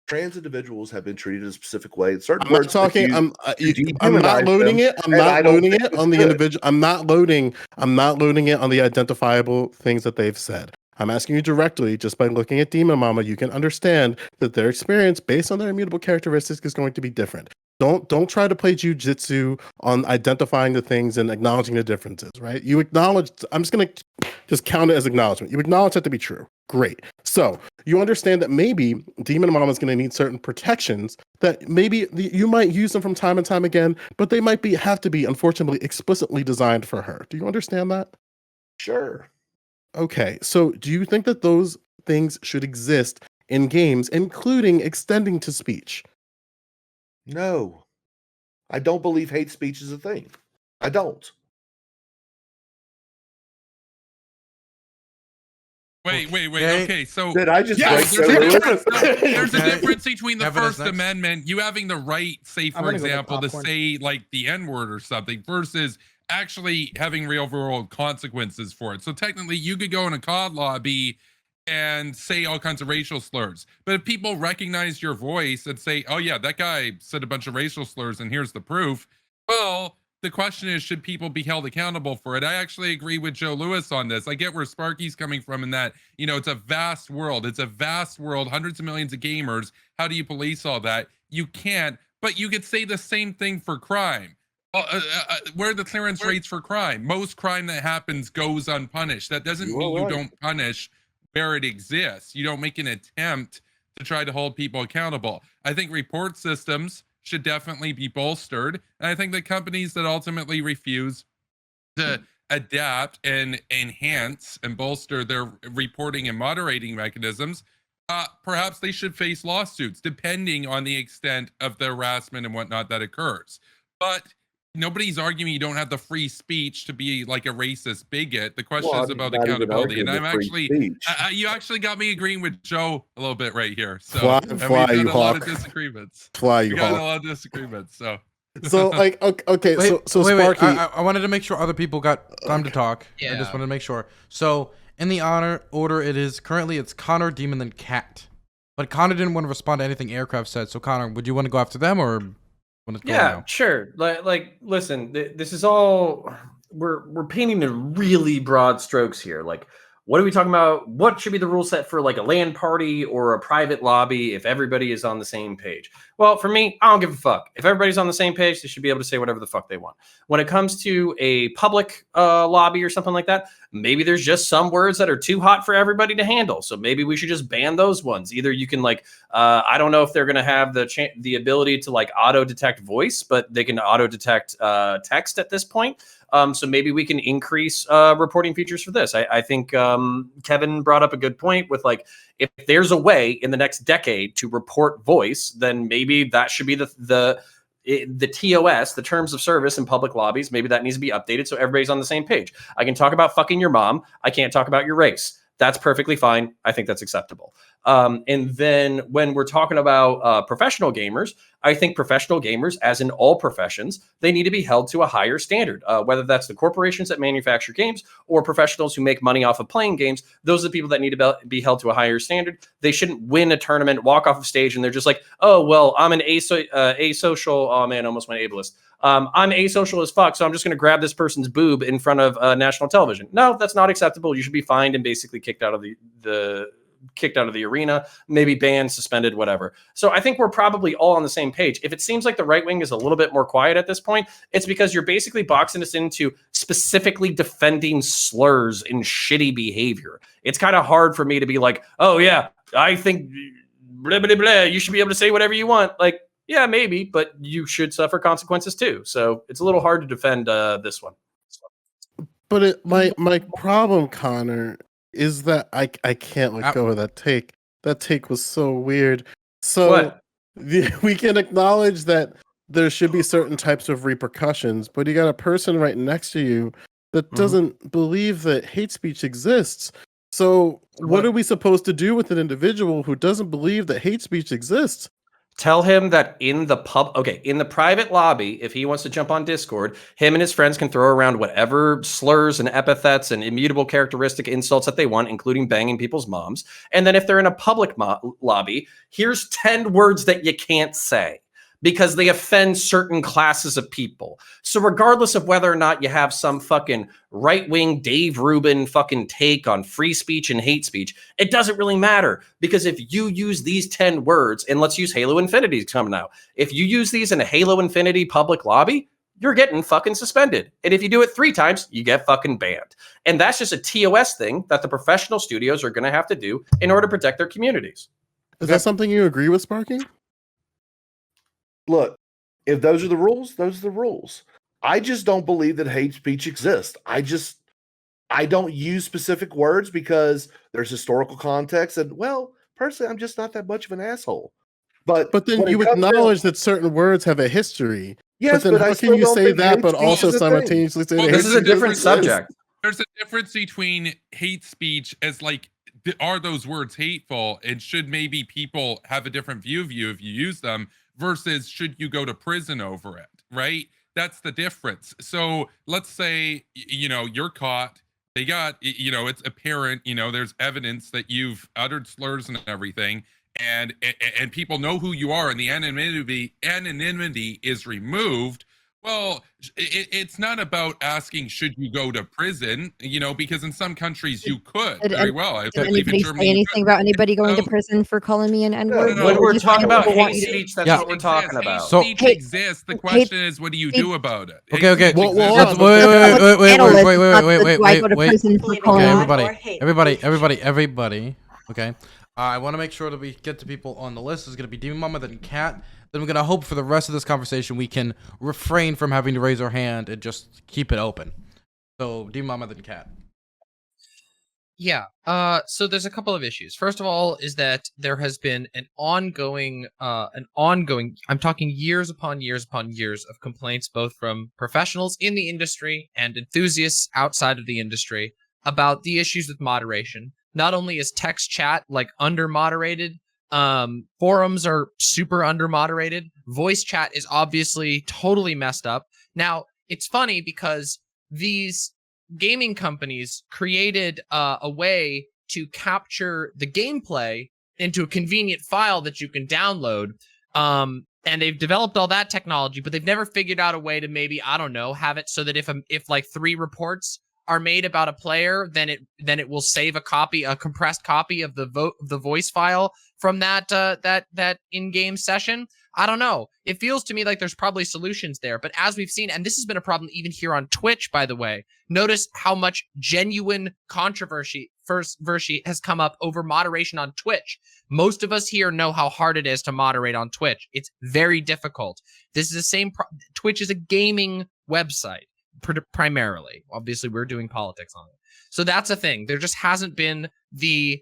trans individuals have been treated a specific way. Certain I'm not words. talking. I'm dehumanize not loading them, it. I'm and not I don't loading think it it's on the good. individual. I'm not loading it on the identifiable things that they've said. I'm asking you directly, just by looking at Demon Mama, you can understand that their experience based on their immutable characteristics is going to be different. Don't try to play jujitsu on identifying the things and acknowledging the differences, right? You acknowledge, I'm just gonna just count it as acknowledgement. You acknowledge that to be true. Great. So you understand that maybe Demon Mama is going to need certain protections that maybe you might use them from time and time again, but they might have to be, unfortunately, explicitly designed for her. Do you understand that? Sure. Okay. So do you think that those things should exist in games, including extending to speech? No, I don't believe hate speech is a thing. I don't. Wait. Okay. Okay, so Did I just Yes! break there's, the a rules? difference, no, there's a Okay. difference between the Evidence First next. Amendment, you having the right, say, I'm for gonna go get example, to popcorn. say like the N-word or something, versus actually having real world consequences for it. So technically, you could go in a COD lobby and say all kinds of racial slurs. But if people recognize your voice and say, oh yeah, that guy said a bunch of racial slurs and here's the proof, well, the question is, should people be held accountable for it? I actually agree with Joe Lewis on this. I get where Sparky's coming from in that, you know, it's a vast world. It's a vast world, hundreds of millions of gamers. How do you police all that? You can't, but you could say the same thing for crime. Where are the clearance rates for crime? Most crime that happens goes unpunished. That doesn't You are mean you right. don't punish where it exists. You don't make an attempt to try to hold people accountable. I think report systems should definitely be bolstered. And I think the companies that ultimately refuse to adapt and enhance and bolster their reporting and moderating mechanisms, perhaps they should face lawsuits depending on the extent of the harassment and whatnot that occurs. But nobody's arguing you don't have the free speech to be like a racist bigot. The question Well, is I'm about not even accountability, and arguing I'm the free actually, speech. you actually got me agreeing with Joe a little bit right here. So, Fly, and fly, we've you had a lot of hawk. disagreements. Fly, We you got a hawk. lot of disagreements. So, So like, okay, Wait, so wait, Sparky, I wanted to make sure other people got time to talk. I just Yeah. wanted to make sure. So in the honor order, it's Connor, Demon, then Cat. But Connor didn't want to respond to anything Aircraft said. So Connor, would you want to go after them or want to go Yeah, now? sure. Like, listen, this is all we're painting in really broad strokes here. Like, what are we talking about? What should be the rule set for like a LAN party or a private lobby if everybody is on the same page? Well, for me, I don't give a fuck. If everybody's on the same page, they should be able to say whatever the fuck they want. When it comes to a public lobby or something like that, maybe there's just some words that are too hot for everybody to handle. So maybe we should just ban those ones. Either you can like, I don't know if they're going to have the ability to like auto detect voice, but they can auto detect text at this point. So maybe we can increase reporting features for this. I think Kevin brought up a good point with like, if there's a way in the next decade to report voice, then maybe that should be the TOS, the terms of service in public lobbies. Maybe that needs to be updated so everybody's on the same page. I can talk about fucking your mom. I can't talk about your race. That's perfectly fine. I think that's acceptable. And then when we're talking about professional gamers, I think professional gamers, as in all professions, they need to be held to a higher standard, whether that's the corporations that manufacture games or professionals who make money off of playing games. Those are the people that need to be held to a higher standard. They shouldn't win a tournament, walk off of stage, and they're just like, oh, well, I'm an asocial. Oh, man, almost went ableist. I'm asocial as fuck, so I'm just going to grab this person's boob in front of national television. No, that's not acceptable. You should be fined and basically kicked out of the arena, maybe banned, suspended, whatever. So I think we're probably all on the same page. If it seems like the right wing is a little bit more quiet at this point, it's because you're basically boxing us into specifically defending slurs and shitty behavior. It's kind of hard for me to be like, oh yeah, I think blah, blah, blah, you should be able to say whatever you want. Like, yeah, maybe, but you should suffer consequences too. So it's a little hard to defend this one. but my problem, Connor, is that I can't let go of that take. That take was so weird. So What? we can acknowledge that there should be certain types of repercussions, but you got a person right next to you that doesn't believe that hate speech exists. So what are we supposed to do with an individual who doesn't believe that hate speech exists? Tell him that in the private lobby, if he wants to jump on Discord, him and his friends can throw around whatever slurs and epithets and immutable characteristic insults that they want, including banging people's moms. And then if they're in a public lobby, here's 10 words that you can't say because they offend certain classes of people. So regardless of whether or not you have some fucking right-wing Dave Rubin fucking take on free speech and hate speech, it doesn't really matter, because if you use these 10 words, and let's use Halo Infinity coming out, if you use these in a Halo Infinity public lobby, you're getting fucking suspended. And if you do it 3 times, you get fucking banned. And that's just a TOS thing that the professional studios are going to have to do in order to protect their communities. Is that something you agree with, Sparky? Look, if those are the rules, those are the rules. I just don't believe that hate speech exists. I don't use specific words because there's historical context, and well, personally, I'm just not that much of an asshole. But then when it you comes down- acknowledge that certain words have a history. Yes, but then I how still can you don't say think that hate but speech also is a thing. simultaneously say Well, that This hate is a speech different exists? subject. There's a difference between hate speech as like, are those words hateful, and should maybe people have a different view of you if you use them, versus should you go to prison over it, right? That's the difference. So let's say, you're caught. They got, it's apparent, there's evidence that you've uttered slurs and everything, and people know who you are, and the anonymity is removed. Well, it's not about asking should you go to prison, because in some countries you could very well. I Did believe in anybody Germany say you anything could. about anybody going to So- prison for calling me an N-word? When we're talking about people hate want you to- speech, that's Yeah. what we're talking about. So- Hate speech Hate- exists. The hate- question is, what do you hate- do about it? Okay, okay. Hate speech Well, exists. Let's- wait, Do I go to wait. prison for Believe in calling Okay, God me? or everybody. Okay. I want to make sure that we get to people on the list. It's going to be Demon Mama, then Cat. Then we're going to hope for the rest of this conversation we can refrain from having to raise our hand and just keep it open. So, Demon Mama, then Cat. Yeah. So there's a couple of issues. First of all, is that there has been an ongoing, I'm talking years upon years upon years of complaints, both from professionals in the industry and enthusiasts outside of the industry about the issues with moderation. Not only is text chat like under moderated, forums are super under moderated. Voice chat is obviously totally messed up. Now, it's funny because these gaming companies created a way to capture the gameplay into a convenient file that you can download. And they've developed all that technology, but they've never figured out a way to maybe, I don't know, have it so that if like 3 reports are made about a player, then it will save a compressed copy of the voice file from that in-game session. I don't know. It feels to me like there's probably solutions there, but as we've seen, and this has been a problem even here on Twitch, by the way, notice how much genuine controversy has come up over moderation on Twitch. Most of us here know how hard it is to moderate on Twitch. It's very difficult. This is the same. Twitch is a gaming website primarily. Obviously, we're doing politics on it. So that's a thing. There just hasn't been the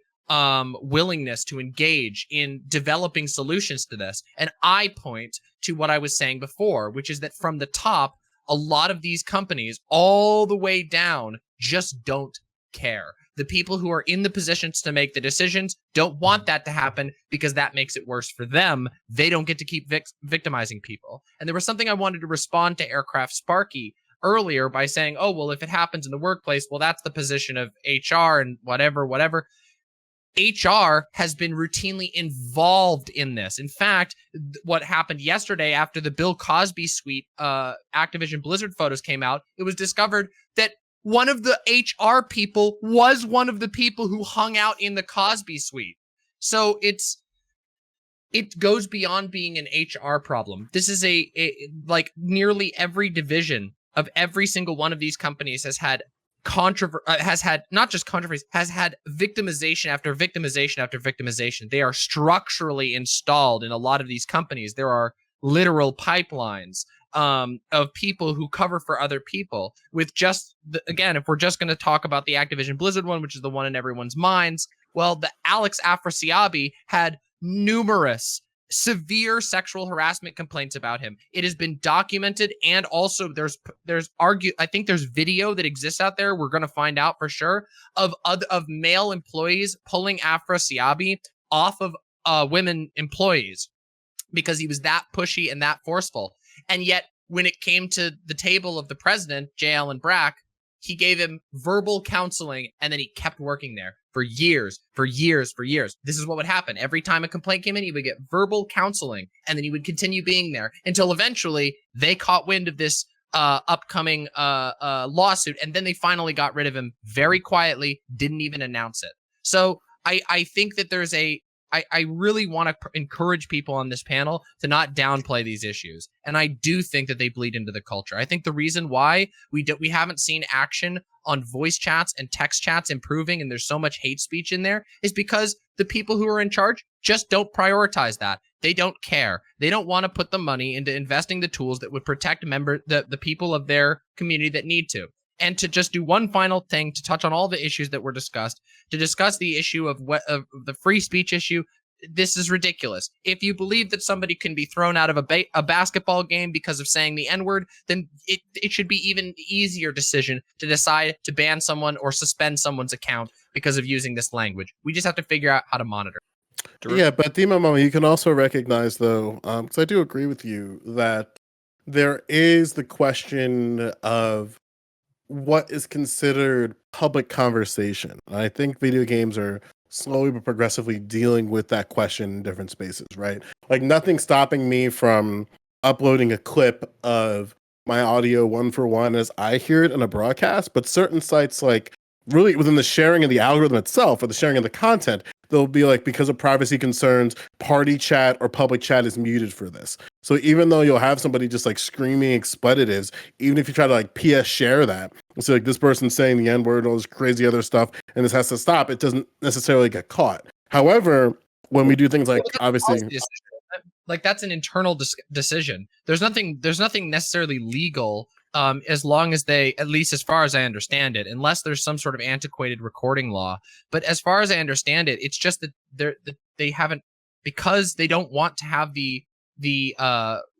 willingness to engage in developing solutions to this. And I point to what I was saying before, which is that from the top, a lot of these companies all the way down just don't care. The people who are in the positions to make the decisions don't want that to happen because that makes it worse for them. They don't get to keep victimizing people. And there was something I wanted to respond to Aircraft Sparky earlier by saying, oh, well, if it happens in the workplace, well, that's the position of HR and whatever. HR has been routinely involved in this. In fact, what happened yesterday after the Bill Cosby suite Activision Blizzard photos came out, it was discovered that one of the HR people was one of the people who hung out in the Cosby suite. So it goes beyond being an HR problem. This is like nearly every division of every single one of these companies has had not just controversy, has had victimization after victimization after victimization. They are structurally installed in a lot of these companies. There are literal pipelines of people who cover for other people with just, again, if we're just going to talk about the Activision Blizzard one, which is the one in everyone's minds, well, the Alex Afrasiabi had numerous severe sexual harassment complaints about him. It has been documented, and also there's I think there's video that exists out there, we're going to find out for sure, of male employees pulling Afrasiabi off of women employees because he was that pushy and that forceful. And yet when it came to the table of the president, J. Allen Brack, he gave him verbal counseling, and then he kept working there for years. This is what would happen. Every time a complaint came in, he would get verbal counseling, and then he would continue being there until eventually they caught wind of this upcoming lawsuit, and then they finally got rid of him very quietly, didn't even announce it. So I think that there's I really want to encourage people on this panel to not downplay these issues. And I do think that they bleed into the culture. I think the reason why we haven't seen action on voice chats and text chats improving, and there's so much hate speech in there, is because the people who are in charge just don't prioritize that. They don't care. They don't want to put the money into investing the tools that would protect the people of their community that need to. And to just do one final thing to touch on all the issues that were discussed, to discuss the issue of the free speech issue. This is ridiculous. If you believe that somebody can be thrown out of a basketball game because of saying the N-word, then it should be even easier decision to decide to ban someone or suspend someone's account because of using this language. We just have to figure out how to monitor. Yeah, but Dima Mama, you can also recognize, though, because I do agree with you, that there is the question of what is considered public conversation. I think video games are slowly but progressively dealing with that question in different spaces, right? Like nothing stopping me from uploading a clip of my audio one for one as I hear it in a broadcast, but certain sites, like really within the sharing of the algorithm itself or the sharing of the content, they'll be like, because of privacy concerns, party chat or public chat is muted for this. So even though you'll have somebody just like screaming expletives, even if you try to like PS share that, so like this person's saying the N-word and all this crazy other stuff, and this has to stop, it doesn't necessarily get caught. However, when we do things like obviously, like that's an internal decision. There's nothing necessarily legal as long as they, at least as far as I understand it, unless there's some sort of antiquated recording law. But as far as I understand it, it's just that they haven't, because they don't want to have the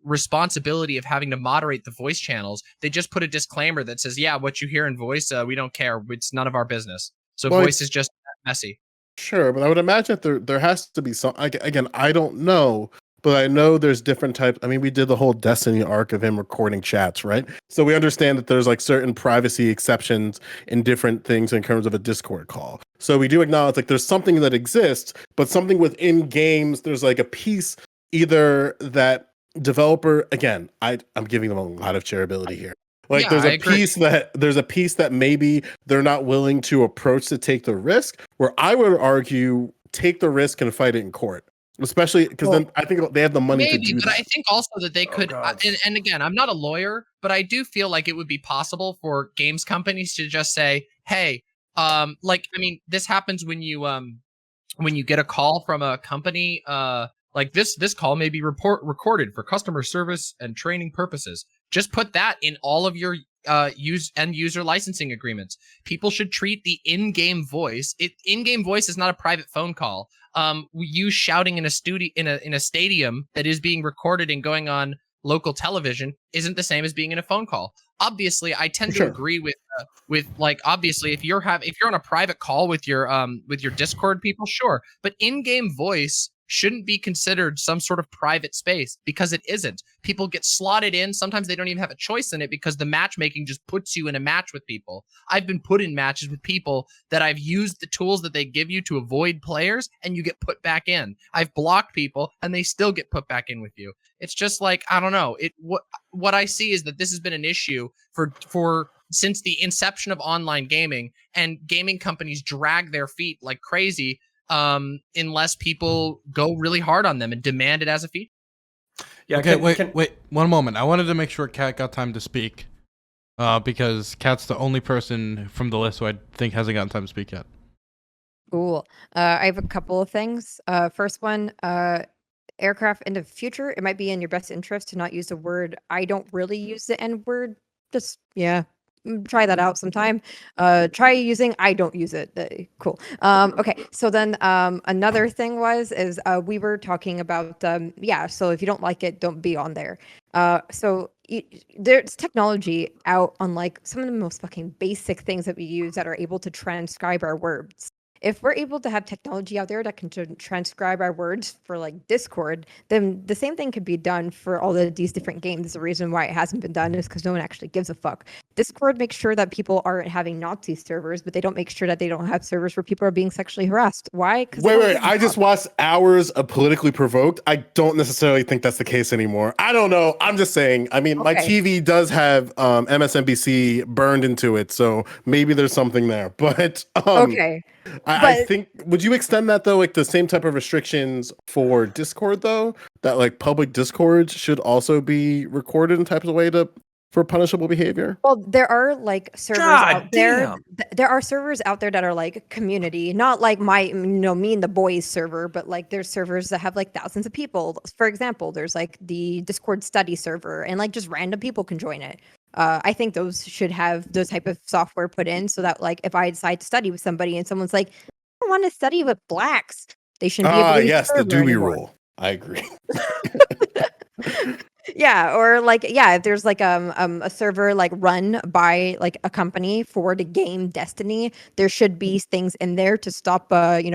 responsibility of having to moderate the voice channels. They just put a disclaimer that says, yeah, what you hear in voice, we don't care. It's none of our business. So voice is just messy. Sure, but I would imagine that there has to be some. Again, I don't know, but I know there's different types. I mean, we did the whole Destiny arc of him recording chats, right? So we understand that there's like certain privacy exceptions in different things in terms of a Discord call. So we do acknowledge like there's something that exists, but something within games, there's like a piece either that developer. Again, I'm giving them a lot of charitability here. Like there's a piece that maybe they're not willing to approach to take the risk, where I would argue take the risk and fight it in court. Especially because then I think they have the money to do but that. I think also that they could, and again, I'm not a lawyer, but I do feel like it would be possible for games companies to just say, hey, like, I mean, this happens when you get a call from a company, like this call may be recorded for customer service and training purposes. Just put that in all of your end user licensing agreements. People should treat the in-game voice. In-game voice is not a private phone call. You shouting in a studio in a stadium that is being recorded and going on local television isn't the same as being in a phone call. Obviously, I tend to agree with like, obviously if you're on a private call with your Discord people, sure, but in-game voice shouldn't be considered some sort of private space, because it isn't. People get slotted in. Sometimes they don't even have a choice in it because the matchmaking just puts you in a match with people. I've been put in matches with people that I've used the tools that they give you to avoid players, and you get put back in. I've blocked people and they still get put back in with you. It's just like, I don't know. What I see is that this has been an issue for since the inception of online gaming, and gaming companies drag their feet like crazy unless people go really hard on them and demand it as a feature. Yeah. Okay. Wait. 1 moment. I wanted to make sure Kat got time to speak, because Kat's the only person from the list who I think hasn't gotten time to speak yet. Cool. I have a couple of things. First one, aircraft in the future, it might be in your best interest to not use the word. I don't really use the N word. Just, yeah. Try that out sometime. Try using I don't use it. Cool. Okay. So then another thing is we were talking about so if you don't like it, don't be on there. So there's technology out on like some of the most fucking basic things that we use that are able to transcribe our words. If we're able to have technology out there that can transcribe our words for like Discord, then the same thing could be done for all of these different games. The reason why it hasn't been done is because no one actually gives a fuck. Discord makes sure that people aren't having Nazi servers, but they don't make sure that they don't have servers where people are being sexually harassed. Why? Wait, I just watched hours of Politically Provoked. I don't necessarily think that's the case anymore. I don't know. I'm just saying. I mean, my TV does have MSNBC burned into it, so maybe there's something there. But okay. I think, would you extend that though, like the same type of restrictions for Discord though, that like public Discords should also be recorded in types of way for punishable behavior? Well, there are like servers out there. There are servers out there that are like community, not like me and the boys server, but like there's servers that have like thousands of people. For example, there's like the Discord study server, and like just random people can join it. I think those should have those type of software put in so that like if I decide to study with somebody and someone's like, I want to study with blacks, they shouldn't be able to use the the Doobie anymore. Rule. I agree. Yeah, or like if there's like a server like run by like a company for the game Destiny, there should be things in there to stop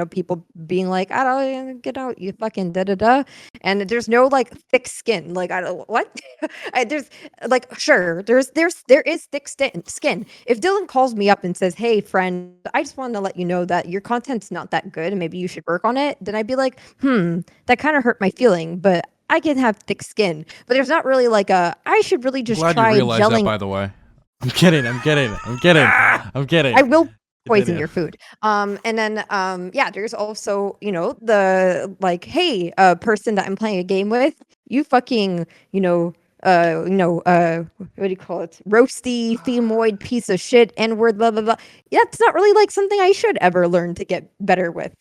people being like, I don't get out, you fucking da. And there's no like thick skin. Like I don't what? There's like sure, there is thick skin. If Dylan calls me up and says, "Hey friend, I just wanted to let you know that your content's not that good and maybe you should work on it," then I'd be like, that kind of hurt my feeling, but I can have thick skin, but there's not really like I should really just Glad try you realized gelling. that, by the way. I'm kidding. I will poison your food. And then there's also, the like, hey, person that I'm playing a game with, you fucking, what do you call it? Roasty, femoid piece of shit, N-word, blah, blah, blah. Yeah, it's not really like something I should ever learn to get better with,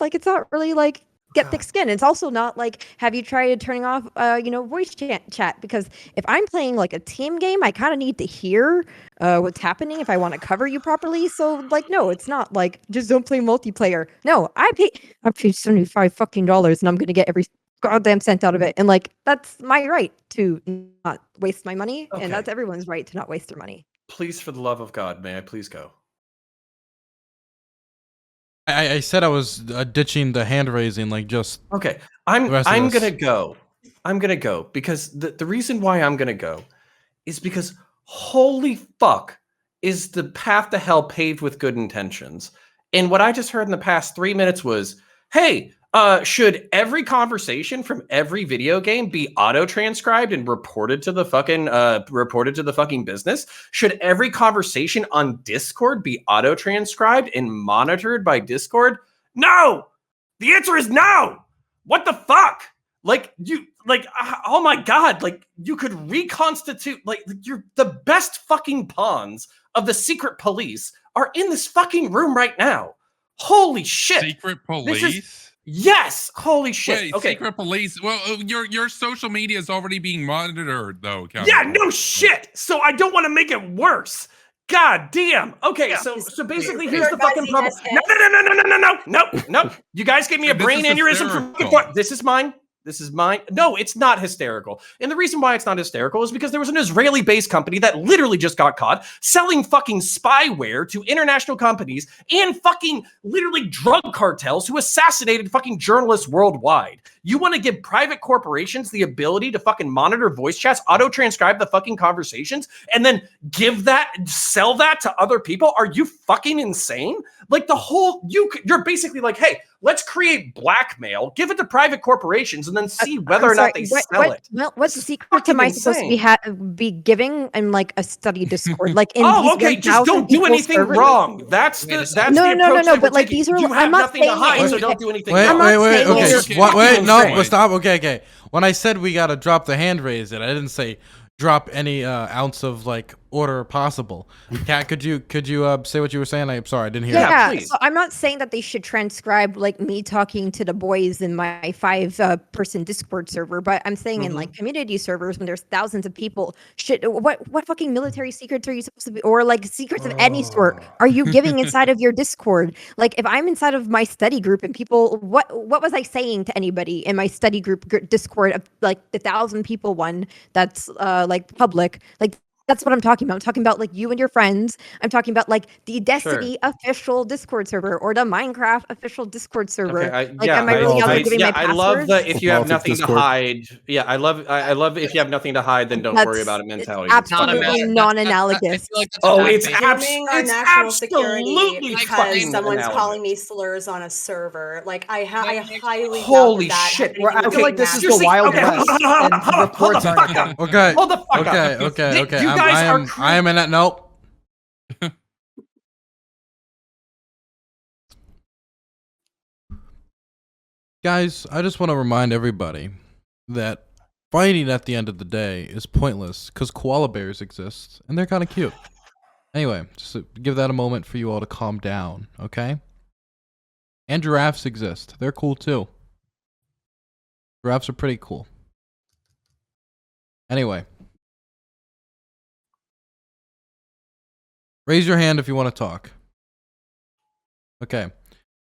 Like it's not really like get thick skin. It's also not like, have you tried turning off, voice chat? Because if I'm playing like a team game, I kind of need to hear what's happening if I want to cover you properly. So like, no, it's not like just don't play multiplayer. No, I paid $75 fucking and I'm gonna get every goddamn cent out of it. And like, that's my right to not waste my money, Okay. and that's everyone's right to not waste their money. Please, for the love of God, may I please go? I said I was ditching the hand raising, like just Okay, the rest of I'm this. gonna go. I'm gonna go because the reason why I'm gonna go is because holy fuck is the path to hell paved with good intentions. And what I just heard in the past 3 minutes was, hey, should every conversation from every video game be auto transcribed and reported to the fucking business? Should every conversation on Discord be auto transcribed and monitored by Discord? No. The answer is no. What the fuck? Oh my God, like you could reconstitute, like you're the best fucking pawns of the secret police are in this fucking room right now. Holy shit. Secret police? Yes. Holy shit. Wait, okay. secret police. Well, your social media is already being monitored, though. Yeah, no shit. So I don't want to make it worse. God damn. Okay, so basically here's the fucking problem. No. You guys gave me a brain aneurysm from this is mine. This is mine. No, it's not hysterical. And the reason why it's not hysterical is because there was an Israeli-based company that literally just got caught selling fucking spyware to international companies and fucking literally drug cartels who assassinated fucking journalists worldwide. You want to give private corporations the ability to fucking monitor voice chats, auto-transcribe the fucking conversations, and then sell that to other people? Are you fucking insane? Like you're basically like, hey, let's create blackmail, give it to private corporations, and then see whether or not they sell it. Well, what's the secret am I supposed to be giving in like a study Discord? Like in just don't do anything wrong. That's the approach. But like these are, you have nothing to hide, so don't do anything wrong. Wait, stop. Okay. When I said we gotta drop the hand raise it, I didn't say drop any ounce of like order possible. Kat, could you say what you were saying? I'm sorry, I didn't hear that. Yeah, so I'm not saying that they should transcribe like me talking to the boys in my 5-person Discord server, but I'm saying in like community servers when there's thousands of people, what fucking military secrets are you supposed to be, or like secrets of any sort are you giving inside of your Discord? Like if I'm inside of my study group and people, what was I saying to anybody in my study group Discord of like the 1,000 people one that's like public? Like that's what I'm talking about. I'm talking about like you and your friends. I'm talking about like the Destiny official Discord server or the Minecraft official Discord server. Am I really out there giving my passwords? I love that if you have nothing to hide. Yeah, I love if you have nothing to hide, then don't worry about it mentality. Absolutely non-analogous. It's national security absolutely because someone's calling me slurs on a server. Like I highly holy doubt that shit. I feel like this is the Wild West, and reports aren't. Okay. Hold the fuck up. Okay. I am in that. Nope. Guys, I just want to remind everybody that fighting at the end of the day is pointless because koala bears exist and they're kind of cute. Anyway, just give that a moment for you all to calm down, okay? And giraffes exist. They're cool too. Giraffes are pretty cool. Anyway. Raise your hand if you want to talk. Okay.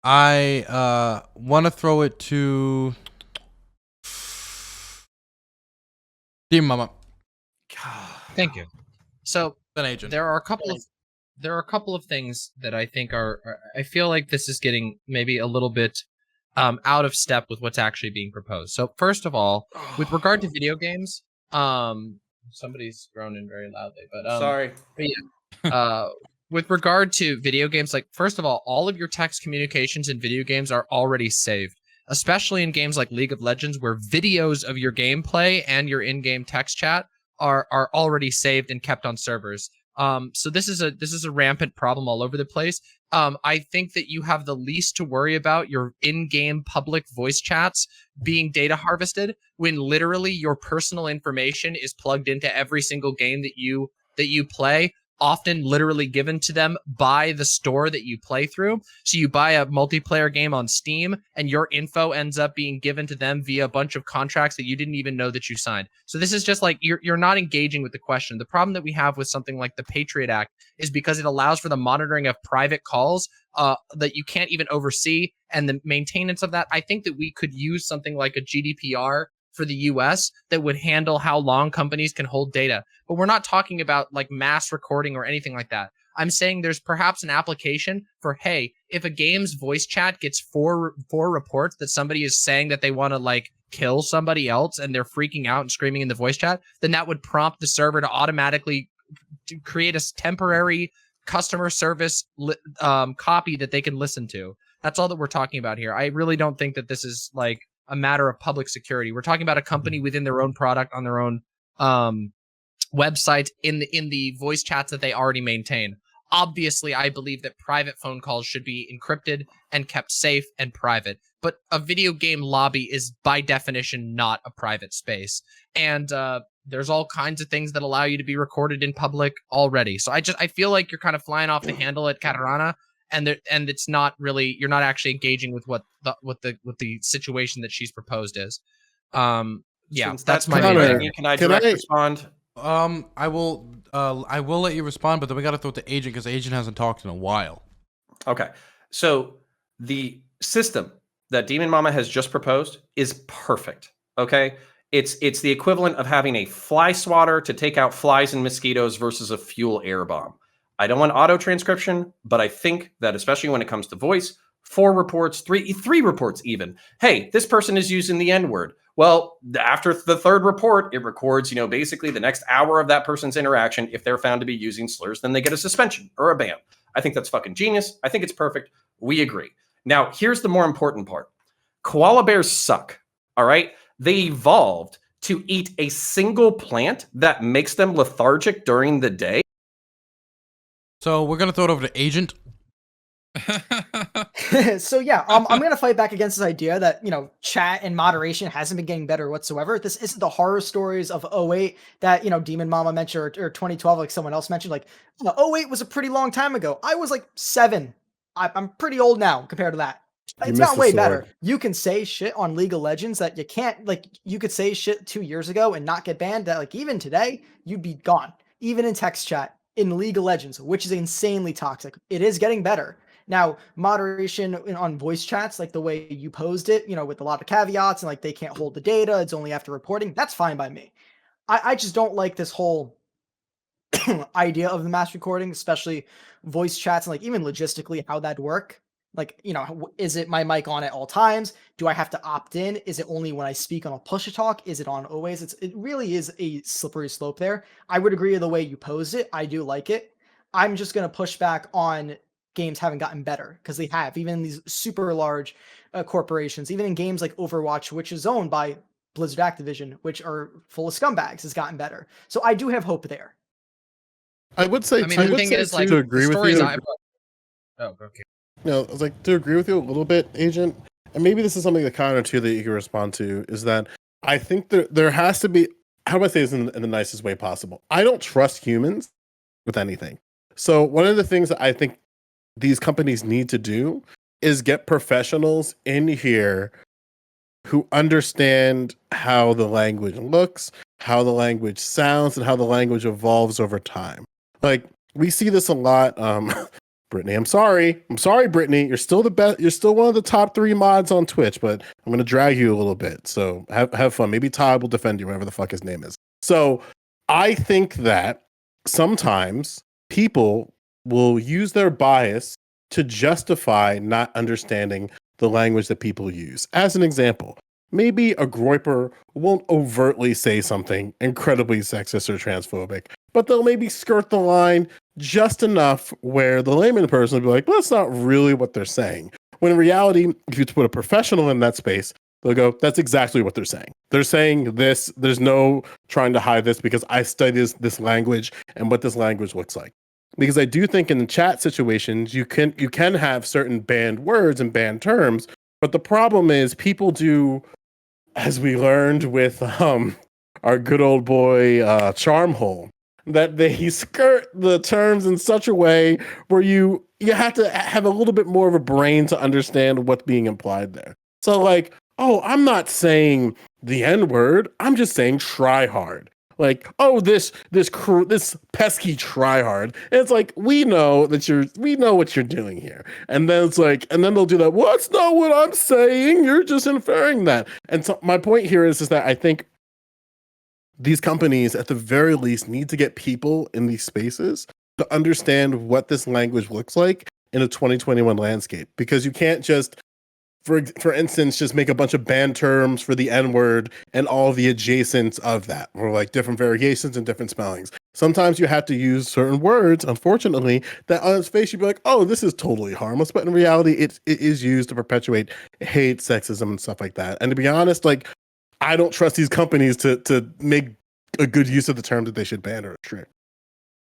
I want to throw it to Demon Mama. Thank you. So an agent. There are a couple of things that I think are I feel like this is getting maybe a little bit out of step with what's actually being proposed. So first of all, with regard to video games, somebody's groaning very loudly, but sorry. But yeah. With regard to video games, like first of all of your text communications in video games are already saved, especially in games like League of Legends, where videos of your gameplay and your in-game text chat are already saved and kept on servers. So this is a rampant problem all over the place. I think that you have the least to worry about your in-game public voice chats being data harvested when literally your personal information is plugged into every single game that you play. often literally given to them by the store that you play through. So you buy a multiplayer game on Steam and your info ends up being given to them via a bunch of contracts that you didn't even know that you signed. So this is just like you're not engaging with the question. The problem that we have with something like the Patriot Act is because it allows for the monitoring of private calls that you can't even oversee and the maintenance of that. I think that we could use something like a GDPR for the US that would handle how long companies can hold data. But we're not talking about like mass recording or anything like that. I'm saying there's perhaps an application for, hey, if a game's voice chat gets four reports that somebody is saying that they want to like kill somebody else and they're freaking out and screaming in the voice chat, then that would prompt the server to automatically create a temporary customer service copy that they can listen to. That's all that we're talking about here. I really don't think that this is like a matter of public security. We're talking about a company within their own product on their own website in the voice chats that they already maintain. Obviously, I believe that private phone calls should be encrypted and kept safe and private. But a video game lobby is by definition not a private space. And there's all kinds of things that allow you to be recorded in public already. So I feel like you're kind of flying off the handle at Katarana. And it's not really, you're not actually engaging with what the situation that she's proposed is. Yeah, that's my opinion. Can I respond? I will let you respond, but then we got to throw it to Agent because Agent hasn't talked in a while. Okay, so the system that Demon Mama has just proposed is perfect. Okay, it's the equivalent of having a fly swatter to take out flies and mosquitoes versus a fuel air bomb. I don't want auto transcription, but I think that especially when it comes to voice, 4 reports, three reports even. Hey, this person is using the N-word. Well, after the 3rd report, it records, basically the next hour of that person's interaction. If they're found to be using slurs, then they get a suspension or a ban. I think that's fucking genius. I think it's perfect. We agree. Now, here's the more important part. Koala bears suck, all right? They evolved to eat a single plant that makes them lethargic during the day. So we're going to throw it over to Agent. So yeah, I'm going to fight back against this idea that, chat and moderation hasn't been getting better whatsoever. This isn't the horror stories of 08 that, Demon Mama mentioned or 2012, like someone else mentioned. Like, 08 was a pretty long time ago. I was like 7. I'm pretty old now compared to that. It's gotten way better. You can say shit on League of Legends that you can't, like, you could say shit 2 years ago and not get banned. That, like, even today, you'd be gone. Even in text chat in League of Legends, which is insanely toxic. It is getting better. Now, moderation on voice chats, like the way you posed it, with a lot of caveats and like they can't hold the data, it's only after reporting, that's fine by me. I just don't like this whole idea of the mass recording, especially voice chats and like even logistically how that'd work. Like, is it my mic on at all times? Do I have to opt in? Is it only when I speak on a push to talk? Is it on always? It really is a slippery slope there. I would agree with the way you posed it. I do like it. I'm just going to push back on games haven't gotten better because they have, even in these super large corporations, even in games like Overwatch, which is owned by Blizzard Activision, which are full of scumbags, has gotten better. So I do have hope there. I would say, the thing is, like, to agree with you. Oh, okay. I was like, to agree with you a little bit, Agent, and maybe this is something that counter to that you can respond to, is that I think there has to be, how do I say this in the nicest way possible? I don't trust humans with anything. So one of the things that I think these companies need to do is get professionals in here who understand how the language looks, how the language sounds, and how the language evolves over time. Like, we see this a lot. Brittany, I'm sorry, Brittany. You're still the best. You're still one of the top 3 mods on Twitch, but I'm going to drag you a little bit. So have fun. Maybe Todd will defend you, whatever the fuck his name is. So I think that sometimes people will use their bias to justify not understanding the language that people use. As an example, maybe a groiper won't overtly say something incredibly sexist or transphobic, but they'll maybe skirt the line just enough where the layman person will be like, well, that's not really what they're saying. When in reality, if you put a professional in that space, they'll go, that's exactly what they're saying. They're saying this, there's no trying to hide this because I studied this language and what this language looks like. Because I do think in the chat situations, you can have certain banned words and banned terms, but the problem is people do, as we learned with our good old boy Charmhole, that they skirt the terms in such a way where you have to have a little bit more of a brain to understand what's being implied there. So like, oh, I'm not saying the N-word, I'm just saying try hard. Like, oh, this pesky try hard. And it's like, we know what you're doing here. And then it's like, and then they'll do that. Well, that's not what I'm saying. You're just inferring that. And so my point here is that I think these companies at the very least need to get people in these spaces to understand what this language looks like in a 2021 landscape, because you can't just, for instance, just make a bunch of banned terms for the N-word and all the adjacents of that, or like different variations and different spellings. Sometimes you have to use certain words, unfortunately, that on its face you'd be like, oh, this is totally harmless, but in reality it is used to perpetuate hate, sexism, and stuff like that. And to be honest, like, I don't trust these companies to make a good use of the term that they should ban or restrict.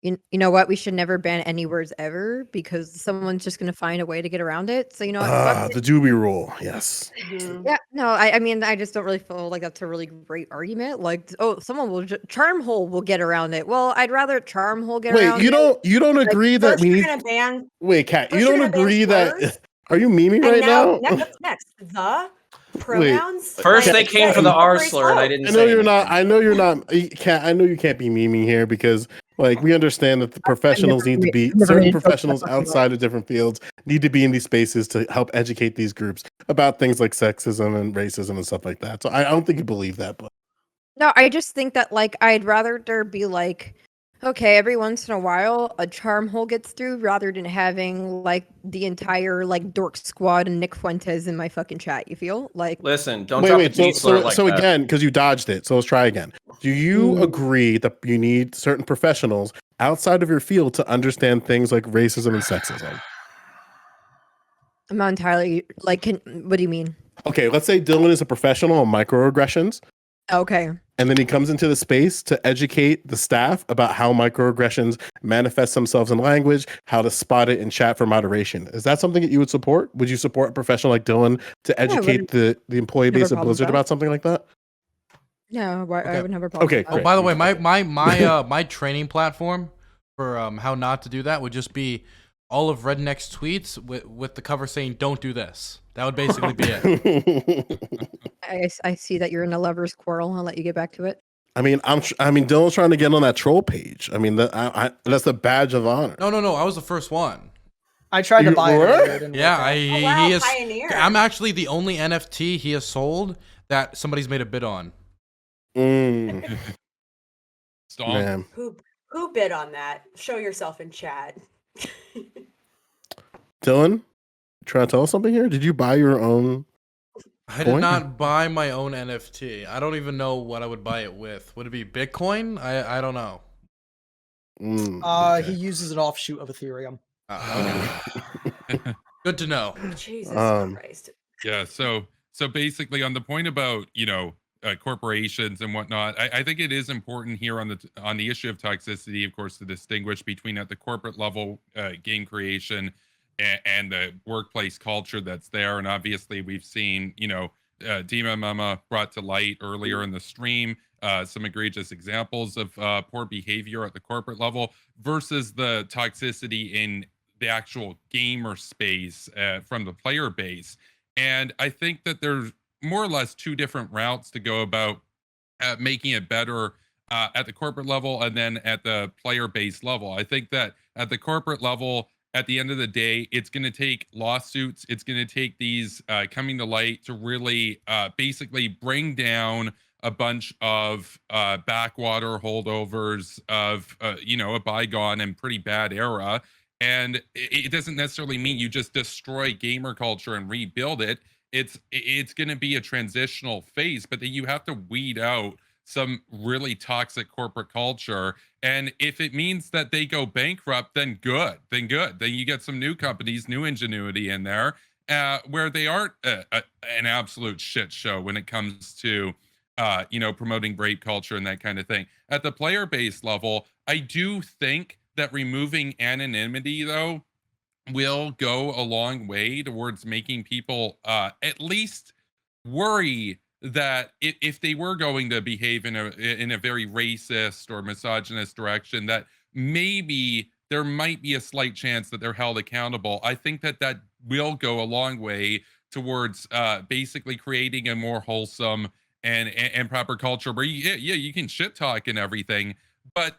You know what? We should never ban any words ever, because someone's just going to find a way to get around it. So, you know what? Fuck The Doobie Rule, yes. Yeah, no, I mean, I just don't really feel like that's a really great argument. Like, oh, someone will Charmhole will get around it. Well, I'd rather Charmhole get around Wait, you don't agree that First we you're need... gonna ban. Wait, Kat, you First you're don't gonna ban agree that... slurs, Are you memeing and right now now? what's next? The pronouns. First Like, they came yeah, for the you R very slur, and I slow. didn't I say know you're anything. not. I know you're not. Kat, I know you can't be memeing here because, like, we understand that the professionals need to be certain professionals outside of different fields need to be in these spaces to help educate these groups about things like sexism and racism and stuff like that. So I don't think you believe that, but No, I just think that, like, I'd rather there be like, okay, every once in a while a charm hole gets through, rather than having like the entire like dork squad and Nick Fuentes in my fucking chat. You feel like? Listen, don't drop the T slur like so that. again, because you dodged it, so let's try again. Do you Mm. agree that you need certain professionals outside of your field to understand things like racism and sexism? I'm not entirely like. What do you mean? Okay, let's say Dylan is a professional on microaggressions. Okay. And then he comes into the space to educate the staff about how microaggressions manifest themselves in language, how to spot it in chat for moderation. Is that something that you would support? Would you support a professional like Dylan to educate the employee never base of problem with Blizzard that. about something like that? No, I Okay. wouldn't have a problem. Okay, with that. Oh, by the way, my training platform for how not to do that would just be all of Redneck's tweets with the cover saying "Don't do this." That would basically be it. I see that you're in a lover's quarrel. I'll let you get back to it. I mean, Dylan's trying to get on that troll page. I mean, that's the badge of honor. No, I was the first one. I tried to You buy it. were? earlier, it didn't Yeah, work out. Oh, wow, he is. pioneer. I'm actually the only NFT he has sold that somebody's made a bid on. Stomp. Man. Who bid on that? Show yourself in chat. Dylan, trying to tell us something here? Did you buy your own? I Coin? did not buy my own NFT. I don't even know what I would buy it with. Would it be Bitcoin? I don't know. He uses an offshoot of Ethereum. Okay. Good to know. Jesus Christ. Yeah. So basically, on the point about corporations and whatnot, I think it is important here on the issue of toxicity, of course, to distinguish between at the corporate level game creation and the workplace culture that's there. And obviously, we've seen Dima Mama brought to light earlier in the stream some egregious examples of poor behavior at the corporate level versus the toxicity in the actual gamer space from the player base. And I think that there's more or less two different routes to go about making it better at the corporate level and then at the player base level. I think that at the corporate level, at the end of the day, it's going to take lawsuits. It's going to take these coming to light to really basically bring down a bunch of backwater holdovers of a bygone and pretty bad era. And it doesn't necessarily mean you just destroy gamer culture and rebuild it. It's going to be a transitional phase, but then you have to weed out some really toxic corporate culture. And if it means that they go bankrupt, then good. Then you get some new companies, new ingenuity in there, where they aren't an absolute shit show when it comes to promoting rape culture and that kind of thing. At the player base level, I do think that removing anonymity, though, will go a long way towards making people at least worry that if they were going to behave in a very racist or misogynist direction, that maybe there might be a slight chance that they're held accountable. I think that will go a long way towards basically creating a more wholesome and proper culture where you can shit talk and everything, but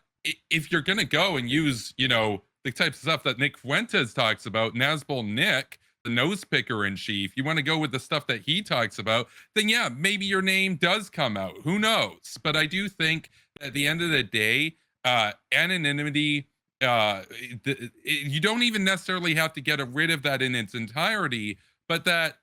if you're gonna go and use the types of stuff that Nick Fuentes talks about, Nazbol Nick, the nose picker in chief, you want to go with the stuff that he talks about, then yeah, maybe your name does come out. Who knows? But I do think at the end of the day, anonymity, you don't even necessarily have to get rid of that in its entirety, but that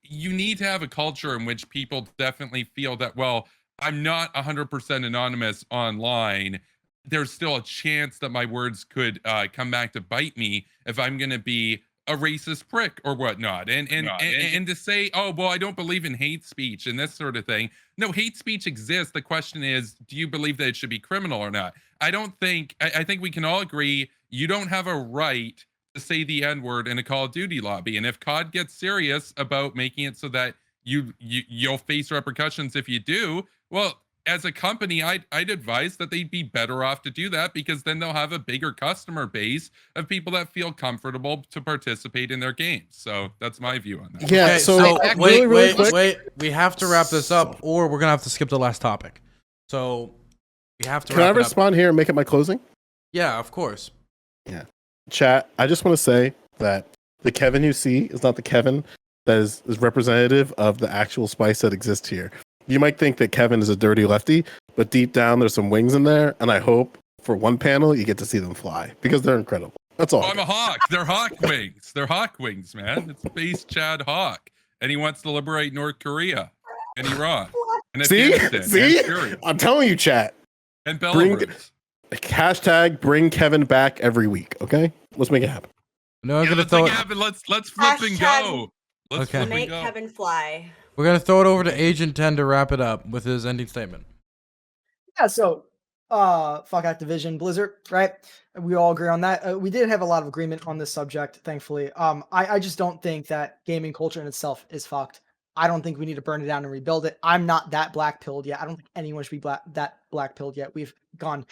you need to have a culture in which people definitely feel that, well, I'm not 100% anonymous online. There's still a chance that my words could come back to bite me if I'm going to be a racist prick or whatnot. And to say, oh, well, I don't believe in hate speech and this sort of thing. No, hate speech exists. The question is, do you believe that it should be criminal or not? I think we can all agree you don't have a right to say the N-word in a Call of Duty lobby. And if COD gets serious about making it so that you'll face repercussions if you do, well, as a company, I'd advise that they'd be better off to do that, because then they'll have a bigger customer base of people that feel comfortable to participate in their games. So that's my view on that. Yeah. Okay, So really quick, wait. We have to wrap this up, or we're gonna have to skip the last topic. So we have to. Can I wrap it up. respond here and make it my closing? Yeah, of course. Yeah. Chat, I just want to say that the Kevin you see is not the Kevin that is representative of the actual spice that exists here. You might think that Kevin is a dirty lefty, but deep down there's some wings in there, and I hope for one panel you get to see them fly, because they're incredible. That's all. Oh, I'm a hawk. They're hawk wings. They're hawk wings, man. It's Space Chad Hawk, and he wants to liberate North Korea and Iran and See? Afghanistan and Syria I'm telling you, chat. and Belarus. Hashtag bring Kevin back every week, okay? Let's make it happen. No, I'm Yeah, gonna let's throw make it. it happen. Let's flip and go. Let's Okay. flip and Make go. Kevin fly. We're gonna throw it over to Agent 10 to wrap it up with his ending statement. Yeah, so fuck Activision Blizzard, right? We all agree on that. We did have a lot of agreement on this subject, thankfully. I just don't think that gaming culture in itself is fucked. I don't think we need to burn it down and rebuild it. I'm not that black pilled yet. I don't think anyone should be that black pilled yet. We've gone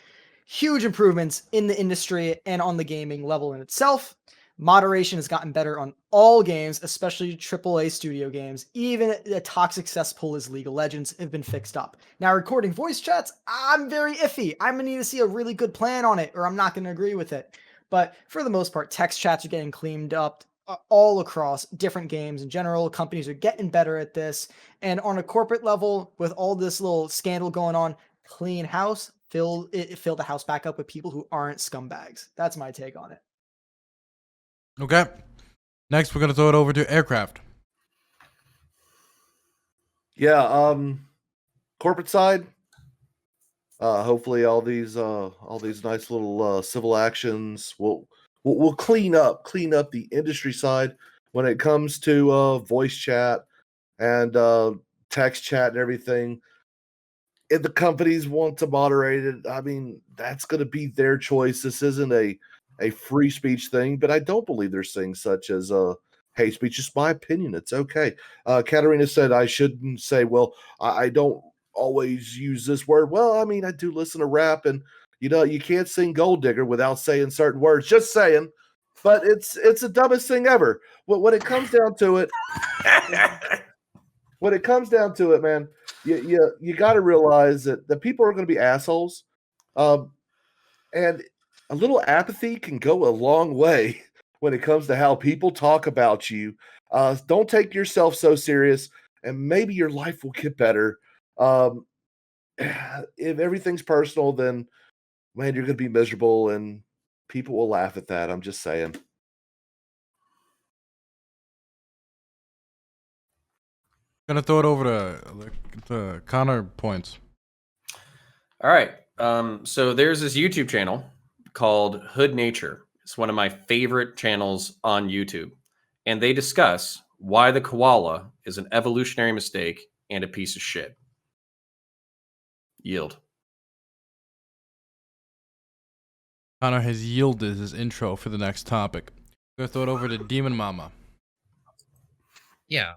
huge improvements in the industry and on the gaming level in itself. Moderation has gotten better on all games, especially AAA studio games. Even a toxic cesspool as League of Legends have been fixed up. Now, recording voice chats, I'm very iffy. I'm going to need to see a really good plan on it, or I'm not going to agree with it. But for the most part, text chats are getting cleaned up all across different games in general. Companies are getting better at this. And on a corporate level, with all this little scandal going on, clean house, fill the house back up with people who aren't scumbags. That's my take on it. Okay. Next, we're gonna throw it over to Aircraft. Yeah, corporate side. Hopefully, all these nice little civil actions will clean up the industry side when it comes to voice chat and text chat and everything. If the companies want to moderate it, I mean, that's going to be their choice. This isn't a free speech thing, but I don't believe there's things such as hate speech. It's my opinion. It's okay. Katarina said I shouldn't say, well, I don't always use this word. Well, I mean, I do listen to rap, and you can't sing Gold Digger without saying certain words. Just saying. But it's the dumbest thing ever. When it comes down to it, man, you got to realize that the people are going to be assholes, and a little apathy can go a long way when it comes to how people talk about you. Don't take yourself so serious, and maybe your life will get better. If everything's personal, then man, you're going to be miserable, and people will laugh at that. I'm just saying. Gonna throw it over to Connor points. All right. So there's this YouTube channel called Hood Nature. It's one of my favorite channels on YouTube. And they discuss why the koala is an evolutionary mistake and a piece of shit. Yield. Connor has yielded his intro for the next topic. Gonna throw it over to Demon Mama. Yeah.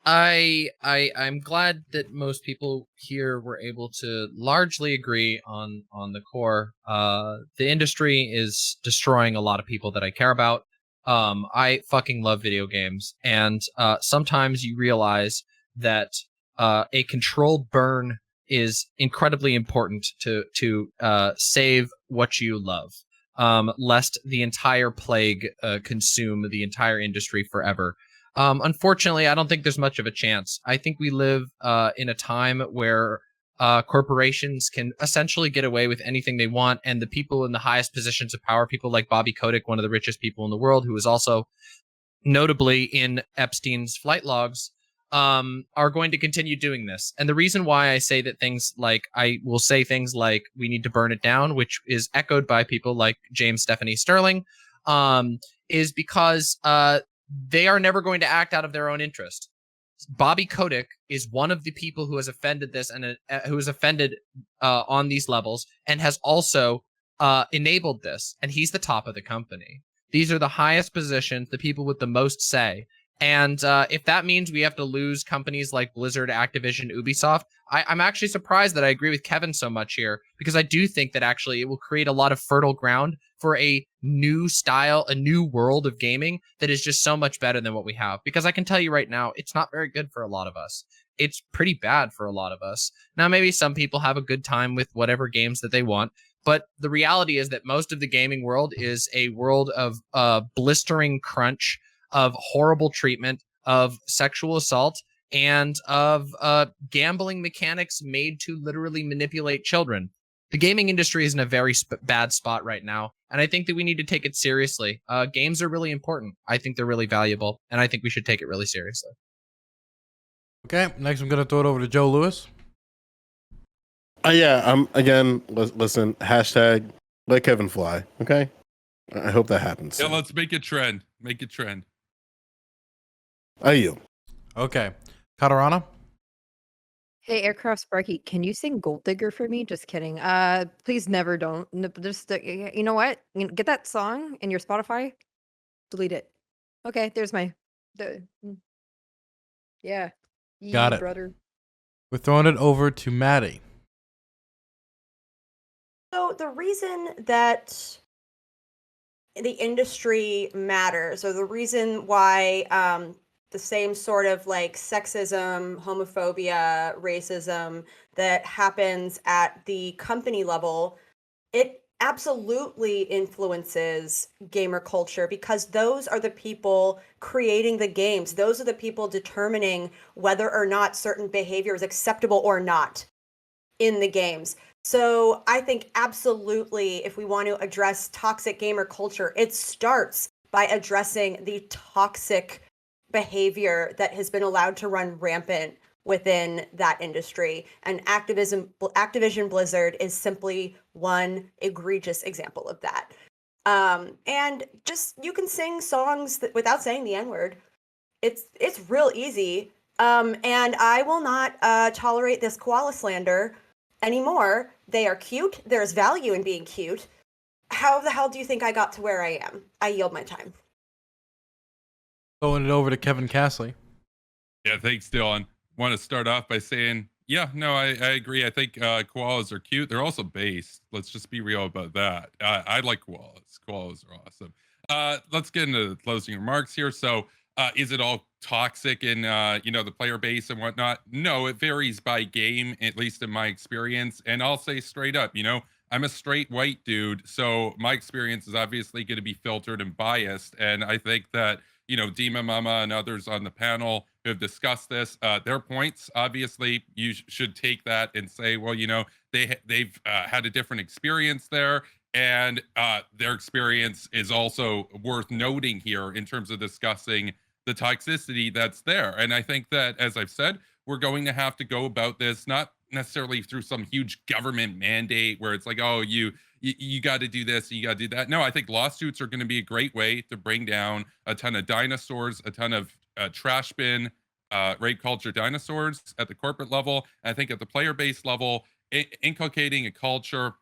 I'm glad that most people here were able to largely agree on the core. The industry is destroying a lot of people that I care about. I fucking love video games, and sometimes you realize that a controlled burn is incredibly important to save what you love, lest the entire plague consume the entire industry forever. Unfortunately, I don't think there's much of a chance. I think we live in a time where corporations can essentially get away with anything they want, and the people in the highest positions of power, people like Bobby Kotick, one of the richest people in the world, who is also notably in Epstein's flight logs, are going to continue doing this. And the reason why I say that I will say things like we need to burn it down, which is echoed by people like James Stephanie Sterling, is because they are never going to act out of their own interest. Bobby Kotick is one of the people who has offended this and who has offended on these levels and has also enabled this. And he's the top of the company. These are the highest positions, the people with the most say. And if that means we have to lose companies like Blizzard, Activision, Ubisoft, I'm actually surprised that I agree with Kevin so much here, because I do think that actually it will create a lot of fertile ground for a new style, a new world of gaming that is just so much better than what we have. Because I can tell you right now, it's not very good for a lot of us. It's pretty bad for a lot of us. Now, maybe some people have a good time with whatever games that they want, but the reality is that most of the gaming world is a world of blistering crunch, of horrible treatment, of sexual assault, and of gambling mechanics made to literally manipulate children. The gaming industry is in a very bad spot right now, and I think that we need to take it seriously. Games are really important. I think they're really valuable, and I think we should take it really seriously. Okay, next I'm going to throw it over to Joe Lewis. Yeah, again, listen, hashtag let Kevin fly, okay? I hope that happens. Yeah, let's make it trend. Make it trend. I yield. Okay. Katarana? Hey, Aircraft Sparky, can you sing Gold Digger for me? Just kidding. Please never don't. Just you know what? Get that song in your Spotify. Delete it. Okay, there's yeah. Got it. Brother. We're throwing it over to Maddie. So the reason that the industry matters, or the reason why the same sort of like sexism, homophobia, racism that happens at the company level, it absolutely influences gamer culture, because those are the people creating the games. Those are the people determining whether or not certain behavior is acceptable or not in the games. So I think absolutely, if we want to address toxic gamer culture, it starts by addressing the toxic behavior that has been allowed to run rampant within that industry. And Activision Blizzard is simply one egregious example of that. And just, you can sing songs without saying the N-word. It's real easy. And I will not tolerate this koala slander anymore. They are cute. There's value in being cute. How the hell do you think I got to where I am? I yield my time. Throwing it over to Kevin Castley. Yeah, thanks, Dylan. Want to start off by saying, yeah, no, I agree. I think koalas are cute. They're also based. Let's just be real about that. I like koalas. Koalas are awesome. Let's get into the closing remarks here. So, is it all toxic in the player base and whatnot? No, it varies by game, at least in my experience. And I'll say straight up, I'm a straight white dude, so my experience is obviously going to be filtered and biased. And I think that Demon Mama and others on the panel who have discussed this, their points, obviously, you should take that and say, well, they've had a different experience there, and their experience is also worth noting here in terms of discussing the toxicity that's there. And I think that, as I've said, we're going to have to go about this not necessarily through some huge government mandate where it's like, oh, you got to do this, you got to do that. No, I think lawsuits are going to be a great way to bring down a ton of dinosaurs, a ton of trash bin, rape culture dinosaurs at the corporate level. And I think at the player base level, inculcating a culture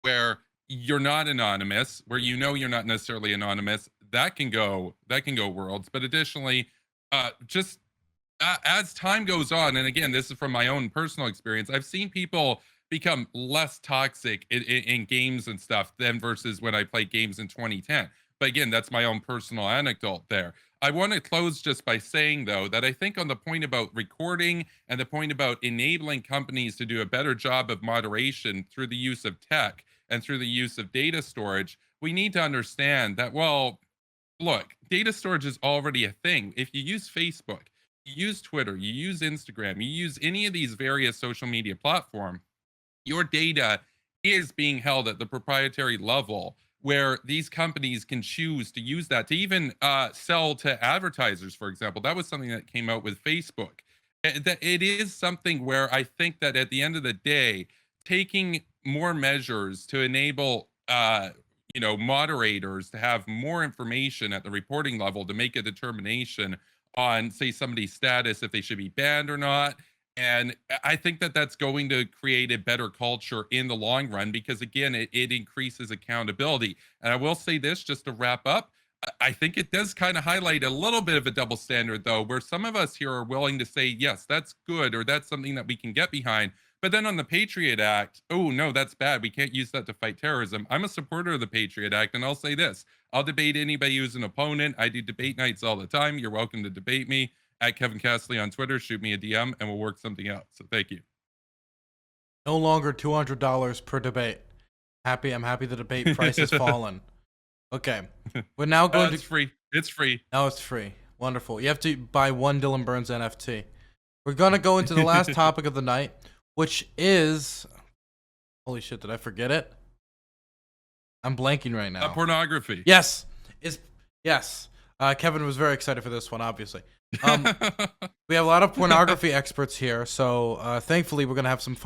where you're not anonymous, where you're not necessarily anonymous, that can go worlds. But additionally, just as time goes on, and again, this is from my own personal experience, I've seen people become less toxic in games and stuff than versus when I played games in 2010. But again, that's my own personal anecdote there. I want to close just by saying, though, that I think on the point about recording and the point about enabling companies to do a better job of moderation through the use of tech and through the use of data storage, we need to understand that, well, look, data storage is already a thing. If you use Facebook, you use Twitter, you use Instagram, you use any of these various social media platforms, your data is being held at the proprietary level where these companies can choose to use that to even sell to advertisers, for example. That was something that came out with Facebook. That it is something where I think that at the end of the day, taking more measures to enable moderators to have more information at the reporting level to make a determination on, say, somebody's status, if they should be banned or not. And I think that that's going to create a better culture in the long run because, again, it increases accountability. And I will say this just to wrap up. I think it does kind of highlight a little bit of a double standard, though, where some of us here are willing to say, yes, that's good, or that's something that we can get behind. But then on the Patriot Act, oh, no, that's bad. We can't use that to fight terrorism. I'm a supporter of the Patriot Act, and I'll say this. I'll debate anybody who's an opponent. I do debate nights all the time. You're welcome to debate me at Kevin Castley on Twitter. Shoot me a DM, and we'll work something out. So thank you. No longer $200 per debate. I'm happy the debate price has fallen. Okay. We're now going to... It's free. It's free. Now it's free. Wonderful. You have to buy one Dylan Burns NFT. We're going to go into the last topic of the night, which is... Holy shit, did I forget it? I'm blanking right now. Pornography. Yes. Yes. Kevin was very excited for this one, obviously. We have a lot of pornography experts here, so thankfully we're going to have some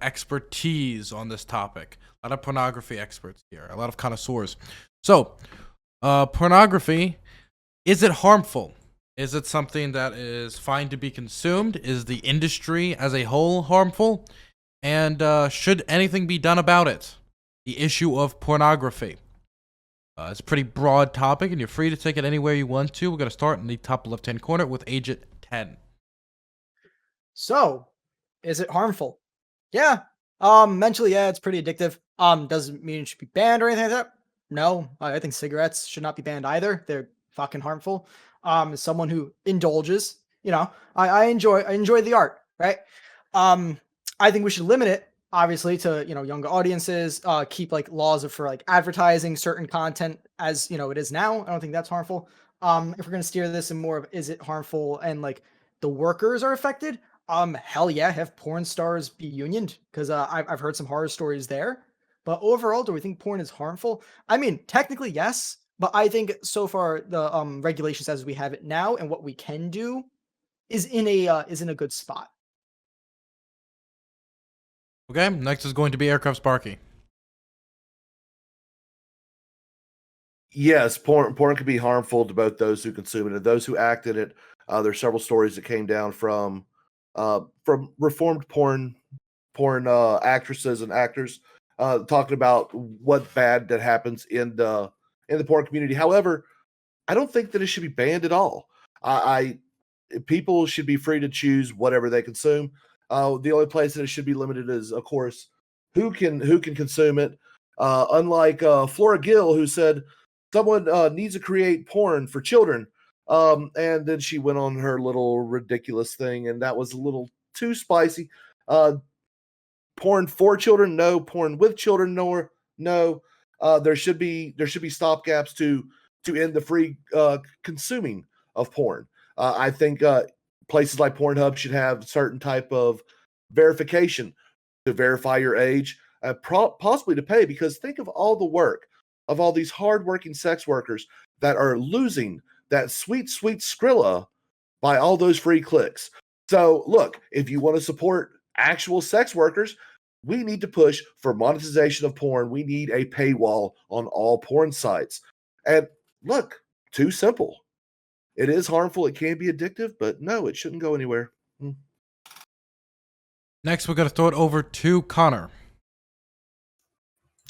expertise on this topic. A lot of pornography experts here, a lot of connoisseurs. So, pornography, is it harmful? Is it something that is fine to be consumed? Is the industry as a whole harmful? And should anything be done about it? The issue of pornography. It's a pretty broad topic, and you're free to take it anywhere you want to. We're going to start in the top left-hand corner with Agent 10. So, is it harmful? Yeah. Mentally, yeah, it's pretty addictive. Doesn't mean it should be banned or anything like that. No, I think cigarettes should not be banned either. They're fucking harmful. As someone who indulges, I enjoy the art, right? I think we should limit it, obviously, to younger audiences. Keep laws for advertising certain content as it is now. I don't think that's harmful. If we're gonna steer this in more of is it harmful and the workers are affected, hell yeah, have porn stars be unioned, because I've heard some horror stories there. But overall, do we think porn is harmful? I mean, technically yes, but I think so far the regulations as we have it now and what we can do is in a good spot. Okay, next is going to be Aircraft Sparky. Yes, porn can be harmful to both those who consume it and those who act in it. There's several stories that came down from reformed porn actresses and actors talking about what bad that happens in the porn community. However, I don't think that it should be banned at all. People should be free to choose whatever they consume. The only place that it should be limited is, of course, who can consume it. Unlike Flora Gill, who said someone needs to create porn for children, and then she went on her little ridiculous thing, and that was a little too spicy. Porn for children, no. Porn with children, no. There should be stopgaps to end the free consuming of porn. I think places like Pornhub should have certain type of verification to verify your age, possibly to pay, because think of all the work of all these hardworking sex workers that are losing that sweet Skrilla by all those free clicks. So look, if you want to support actual sex workers, we need to push for monetization of porn. We need a paywall on all porn sites. And look, too simple. It is harmful. It can be addictive, but no, it shouldn't go anywhere. Next, we're going to throw it over to Connor.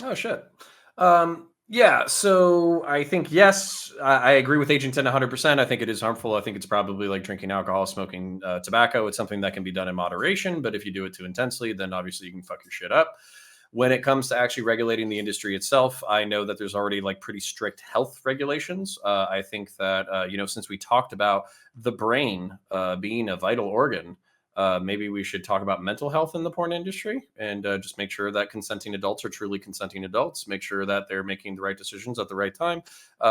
Oh, shit. Yeah, so I think yes, I agree with Agent 10 100%. I think it is harmful. I think it's probably like drinking alcohol, smoking tobacco. It's something that can be done in moderation, but if you do it too intensely, then obviously you can fuck your shit up. When it comes to actually regulating the industry itself, I know that there's already like pretty strict health regulations. I think that since we talked about the brain being a vital organ, maybe we should talk about mental health in the porn industry and just make sure that consenting adults are truly consenting adults. Make sure that they're making the right decisions at the right time.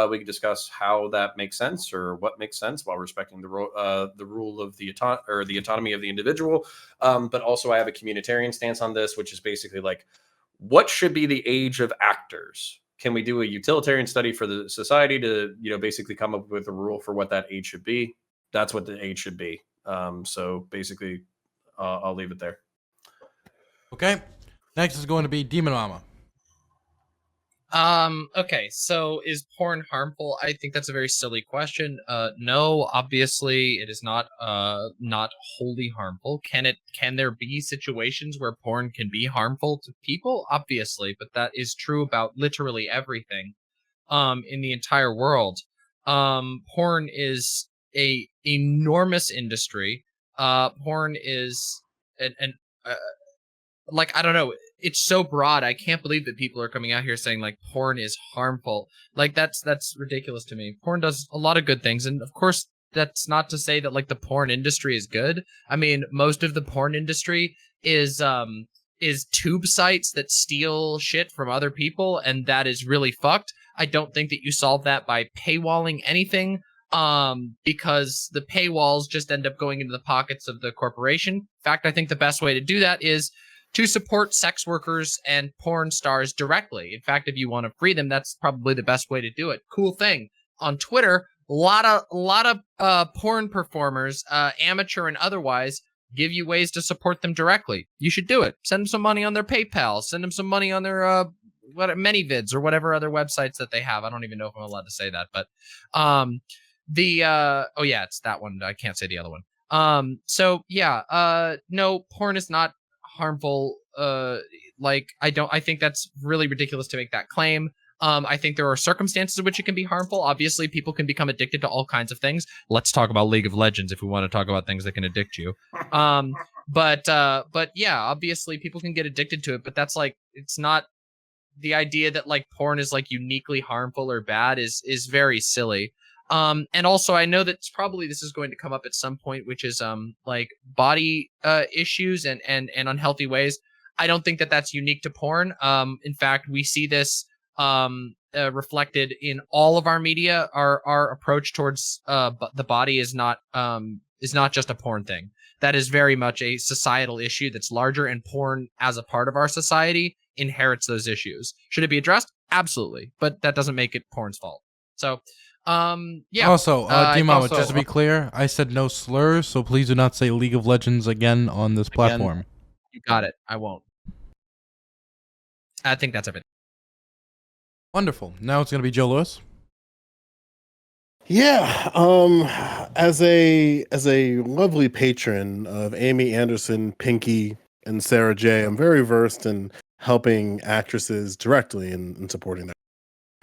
We can discuss how that makes sense or what makes sense while respecting the rule of the autonomy of the individual. But also, I have a communitarian stance on this, which is basically like, what should be the age of actors? Can we do a utilitarian study for the society to, basically come up with a rule for what that age should be? That's what the age should be. So basically, I'll leave it there. Okay. Next is going to be Demon Mama. Okay, so is porn harmful? I think that's a very silly question. No, obviously it is not wholly harmful. Can there be situations where porn can be harmful to people? Obviously, but that is true about literally everything in the entire world. Porn is a enormous industry. Porn is an like, I don't know, it's so broad. I can't believe that people are coming out here saying like porn is harmful. Like that's ridiculous to me. Porn does a lot of good things, and of course that's not to say that like the porn industry is good. I mean, most of the porn industry is tube sites that steal shit from other people, and that is really fucked. I don't think that you solve that by paywalling anything, because the paywalls just end up going into the pockets of the corporation. In fact, I think the best way to do that is to support sex workers and porn stars directly. In fact, if you want to free them, that's probably the best way to do it. Cool thing. On Twitter, a lot of porn performers, amateur and otherwise, give you ways to support them directly. You should do it. Send them some money on their PayPal. Send them some money on their ManyVids or whatever other websites that they have. I don't even know if I'm allowed to say that, but oh yeah, it's that one. I can't say the other one. So yeah, no, porn is not harmful. I think that's really ridiculous to make that claim. I think there are circumstances in which it can be harmful. Obviously, people can become addicted to all kinds of things. Let's talk about League of Legends if we want to talk about things that can addict you. But yeah, obviously people can get addicted to it, but that's like, it's not the idea that like porn is like uniquely harmful or bad is very silly. And also I know that this is going to come up at some point, which is like body issues and unhealthy ways. I don't think that that's unique to porn. In fact, we see this reflected in all of our media. Our approach towards the body is not just a porn thing. That is very much a societal issue that's larger, and porn as a part of our society inherits those issues. Should it be addressed? Absolutely, but that doesn't make it porn's fault. So yeah. Also, D-Mama, just to be clear, I said no slurs, so please do not say League of Legends again on this platform. You got it. I won't. I think that's everything. Wonderful. Now it's going to be Joe Lewis. Yeah, as a lovely patron of Amy Anderson, Pinky, and Sarah J, I'm very versed in helping actresses directly and supporting them.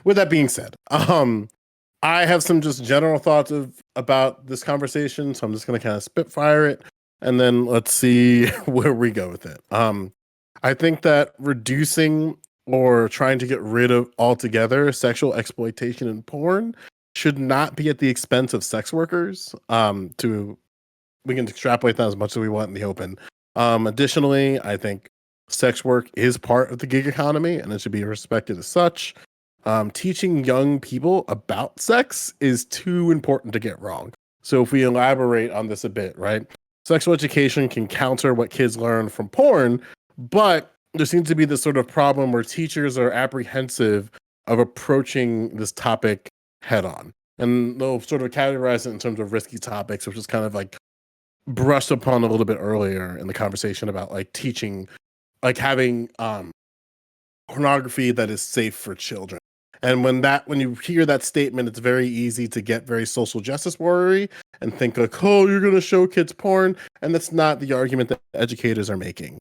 With that being said, I have some just general thoughts about this conversation, so I'm just going to kind of spitfire it, and then let's see where we go with it. I think that reducing or trying to get rid of altogether sexual exploitation in porn should not be at the expense of sex workers. We can extrapolate that as much as we want in the open. Additionally, I think sex work is part of the gig economy, and it should be respected as such. Teaching young people about sex is too important to get wrong. So if we elaborate on this a bit, right? Sexual education can counter what kids learn from porn, but there seems to be this sort of problem where teachers are apprehensive of approaching this topic head on. And they'll sort of categorize it in terms of risky topics, which is kind of like brushed upon a little bit earlier in the conversation about like teaching, like having pornography that is safe for children. And when you hear that statement, it's very easy to get very social justice warrior and think like, oh, you're going to show kids porn. And that's not the argument that educators are making.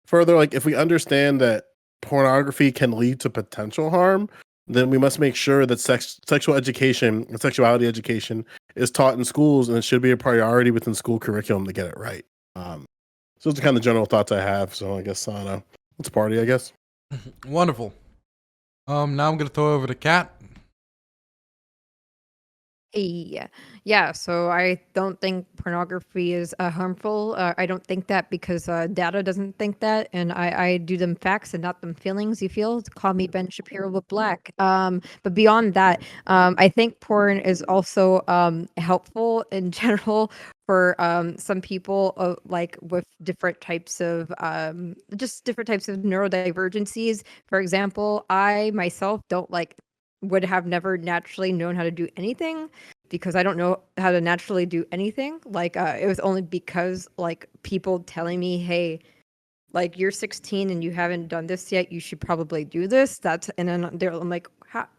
Further, like if we understand that pornography can lead to potential harm, then we must make sure that sexual education and sexuality education is taught in schools, and it should be a priority within school curriculum to get it right. So those are kind of general thoughts I have. So I guess let's party, I guess. Wonderful. Now I'm gonna throw over to Kat. Yeah, so I don't think pornography is harmful. I don't think that because data doesn't think that, and I do them facts and not them feelings. You feel? Call me Ben Shapiro with black. But beyond that, I think porn is also helpful in general for some people like with different types of just different types of neurodivergencies. For example, I myself don't would have never naturally known how to do anything because I don't know how to naturally do anything. It was only because people telling me, hey, you're 16 and you haven't done this yet, you should probably do this. And then I'm like,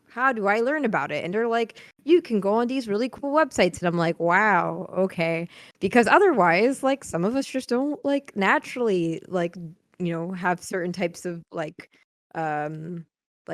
how do I learn about it? And they're like, you can go on these really cool websites. And I'm like, wow, okay. Because otherwise, some of us just don't naturally have certain types of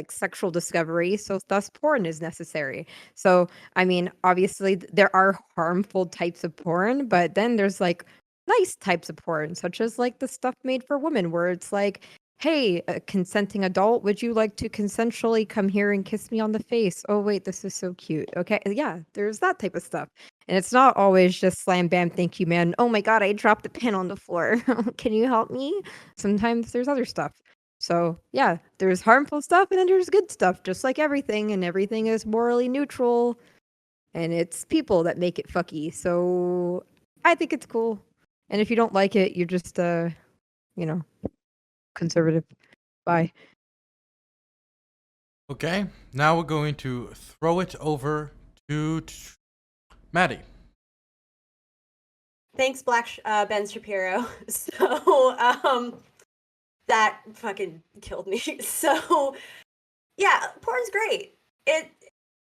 sexual discovery, so thus porn is necessary. So I mean, obviously there are harmful types of porn, but then there's nice types of porn, such as the stuff made for women, where it's like, hey, a consenting adult, would you like to consensually come here and kiss me on the face? Oh wait, this is so cute. Okay, yeah, there's that type of stuff. And it's not always just slam bam, thank you, man. Oh my god, I dropped the pen on the floor. Can you help me? Sometimes there's other stuff. So yeah, there's harmful stuff and then there's good stuff, just like everything, and everything is morally neutral, and it's people that make it fucky. So I think it's cool. And if you don't like it, you're just conservative. Bye. Okay, now we're going to throw it over to Maddie. Thanks, Ben Shapiro. So, that fucking killed me. So, yeah, porn's great.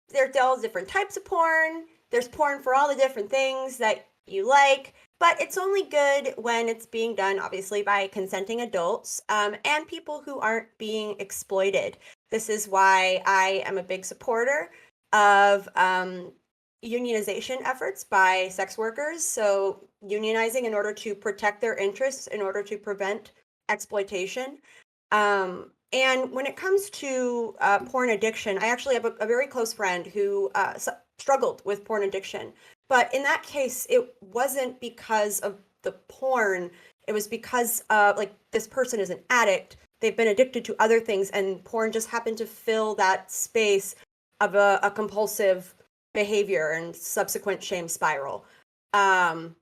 There's all different types of porn. There's porn for all the different things that you like, but it's only good when it's being done, obviously, by consenting adults and people who aren't being exploited. This is why I am a big supporter of unionization efforts by sex workers. So, unionizing in order to protect their interests, in order to prevent exploitation. And when it comes to porn addiction, I actually have a very close friend who struggled with porn addiction. But in that case, it wasn't because of the porn. It was because this person is an addict. They've been addicted to other things, and porn just happened to fill that space of a compulsive behavior and subsequent shame spiral. And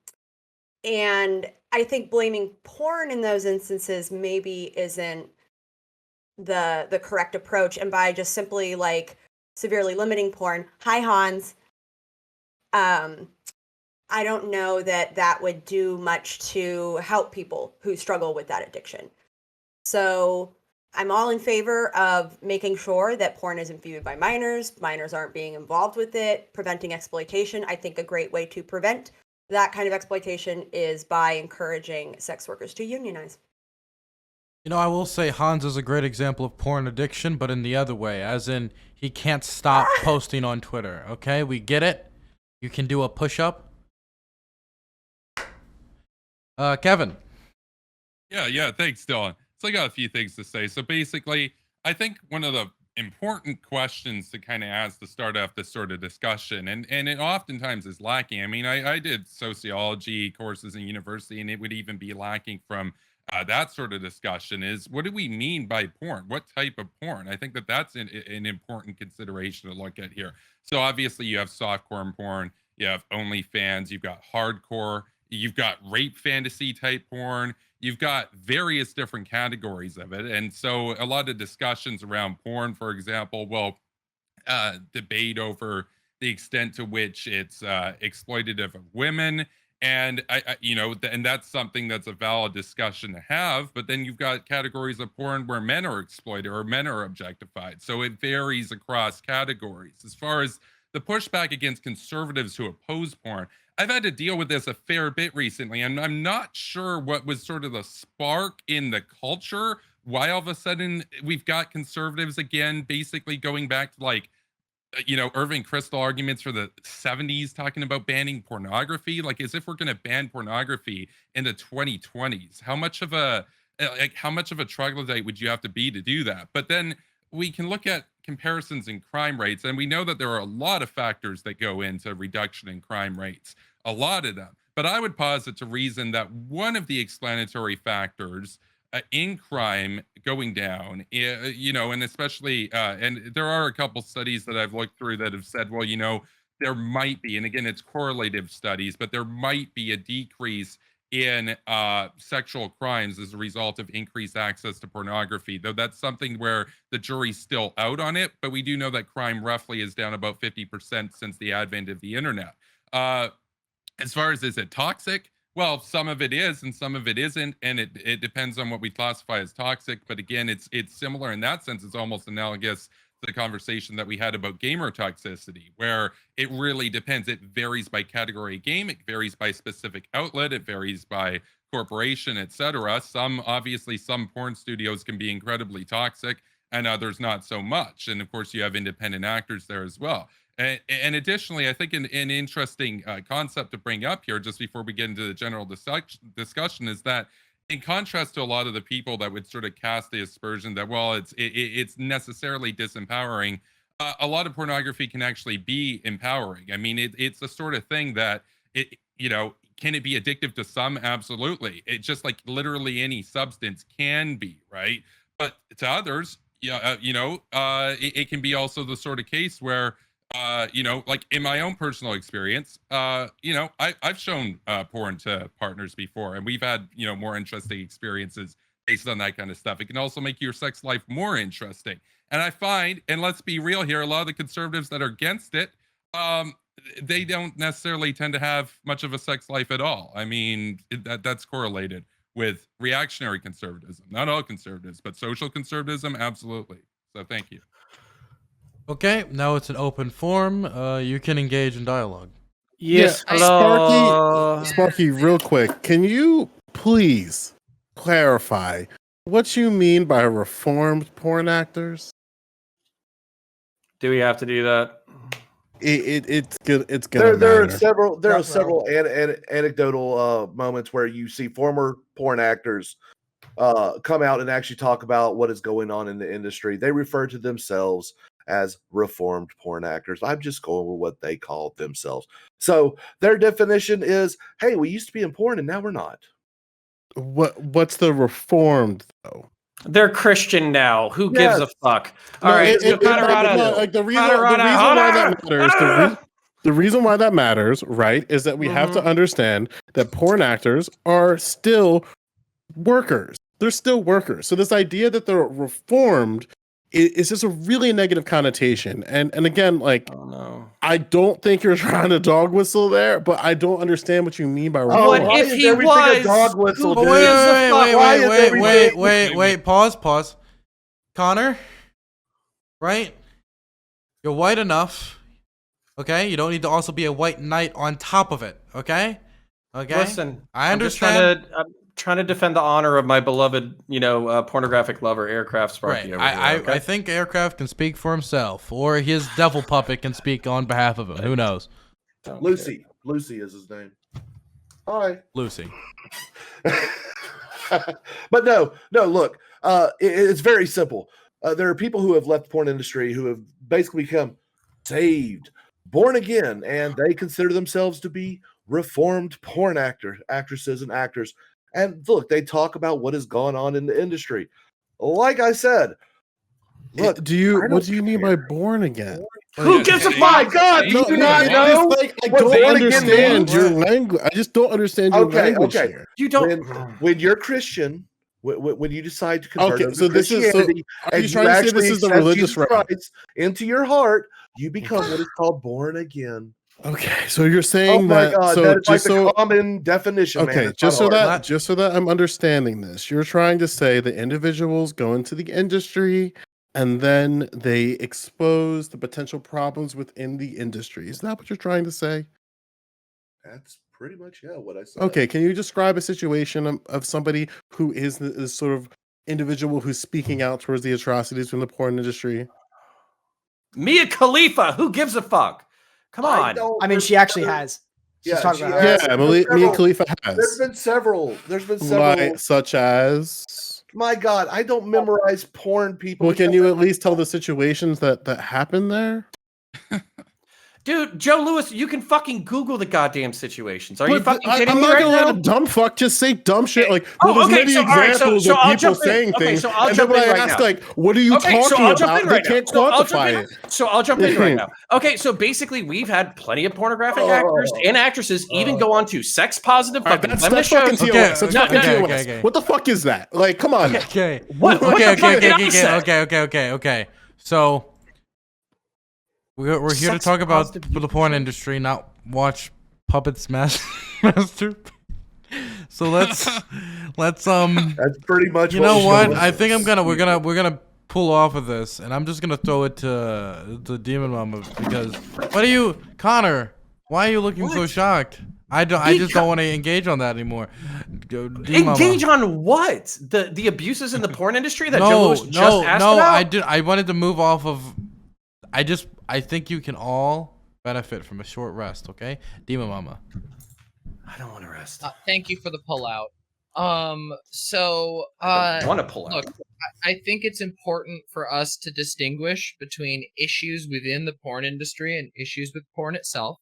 I think blaming porn in those instances maybe isn't the correct approach. And by just simply severely limiting porn, hi Hans, I don't know that would do much to help people who struggle with that addiction. So I'm all in favor of making sure that porn isn't viewed by minors. Minors aren't being involved with it, preventing exploitation. I think a great way to prevent that kind of exploitation is by encouraging sex workers to unionize. You know, I will say Hans is a great example of porn addiction, but in the other way, as in he can't stop posting on Twitter. Okay, we get it. You can do a push-up. Kevin. Yeah, thanks, Dylan. So I got a few things to say. So basically, I think one of the important questions to kind of ask to start off this sort of discussion, and it oftentimes is lacking. I mean, I did sociology courses in university, and it would even be lacking from that sort of discussion is, what do we mean by porn? What type of porn? I think that's an important consideration to look at here. So obviously you have softcore porn, you have OnlyFans, you've got hardcore, you've got rape fantasy type porn, you've got various different categories of it. And so a lot of discussions around porn, for example, will debate over the extent to which it's exploitative of women. And and that's something that's a valid discussion to have. But then you've got categories of porn where men are exploited or men are objectified. So it varies across categories. As far as the pushback against conservatives who oppose porn, I've had to deal with this a fair bit recently, and I'm not sure what was sort of the spark in the culture why all of a sudden we've got conservatives again, basically going back to like, Irving Kristol arguments for the 70s talking about banning pornography, like as if we're going to ban pornography in the 2020s. How much of a troglodyte would you have to be to do that? But then we can look at comparisons in crime rates, and we know that there are a lot of factors that go into reduction in crime rates, a lot of them. But I would posit to reason that one of the explanatory factors in crime going down, and especially, and there are a couple studies that I've looked through that have said, well, there might be, and again, it's correlative studies, but there might be a decrease in sexual crimes as a result of increased access to pornography, though that's something where the jury's still out on it. But we do know that crime roughly is down about 50% since the advent of the internet. As far as is it toxic? Well, some of it is and some of it isn't, and it depends on what we classify as toxic. But again, it's similar in that sense. It's almost analogous to the conversation that we had about gamer toxicity, where it really depends. It varies by category of game, it varies by specific outlet, it varies by corporation, etc. Some porn studios can be incredibly toxic, and others not so much. And of course, you have independent actors there as well. And additionally, I think an interesting concept to bring up here, just before we get into the general discussion, is that in contrast to a lot of the people that would sort of cast the aspersion that, well, it's necessarily disempowering, a lot of pornography can actually be empowering. I mean, it's the sort of thing that can it be addictive to some? Absolutely. It just like literally any substance can be, right? But to others, it can be also the sort of case where like in my own personal experience, I've shown porn to partners before, and we've had, more interesting experiences based on that kind of stuff. It can also make your sex life more interesting. And I find, and let's be real here, a lot of the conservatives that are against it, they don't necessarily tend to have much of a sex life at all. I mean, that's correlated with reactionary conservatism. Not all conservatives, but social conservatism, absolutely. So thank you. Okay, now it's an open forum. You can engage in dialogue. Yes, Yeah, hello. Sparky, real quick, can you please clarify what you mean by reformed porn actors? Do we have to do that? It's good. It's good. There are several anecdotal moments where you see former porn actors come out and actually talk about what is going on in the industry. They refer to themselves as reformed porn actors. I'm just going with what they call themselves. So their definition is, hey, we used to be in porn and now we're not. What's the reformed though? They're Christian now. Who gives a fuck? All right, the reason why that matters, right, is that we have to understand that porn actors are still workers. They're still workers. So this idea that they're reformed is just a really negative connotation. And again, like, oh, no. I don't think you're trying to dog whistle there, but I don't understand what you mean by reformed. What if he was? Dog whistle, dude? Wait, pause. Connor, right? You're white enough, okay? You don't need to also be a white knight on top of it, okay? Listen, I understand. I'm trying to defend the honor of my beloved, pornographic lover, Aircraft Sparky. Right. I think Aircraft can speak for himself, or his devil puppet can speak on behalf of him. Who knows? Lucy is his name. Hi, Lucy. But no. Look, it's very simple. There are people who have left the porn industry who have basically become saved, born again, and they consider themselves to be reformed porn actresses and actors. And look, they talk about what has gone on in the industry. Like I said, look, what do you mean by born again? Who gives a fuck? My God, do you not know? I don't understand your language. I just don't understand your language here. You don't. When you're Christian, when you decide to convert Okay, so to this is Christianity, are you trying to say this is the religious right into your heart, you become what is called born again. Okay, so you're saying that. God, so that is just like so the common definition. okay, man. just so that I'm understanding this, you're trying to say that individuals go into the industry and then they expose the potential problems within the industry. Is that what you're trying to say? That's pretty much what I said. Okay, can you describe a situation of somebody who is sort of individual who's speaking out towards the atrocities from the porn industry? Mia Khalifa, who gives a fuck? Come on. I mean, she actually has. She's Yeah, talking she about has. how- Yeah, There's Mia several- Khalifa There's has. been several. There's been several. Like, such as. My God, I don't memorize porn, people. Well, can you at least tell the situations that happened there? Dude, Joe Lewis, you can fucking Google the goddamn situations. Are you But fucking kidding I'm me not right gonna now? let a dumb fuck just say dumb shit. Like, Oh, well, there's okay, many so, all right, examples so of I'll people jump in. saying Okay, things. so I'll and jump then when in I right ask, now. like, what are you Okay, so talking I'll jump about? in They right now. can't So I'll jump quantify in. it. So I'll jump in right now. Okay, so basically, we've had plenty of pornographic actors and actresses even go on to sex positive All right, fucking that's feminist fucking shows. TOS. That's No, fucking no, TOS. okay. What the fuck is that? Like, come on. Okay. What the fuck did I say? Okay. So we're here to Sex talk about positive the YouTube porn shows. industry, not watch puppets master. So let's That's pretty much. you know the what? show I is. think we're gonna pull off of this, and I'm just gonna throw it to Demon Mama because what are you, Connor? Why are you looking so shocked? I just don't want to engage on that anymore. Engage on what? The abuses in the porn industry that Joe Lewis just asked about? I wanted to move off of. I think you can all benefit from a short rest. Okay, Demon Mama. I don't want to rest. Thank you for the pullout. So I want to pull out. look, I think it's important for us to distinguish between issues within the porn industry and issues with porn itself.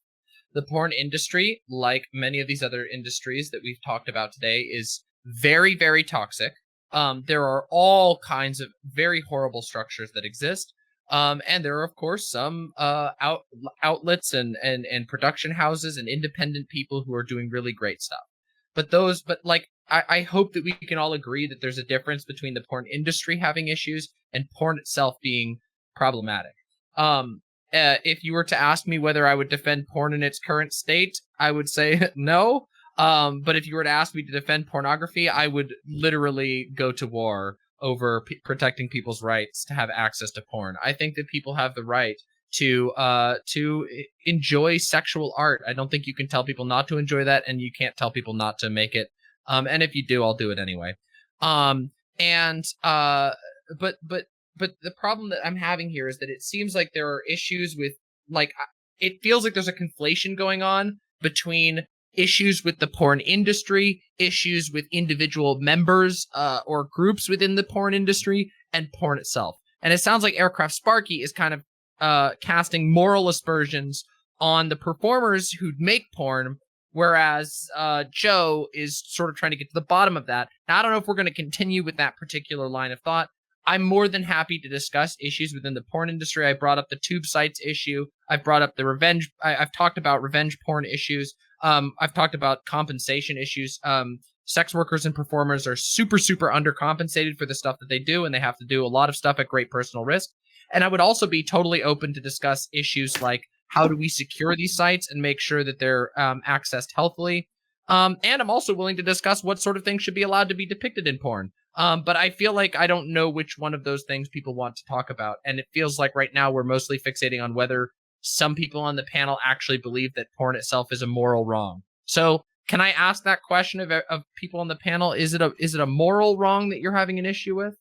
The porn industry, like many of these other industries that we've talked about today, is very, very toxic. There are all kinds of very horrible structures that exist. And there are, of course, some outlets and production houses and independent people who are doing really great stuff. But I hope that we can all agree that there's a difference between the porn industry having issues and porn itself being problematic. If you were to ask me whether I would defend porn in its current state, I would say no. But if you were to ask me to defend pornography, I would literally go to war over protecting people's rights to have access to porn. I think that people have the right to enjoy sexual art. I don't think you can tell people not to enjoy that, and you can't tell people not to make it. And if you do, I'll do it anyway. But the problem that I'm having here is that it seems like there are issues with, like, it feels like there's a conflation going on between issues with the porn industry, issues with individual members or groups within the porn industry, and porn itself. And it sounds like Aircraft Sparky is kind of casting moral aspersions on the performers who make porn, whereas Joe is sort of trying to get to the bottom of that. Now, I don't know if we're going to continue with that particular line of thought. I'm more than happy to discuss issues within the porn industry. I brought up the tube sites issue. I've brought up the revenge. I've talked about revenge porn issues. I've talked about compensation issues. Sex workers and performers are super, super undercompensated for the stuff that they do, and they have to do a lot of stuff at great personal risk. And I would also be totally open to discuss issues like how do we secure these sites and make sure that they're accessed healthily. And I'm also willing to discuss what sort of things should be allowed to be depicted in porn. But I feel like I don't know which one of those things people want to talk about. And it feels like right now we're mostly fixating on whether some people on the panel actually believe that porn itself is a moral wrong. So can I ask that question of people on the panel? Is it a moral wrong that you're having an issue with?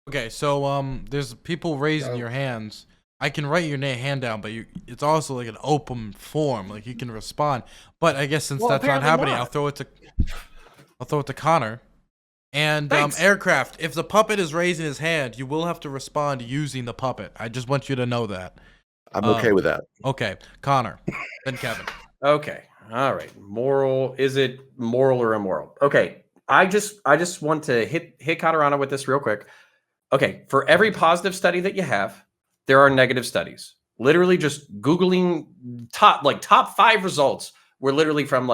Okay, so there's people raising your hands. I can write your hand down, but it's also like an open form, like you can respond. But I guess since that's not happening, I'll throw it to Connor. And Aircraft, if the puppet is raising his hand, you will have to respond using the puppet. I just want you to know that. I'm okay with that. Okay, Connor, then Kevin. Okay, all right. Moral? Is it moral or immoral? Okay, I just want to hit Katarana with this real quick. Okay, for every positive study that you have, there are negative studies. Literally, just Googling top 5 results were literally from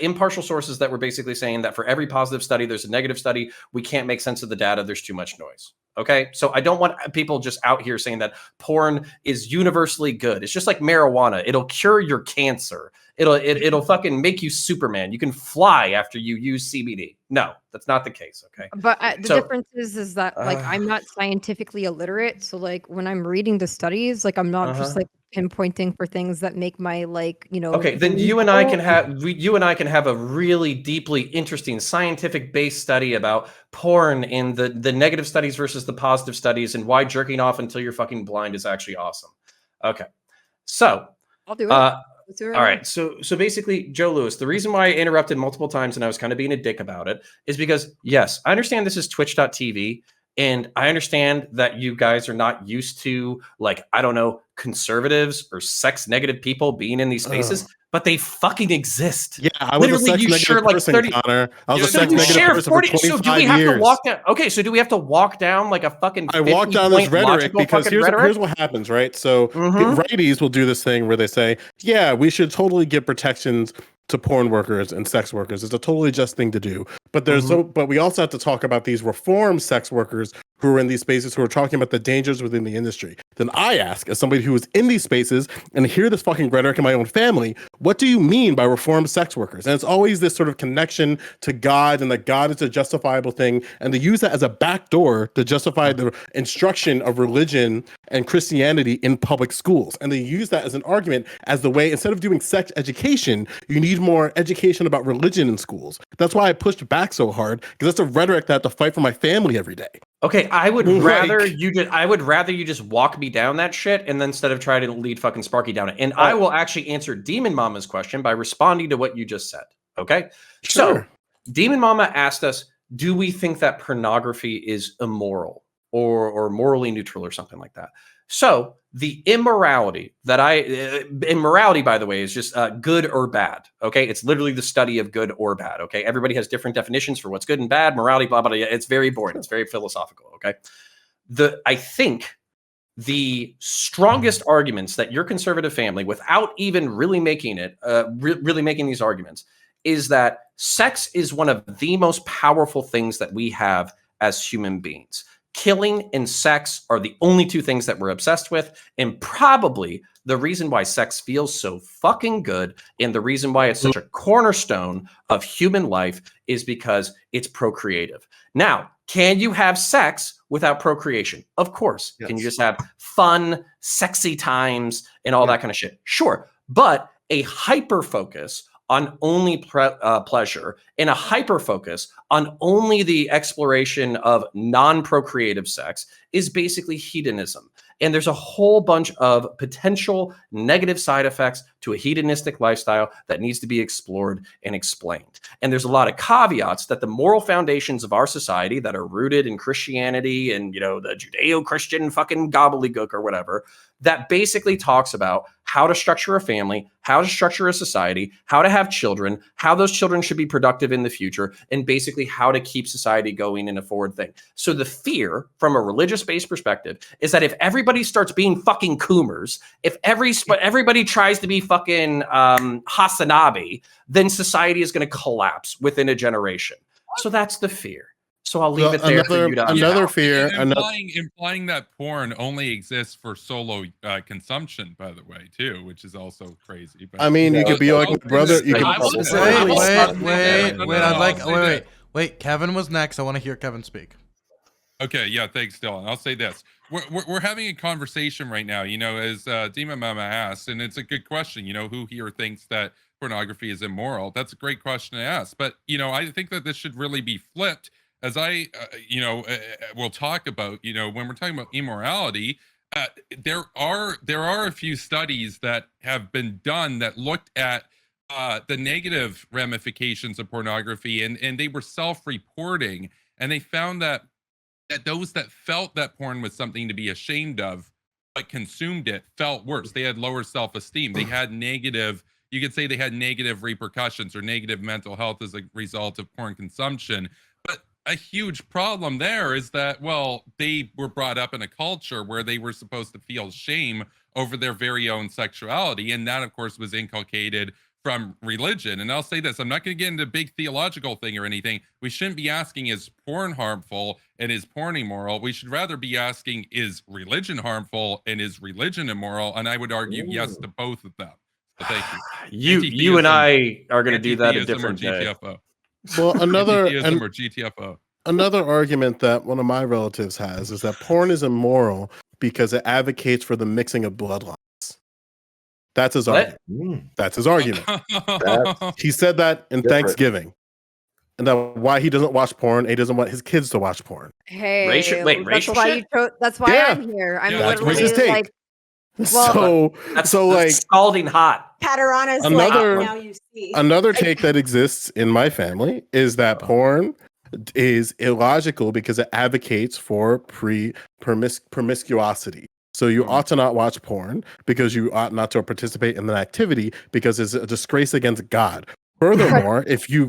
impartial sources that were basically saying that for every positive study, there's a negative study. We can't make sense of the data. There's too much noise. Okay. So I don't want people just out here saying that porn is universally good. It's just like marijuana. It'll cure your cancer. it'll fucking make you Superman. You can fly after you use CBD. No, that's not the case. Okay. But the So, difference is that like I'm not scientifically illiterate, so like when I'm reading the studies, like I'm not just like pinpointing for things that make my like Okay, then belief you and I go. can have a really deeply interesting scientific based study about porn and the negative studies versus the positive studies and why jerking off until you're fucking blind is actually awesome. Okay. So, I'll do it. Let's do it right all now. right. So basically, Joe Lewis, the reason why I interrupted multiple times and I was kind of being a dick about it is because, yes, I understand this is twitch.tv. And I understand that you guys are not used to, like, I don't know, conservatives or sex negative people being in these spaces, but they fucking exist. Yeah, I was Literally, a sex you negative share like person, 30. Connor. I was a So sex you negative share person 40. for So 25 do we have years. to walk down? Okay, so do we have to walk down like a fucking? I walk down this 50-point rhetoric logical because fucking here's rhetoric? what happens, right? So Mhm. righties will do this thing where they say, yeah, we should totally give protections to porn workers and sex workers. It's a totally just thing to do. But but we also have to talk about these reformed sex workers who are in these spaces who are talking about the dangers within the industry. Then I ask, as somebody who is in these spaces and hear this fucking rhetoric in my own family, what do you mean by reformed sex workers? And it's always this sort of connection to God and that God is a justifiable thing. And they use that as a backdoor to justify the instruction of religion and Christianity in public schools. And they use that as an argument as the way, instead of doing sex education, you need more education about religion in schools. That's why I pushed back so hard, because that's a rhetoric that I have to fight for my family every day. Okay, I would Like- rather you just walk me down that shit and then instead of trying to lead fucking Sparky down it. And I will actually answer Demon Mama's question by responding to what you just said. Okay? So Sure. Demon Mama asked us, do we think that pornography is immoral or morally neutral or something like that? So the immorality that immorality, by the way, is just good or bad. Okay, it's literally the study of good or bad. Okay, everybody has different definitions for what's good and bad. Morality, blah blah. It's very boring. It's very philosophical. Okay, I think the strongest arguments that your conservative family, without even really making it, really making these arguments, is that sex is one of the most powerful things that we have as human beings. Killing and sex are the only two things that we're obsessed with, and probably the reason why sex feels so fucking good and the reason why it's such a cornerstone of human life is because it's procreative. Now, can you have sex without procreation? Of course. Yes. Can you just have fun, sexy times and all that kind of shit? Sure. But a hyper focus on only pleasure and a hyper focus on only the exploration of non-procreative sex is basically hedonism. And there's a whole bunch of potential negative side effects to a hedonistic lifestyle that needs to be explored and explained. And there's a lot of caveats that the moral foundations of our society that are rooted in Christianity and, you know, the Judeo-Christian fucking gobbledygook or whatever, that basically talks about how to structure a family, how to structure a society, how to have children, how those children should be productive in the future, and basically how to keep society going in a forward thing. So the fear from a religious-based perspective is that if everybody starts being fucking coomers, if everybody tries to be fucking Hasanabi, then society is going to collapse within a generation. So that's the fear. So I'll leave it there for you to another fear. Implying that porn only exists for solo consumption, by the way, too, which is also crazy. But I mean, you could be like my brother. You could Wait. Kevin was next. I want to hear Kevin speak. Okay, yeah, thanks, Dylan. I'll say this. We're having a conversation right now, you know, as Dima Mama asked, and it's a good question, you know, who here thinks that pornography is immoral? That's a great question to ask. But, you know, I think that this should really be flipped, as we'll talk about, you know, when we're talking about immorality, there are a few studies that have been done that looked at the negative ramifications of pornography, and they were self-reporting, and they found that those that felt that porn was something to be ashamed of but consumed it felt worse. They had lower self-esteem. They had negative, you could say they had negative repercussions or negative mental health as a result of porn consumption. But a huge problem there is that, well, they were brought up in a culture where they were supposed to feel shame over their very own sexuality. And that, of course, was inculcated from religion. And I'll say this, I'm not going to get into a big theological thing or anything. We shouldn't be asking, is porn harmful and is porn immoral? We should rather be asking, is religion harmful and is religion immoral? And I would argue yes to both of them. But thank you. You and I are going to do that a Anti-theism or different day. GTFO. Well, Anti-theism or GTFO. another argument that one of my relatives has is that porn is immoral because it advocates for the mixing of bloodlines. That's his What? argument. That's his argument. That's He said that in different. Thanksgiving. And that why he doesn't watch porn, he doesn't want his kids to watch porn. Hey, wait, that's racial why shit? that's why Yeah. I'm here. I'm Yeah, That's literally his take. like, That's so like scalding hot. Paterana's Another- like, now you see. another take that exists in my family is that porn is illogical because it advocates for promiscuosity. So you ought to not watch porn because you ought not to participate in an activity because it's a disgrace against God. Furthermore, if you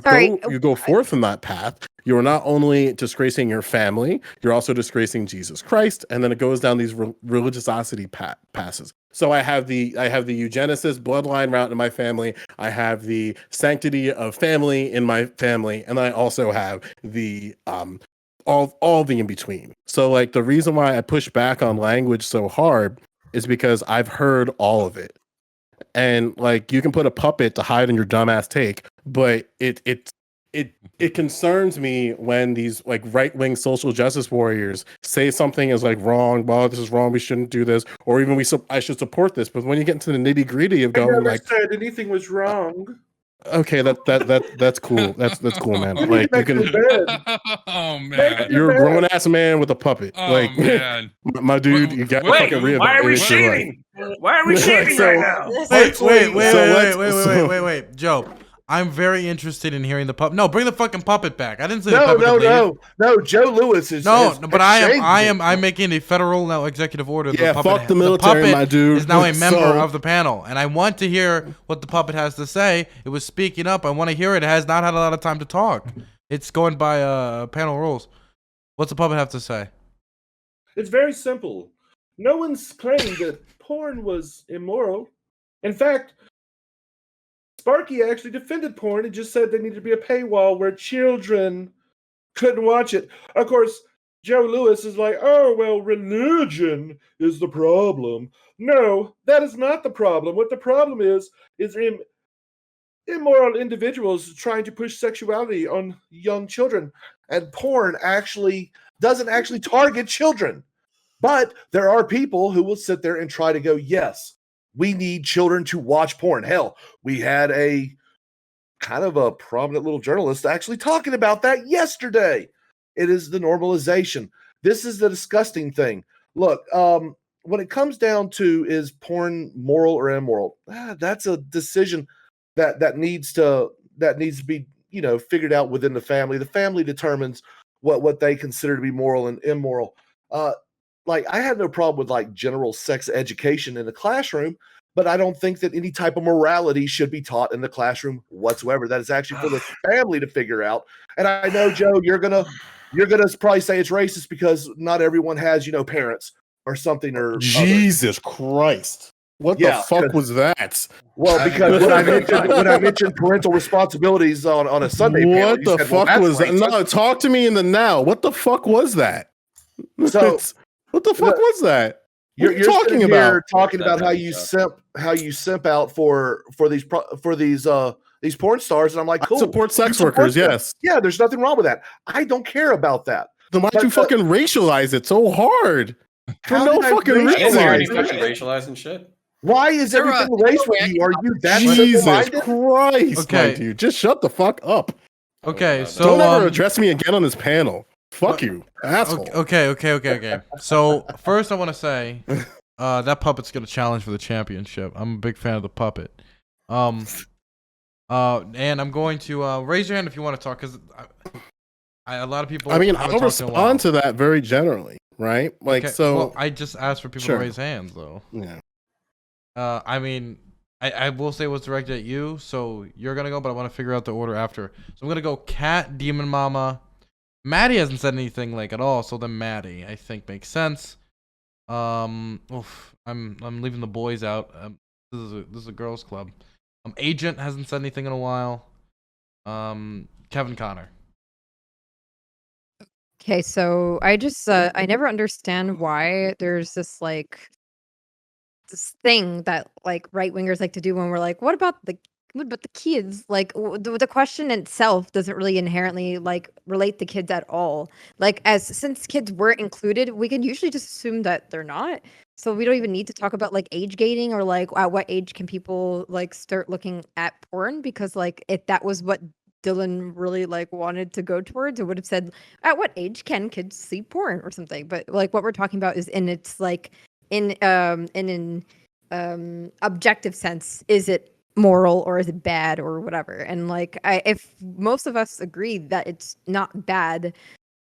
go forth from that path, you are not only disgracing your family, you're also disgracing Jesus Christ, and then it goes down these religiosity passes. So I have the eugenicist bloodline route in my family. I have the sanctity of family in my family, and I also have the all the in between. So like the reason why I push back on language so hard is because I've heard all of it. And like you can put a puppet to hide in your dumbass take, but it concerns me when these like right-wing social justice warriors say something is like wrong, well, this is wrong, we shouldn't do this, or even I should support this. But when you get into the nitty-gritty of going like said anything was wrong. okay, that's cool. That's cool, man. Like you can Oh man. you're a grown ass man with a puppet. Oh like man. my dude, you got Wait, fucking rib. why are we It's your life. shaming? Why are we shaming So- right now? Wait, Joe. I'm very interested in hearing the puppet. No, bring the fucking puppet back. I didn't say the No, puppet no, could leave. no. Joe Lewis is No, has but shamed I'm me. making a federal now executive order. Yeah, fuck the military, puppet my dude. is now a member So- of the panel, and I want to hear what the puppet has to say. It was speaking up. I want to hear it. It has not had a lot of time to talk. It's going by panel rules. What's the puppet have to say? It's very simple. No one's claimed that porn was immoral. In fact, Sparky actually defended porn and just said there needed to be a paywall where children couldn't watch it. Of course, Joe Lewis is like, oh, well, religion is the problem. No, that is not the problem. What the problem is immoral individuals trying to push sexuality on young children. And porn doesn't actually target children. But there are people who will sit there and try to go, yes, we need children to watch porn. Hell, we had a kind of a prominent little journalist actually talking about that yesterday. It is the normalization. This is the disgusting thing. Look, when it comes down to is porn moral or immoral, that's a decision that needs to be, figured out within the family. The family determines what they consider to be moral and immoral. Like I had no problem with like general sex education in the classroom, but I don't think that any type of morality should be taught in the classroom whatsoever. That is actually for the family to figure out. And I know, Joe, you're gonna probably say it's racist because not everyone has, parents or something or Jesus Christ. What the fuck was that? Well, because when I mentioned parental responsibilities on a Sunday panel, what the fuck was that? No, talk to me in the now. What the fuck was that? So what the fuck was that? You're talking about how you simp out for these porn stars, and I'm like, cool. I support sex workers, yes. Yeah, there's nothing wrong with that. I don't care about that. Then why'd you fucking racialize it so hard? For no fucking reason. Racializing shit. Why is everything race with you? Are you that Jesus simple-minded? Christ, Okay. my dude. Just shut the fuck up. Okay, so Don't ever address me again on this panel. Fuck you, asshole. Okay. So first, I want to say that puppet's gonna challenge for the championship. I'm a big fan of the puppet. And I'm going to raise your hand if you want to talk, because a lot of people. I mean, haven't I'll talked in a while. respond to that very generally, right? Like, Okay, so. well, I just asked for people Sure. to raise hands, though. Yeah. I mean, I will say what's directed at you, so you're gonna go, but I want to figure out the order after. So I'm gonna go Cat, Demon Mama. Maddie hasn't said anything like at all, so then Maddie I think makes sense. I'm leaving the boys out. This is a girls' club. Agent hasn't said anything in a while. Kevin Connor. Okay, so I just I never understand why there's this like this thing that like right wingers like to do when we're like, what about the kids? Like the question itself doesn't really inherently like relate to kids at all. Like since kids weren't included, we can usually just assume that they're not. So we don't even need to talk about like age gating or like at what age can people like start looking at porn, because like if that was what Dylan really like wanted to go towards, it would have said at what age can kids see porn or something. But like what we're talking about is in its like in objective sense, is it moral or is it bad or whatever? And like if most of us agree that it's not bad,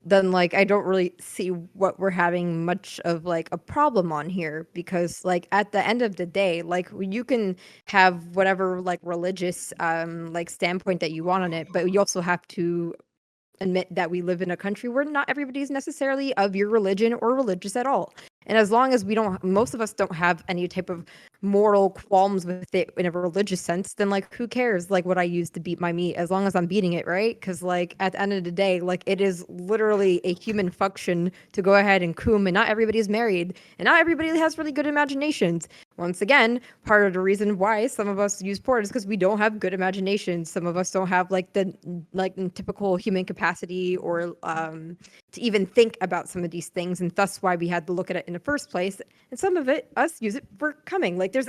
then like I don't really see what we're having much of like a problem on here, because like at the end of the day, like you can have whatever like religious like standpoint that you want on it, but you also have to admit that we live in a country where not everybody is necessarily of your religion or religious at all. And as long as most of us don't have any type of moral qualms with it in a religious sense, then like who cares like what I use to beat my meat, as long as I'm beating it, right? Because like at the end of the day, like it is literally a human function to go ahead and cum, and not everybody is married, and not everybody has really good imaginations. Once again, part of the reason why some of us use porn is because we don't have good imaginations. Some of us don't have like the typical human capacity or to even think about some of these things, and thus why we had to look at it in the first place. And some of it, us use it for coming. Like there's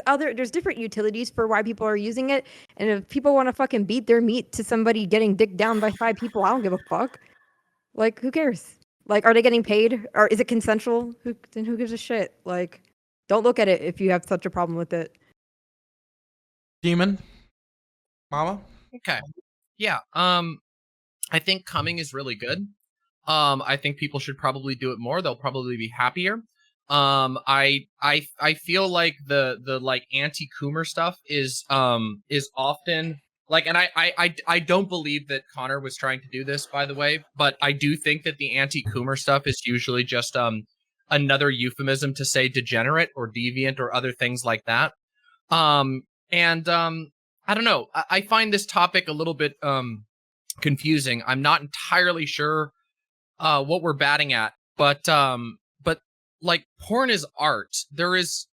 different utilities for why people are using it. And if people want to fucking beat their meat to somebody getting dicked down by 5 people, I don't give a fuck. Like who cares? Like, are they getting paid? Or is it consensual? Who gives a shit? Like, don't look at it if you have such a problem with it. Demon Mama? Okay. Yeah. I think coming is really good. I think people should probably do it more. They'll probably be happier. I feel like the like anti-coomer stuff is often like, and I don't believe that Connor was trying to do this, by the way, but I do think that the anti-coomer stuff is usually just another euphemism to say degenerate or deviant or other things like that. And I don't know. I find this topic a little bit confusing. I'm not entirely sure what we're batting at, but like porn is art. There's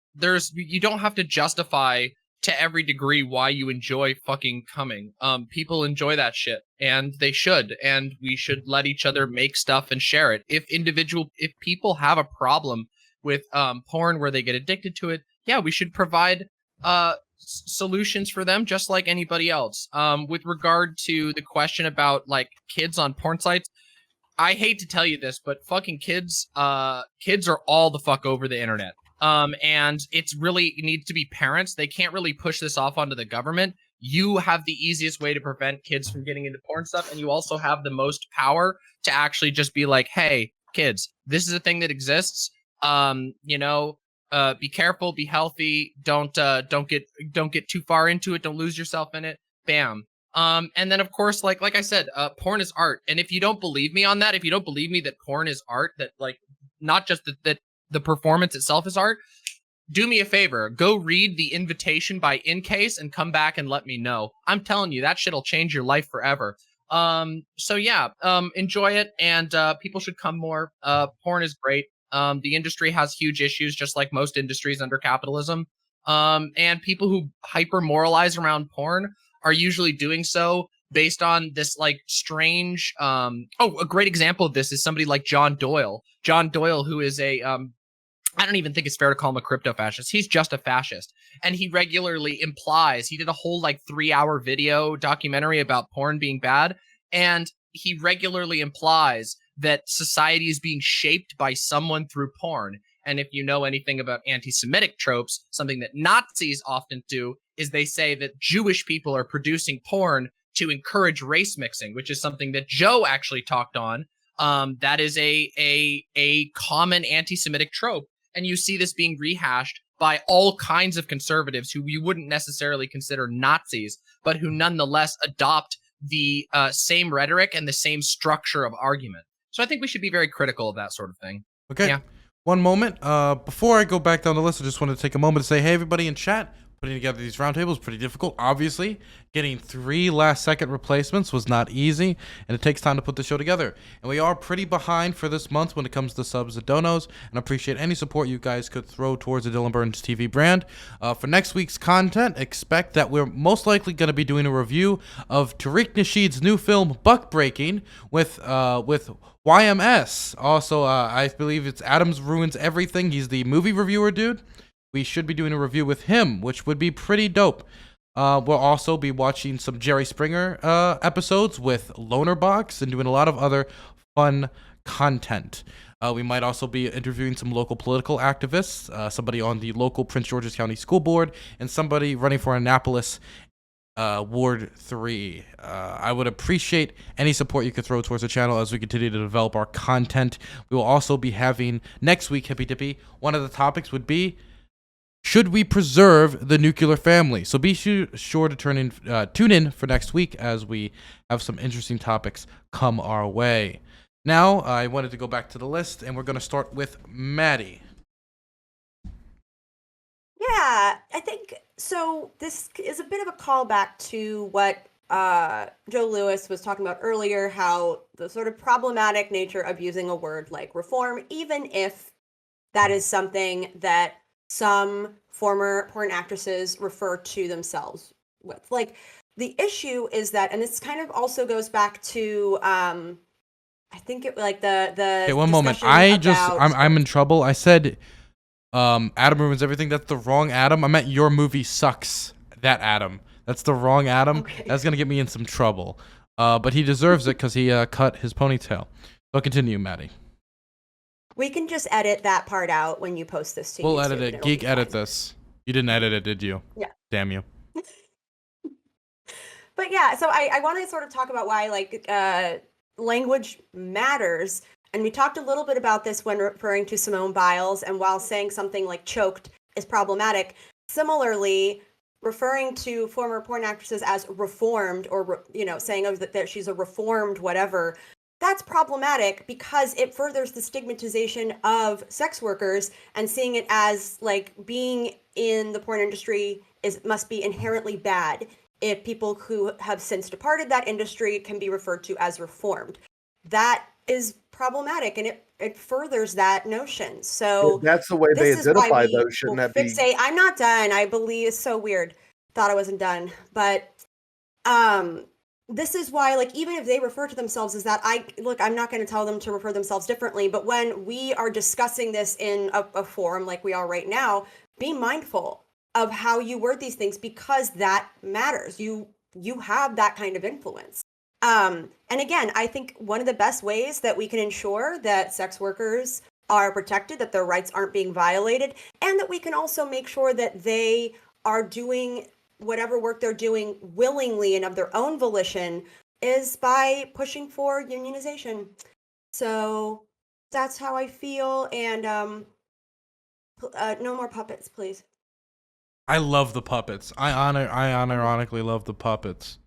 you don't have to justify to every degree why you enjoy fucking coming. People enjoy that shit, and they should, and we should let each other make stuff and share it. If people have a problem with porn where they get addicted to it, yeah, we should provide solutions for them just like anybody else. With regard to the question about like kids on porn sites, I hate to tell you this, but fucking kids are all the fuck over the internet. And it needs to be parents. They can't really push this off onto the government. You have the easiest way to prevent kids from getting into porn stuff, and you also have the most power to actually just be like, hey, kids, this is a thing that exists. Be careful, be healthy, don't get too far into it, don't lose yourself in it. Bam. And then of course, like I said, porn is art. And if you don't believe me on that, if you don't believe me that porn is art, that like not just that the performance itself is art, do me a favor, go read The Invitation by Incase and come back and let me know. I'm telling you, that shit'll change your life forever. So yeah, enjoy it, and people should come more. Porn is great. The industry has huge issues, just like most industries under capitalism. And people who hyper moralize around porn are usually doing so based on this like strange a great example of this is somebody like John Doyle, who is a I don't even think it's fair to call him a crypto fascist. He's just a fascist. And he regularly implies, he did a whole like 3-hour video documentary about porn being bad, and he regularly implies that society is being shaped by someone through porn. And if you know anything about anti-Semitic tropes, something that Nazis often do is they say that Jewish people are producing porn to encourage race mixing, which is something that Joe actually talked on. That is a common anti-Semitic trope. And you see this being rehashed by all kinds of conservatives who you wouldn't necessarily consider Nazis, but who nonetheless adopt the same rhetoric and the same structure of argument. So I think we should be very critical of that sort of thing. Okay. Yeah. One moment. Before I go back down the list, I just want to take a moment to say, hey, everybody in chat, Putting together these roundtables was pretty difficult. Obviously, getting 3 last-second replacements was not easy, and it takes time to put the show together. And we are pretty behind for this month when it comes to subs and donos, and appreciate any support you guys could throw towards the Dylan Burns TV brand. For next week's content, expect that we're most likely going to be doing a review of Tariq Nasheed's new film, Buck Breaking, with YMS. Also, I believe it's Adams Ruins Everything. He's the movie reviewer dude. We should be doing a review with him, which would be pretty dope. We'll also be watching some Jerry Springer episodes with Loner Box and doing a lot of other fun content. We might also be interviewing some local political activists, somebody on the local Prince George's County School Board, and somebody running for Annapolis Ward 3. I would appreciate any support you could throw towards the channel as we continue to develop our content. We will also be having next week, Hippy Dippy, one of the topics would be, should we preserve the nuclear family? So be sure to tune in for next week as we have some interesting topics come our way. Now, I wanted to go back to the list, and we're going to start with Maddie. Yeah, I think so. This is a bit of a callback to what Joe Lewis was talking about earlier, how the sort of problematic nature of using a word like reform, even if that is something that some former porn actresses refer to themselves with. Like, the issue is that, and this kind of also goes back to, I think it like the. Okay, one moment. I'm in trouble. I said, Adam Ruins Everything. That's the wrong Adam. I meant Your Movie Sucks. That Adam. That's the wrong Adam. Okay. That's gonna get me in some trouble. But he deserves it because he cut his ponytail. So continue, Maddie. We can just edit that part out when you post this to We'll YouTube, edit and it. it'll Geek, be edit fine. this. You didn't edit it, did you? Yeah. Damn you. But yeah, so I want to sort of talk about why language matters. And we talked a little bit about this when referring to Simone Biles, and while saying something like choked is problematic. Similarly, referring to former porn actresses as reformed, or saying that she's a reformed whatever, that's problematic because it furthers the stigmatization of sex workers and seeing it as like being in the porn industry must be inherently bad. If people who have since departed that industry can be referred to as reformed, that is problematic, and it furthers that notion. So that's the way they identify those. Shouldn't that be? Say, I'm not done. I believe it's so weird. Thought I wasn't done, but this is why, like, even if they refer to themselves as that, I'm not going to tell them to refer themselves differently. But when we are discussing this in a forum like we are right now, be mindful of how you word these things, because that matters. You have that kind of influence. And again, I think one of the best ways that we can ensure that sex workers are protected, that their rights aren't being violated, and that we can also make sure that they are doing whatever work they're doing willingly and of their own volition, is by pushing for unionization. So that's how I feel. And no more puppets, please. I love the puppets. I unironically love the puppets.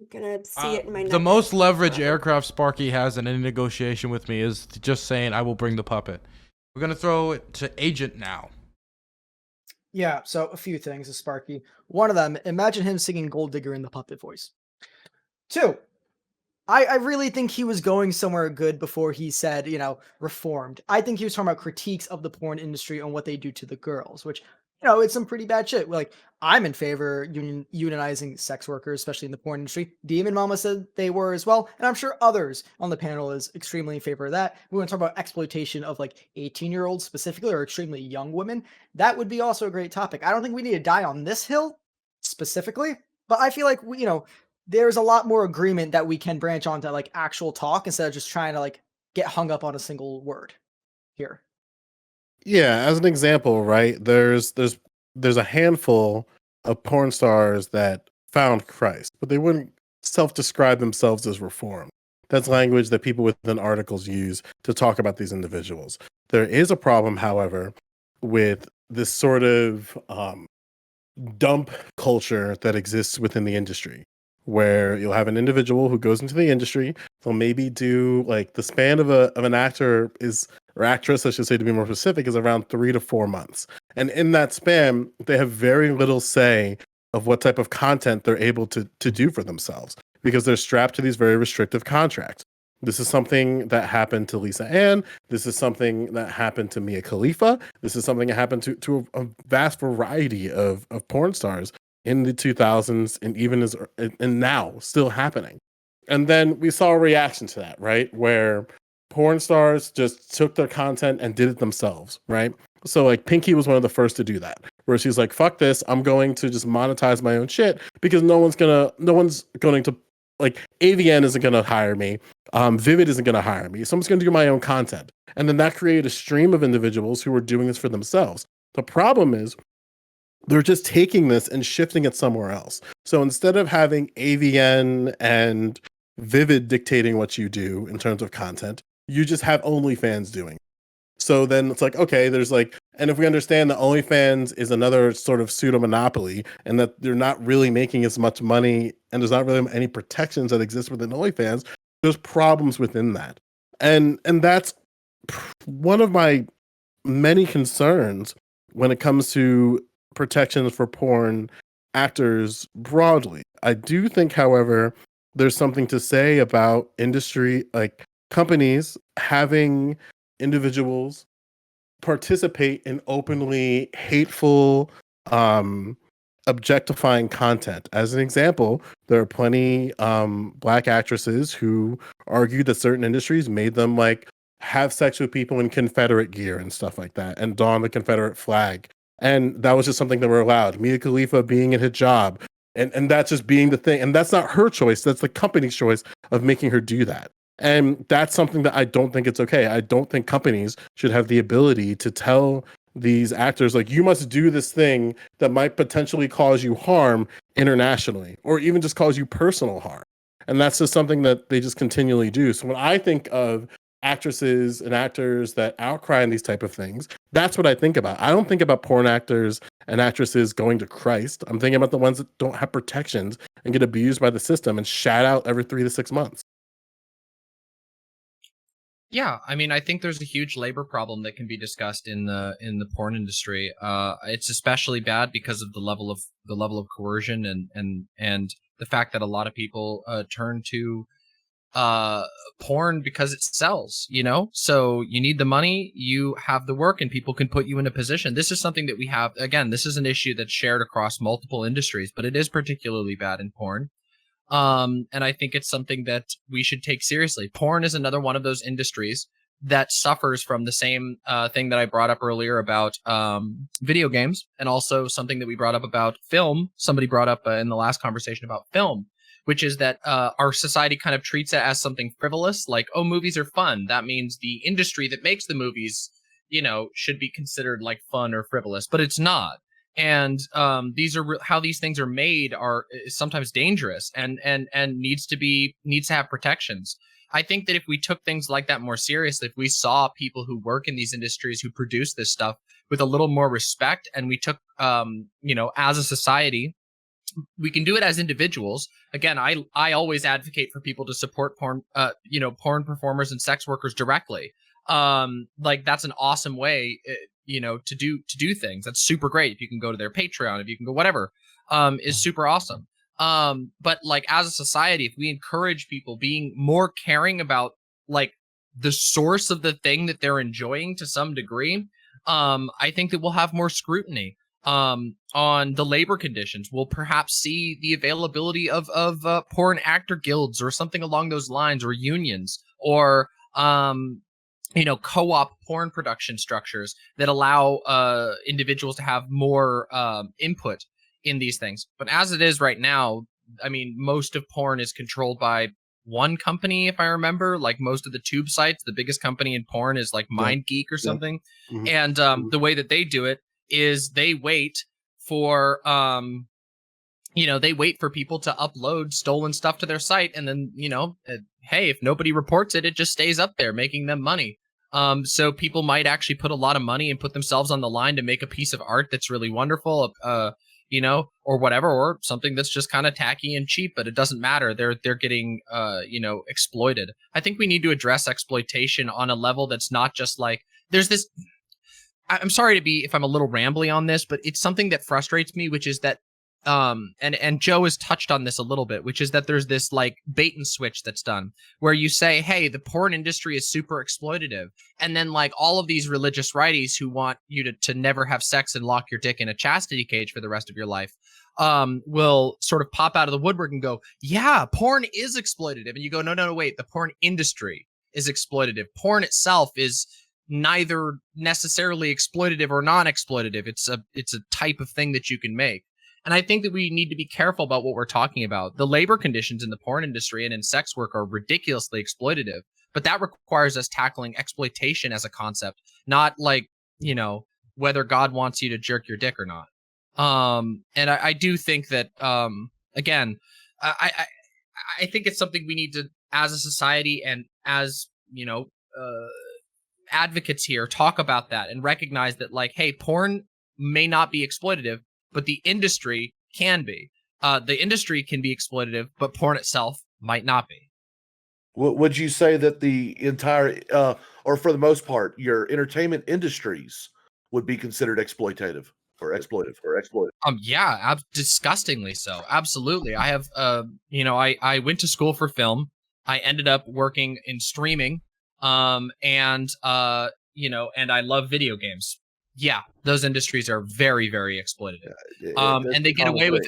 I'm gonna see it in my The neck most leverage forever. Aircraft Sparky has in any negotiation with me is just saying, I will bring the puppet. We're going to throw it to Agent now. Yeah, so a few things, Sparky. One of them, imagine him singing Gold Digger in the puppet voice. 2, I really think he was going somewhere good before he said, reformed. I think he was talking about critiques of the porn industry and what they do to the girls, which, it's some pretty bad shit. Like, I'm in favor unionizing sex workers, especially in the porn industry. Demon Mama said they were as well, and I'm sure others on the panel is extremely in favor of that. We want to talk about exploitation of like 18-year-olds specifically, or extremely young women. That would be also a great topic. I don't think we need to die on this hill specifically, but I feel like there's a lot more agreement that we can branch onto like actual talk instead of just trying to like get hung up on a single word here. Yeah, as an example, right? There's a handful of porn stars that found Christ, but they wouldn't self-describe themselves as reformed. That's language that people within articles use to talk about these individuals. There is a problem, however, with this sort of dump culture that exists within the industry, where you'll have an individual who goes into the industry. They'll maybe do like the span of an actor is or actress, I should say, to be more specific, is around 3 to 4 months. And in that span, they have very little say of what type of content they're able to do for themselves because they're strapped to these very restrictive contracts. This is something that happened to Lisa Ann. This is something that happened to Mia Khalifa. This is something that happened to a vast variety of porn stars in the 2000s and even and now still happening. And then we saw a reaction to that, right? Where porn stars just took their content and did it themselves, right? So like Pinky was one of the first to do that, where she's like, fuck this, I'm going to just monetize my own shit because no one's going to like AVN isn't going to hire me. Vivid isn't going to hire me. So I'm just going to do my own content. And then that created a stream of individuals who were doing this for themselves. The problem is they're just taking this and shifting it somewhere else. So instead of having AVN and Vivid dictating what you do in terms of content, you just have OnlyFans doing. So then it's like, okay, there's like, and if we understand that OnlyFans is another sort of pseudo monopoly and that they're not really making as much money and there's not really any protections that exist within OnlyFans, there's problems within that. And that's one of my many concerns when it comes to protections for porn actors broadly. I do think, however, there's something to say about industry, like companies having individuals participate in openly hateful, objectifying content. As an example, there are plenty Black actresses who argue that certain industries made them like have sex with people in Confederate gear and stuff like that and don the Confederate flag. And that was just something that were allowed. Mia Khalifa being in hijab and that's just being the thing. And that's not her choice. That's the company's choice of making her do that. And that's something that I don't think it's okay. I don't think companies should have the ability to tell these actors, like, you must do this thing that might potentially cause you harm internationally, or even just cause you personal harm. And that's just something that they just continually do. So when I think of actresses and actors that outcry in these type of things, that's what I think about. I don't think about porn actors and actresses going to Christ. I'm thinking about the ones that don't have protections and get abused by the system and shat out every 3 to 6 months. Yeah, I mean, I think there's a huge labor problem that can be discussed in the porn industry. It's especially bad because of the level of coercion and the fact that a lot of people turn to porn because it sells, you know? So you need the money, you have the work, and people can put you in a position. This is something that we have, again, this is an issue that's shared across multiple industries, but it is particularly bad in porn. And I think it's something that we should take seriously. Porn is another one of those industries that suffers from the same thing that I brought up earlier about video games, and also something that we brought up about film. Somebody brought up in the last conversation about film, which is that our society kind of treats it as something frivolous, like, oh, movies are fun. That means the industry that makes the movies, you know, should be considered like fun or frivolous, but it's not. And these are how these things are made is sometimes dangerous and needs to have protections. I think that if we took things like that more seriously, if we saw people who work in these industries who produce this stuff with a little more respect, and we took, you know, as a society, we can do it as individuals. Again, I always advocate for people to support porn, you know, porn performers and sex workers directly. Like, that's an awesome way, you know, to do things. That's super great. If you can go to their Patreon, if you can go whatever, is super awesome. But like, as a society, if we encourage people being more caring about like the source of the thing that they're enjoying to some degree, I think that we'll have more scrutiny on the labor conditions. We'll perhaps see the availability of porn actor guilds or something along those lines, or unions, or you know, co-op porn production structures that allow individuals to have more input in these things. But as it is right now, I mean, most of porn is controlled by one company, if I remember. Like, most of the tube sites, the biggest company in porn is like MindGeek or something. And the way that they do it is they wait for you know, they wait for people to upload stolen stuff to their site, and then, you know, hey, if nobody reports it, it just stays up there, making them money. So people might actually put a lot of money and put themselves on the line to make a piece of art that's really wonderful, you know, or whatever, or something that's just kind of tacky and cheap, but it doesn't matter. They're getting, you know, exploited. I think we need to address exploitation on a level that's not just like, there's this. I'm sorry to be if I'm a little rambly on this, but it's something that frustrates me, which is that and Joe has touched on this a little bit, which is that there's this like bait and switch that's done where you say, hey, the porn industry is super exploitative, and then like all of these religious righties who want you to never have sex and lock your dick in a chastity cage for the rest of your life will sort of pop out of the woodwork and go, yeah, porn is exploitative. And you go, no, wait, the porn industry is exploitative. Porn itself is neither necessarily exploitative or non-exploitative. It's a type of thing that you can make. And I think that we need to be careful about what we're talking about. The labor conditions in the porn industry and in sex work are ridiculously exploitative, but that requires us tackling exploitation as a concept, not like, you know, whether God wants you to jerk your dick or not. And I do think that, again, I think it's something we need to, as a society and as, you know, advocates here, talk about that and recognize that, like, hey, porn may not be exploitative, but the industry can be. The industry can be exploitative, but porn itself might not be. Would you say that the entire, or for the most part, your entertainment industries would be considered exploitative or exploitive? Yeah, disgustingly so. Absolutely. I have, you know, I went to school for film. I ended up working in streaming, and you know, and I love video games. Yeah, those industries are very, very exploitative. And they get away with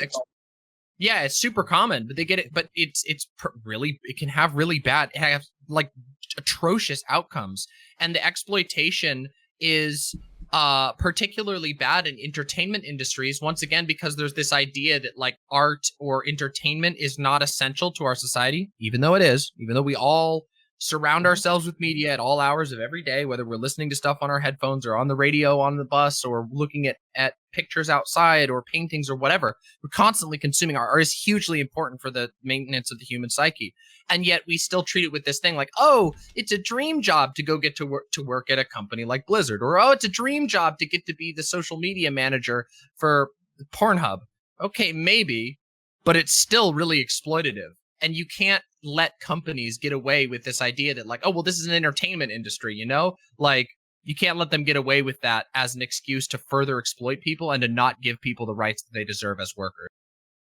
yeah, it's super common, but they get it. But it's really, it can have really bad, have like atrocious outcomes, and the exploitation is particularly bad in entertainment industries. Once again, because there's this idea that like art or entertainment is not essential to our society, even though it is. Even though we all surround ourselves with media at all hours of every day, whether we're listening to stuff on our headphones or on the radio on the bus or looking at pictures outside or paintings or whatever. We're constantly consuming. Art is hugely important for the maintenance of the human psyche. And yet we still treat it with this thing like, oh, it's a dream job to go get to work at a company like Blizzard, or oh, it's a dream job to get to be the social media manager for Pornhub. Okay, maybe, but it's still really exploitative. And you can't let companies get away with this idea that like, oh, well, this is an entertainment industry, you know? Like, you can't let them get away with that as an excuse to further exploit people and to not give people the rights that they deserve as workers.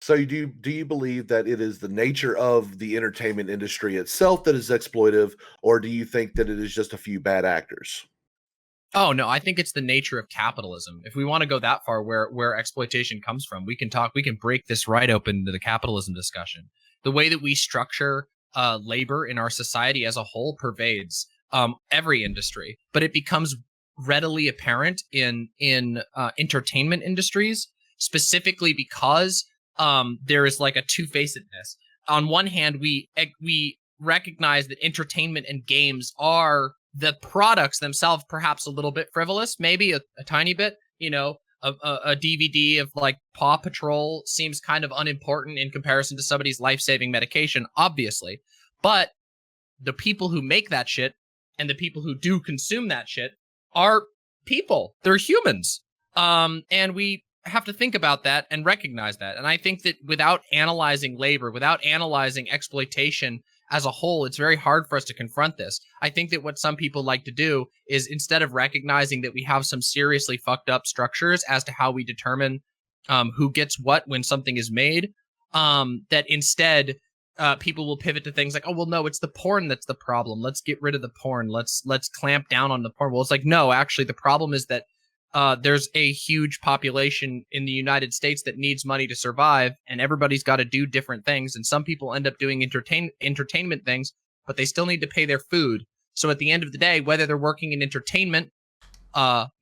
So do you believe that it is the nature of the entertainment industry itself that is exploitive, or do you think that it is just a few bad actors? Oh, no, I think it's the nature of capitalism. If we want to go that far where exploitation comes from, we can break this right open to the capitalism discussion. The way that we structure labor in our society as a whole pervades every industry, but it becomes readily apparent in entertainment industries, specifically because there is like a two-facedness. On one hand, we recognize that entertainment and games are the products themselves, perhaps a little bit frivolous, maybe a tiny bit, you know. A DVD of like Paw Patrol seems kind of unimportant in comparison to somebody's life-saving medication, obviously. But the people who make that shit and the people who do consume that shit are people. They're humans. And we have to think about that and recognize that. And I think that without analyzing labor, without analyzing exploitation as a whole, it's very hard for us to confront this. I think that what some people like to do is, instead of recognizing that we have some seriously fucked up structures as to how we determine who gets what when something is made, that instead people will pivot to things like, oh, well, no, it's the porn that's the problem. Let's get rid of the porn. Let's clamp down on the porn. Well, it's like, no, actually, the problem is that there's a huge population in the United States that needs money to survive, and everybody's got to do different things. And some people end up doing entertainment things, but they still need to pay their food. So at the end of the day, whether they're working in entertainment,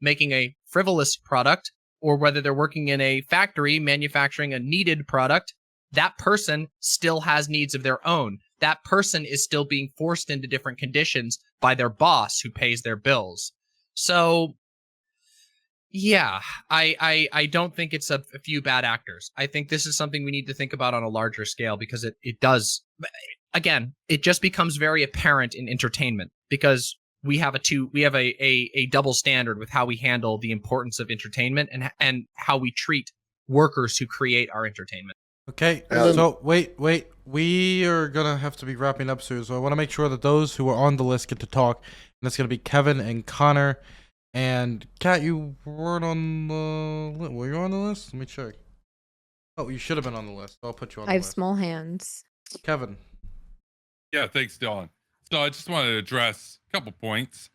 making a frivolous product, or whether they're working in a factory manufacturing a needed product, that person still has needs of their own. That person is still being forced into different conditions by their boss who pays their bills. So yeah, I don't think it's a few bad actors. I think this is something we need to think about on a larger scale, because it does, again, it just becomes very apparent in entertainment, because we have a double standard with how we handle the importance of entertainment and how we treat workers who create our entertainment. Okay, so wait, we are gonna have to be wrapping up soon, so I want to make sure that those who are on the list get to talk. that's gonna be Kevin and Connor. And Kat, you weren't on the. Were you on the list? Let me check. Oh, you should have been on the list. I'll put you on I the have list. small hands. Kevin. Yeah, thanks, Dylan. So I just wanted to address a couple points.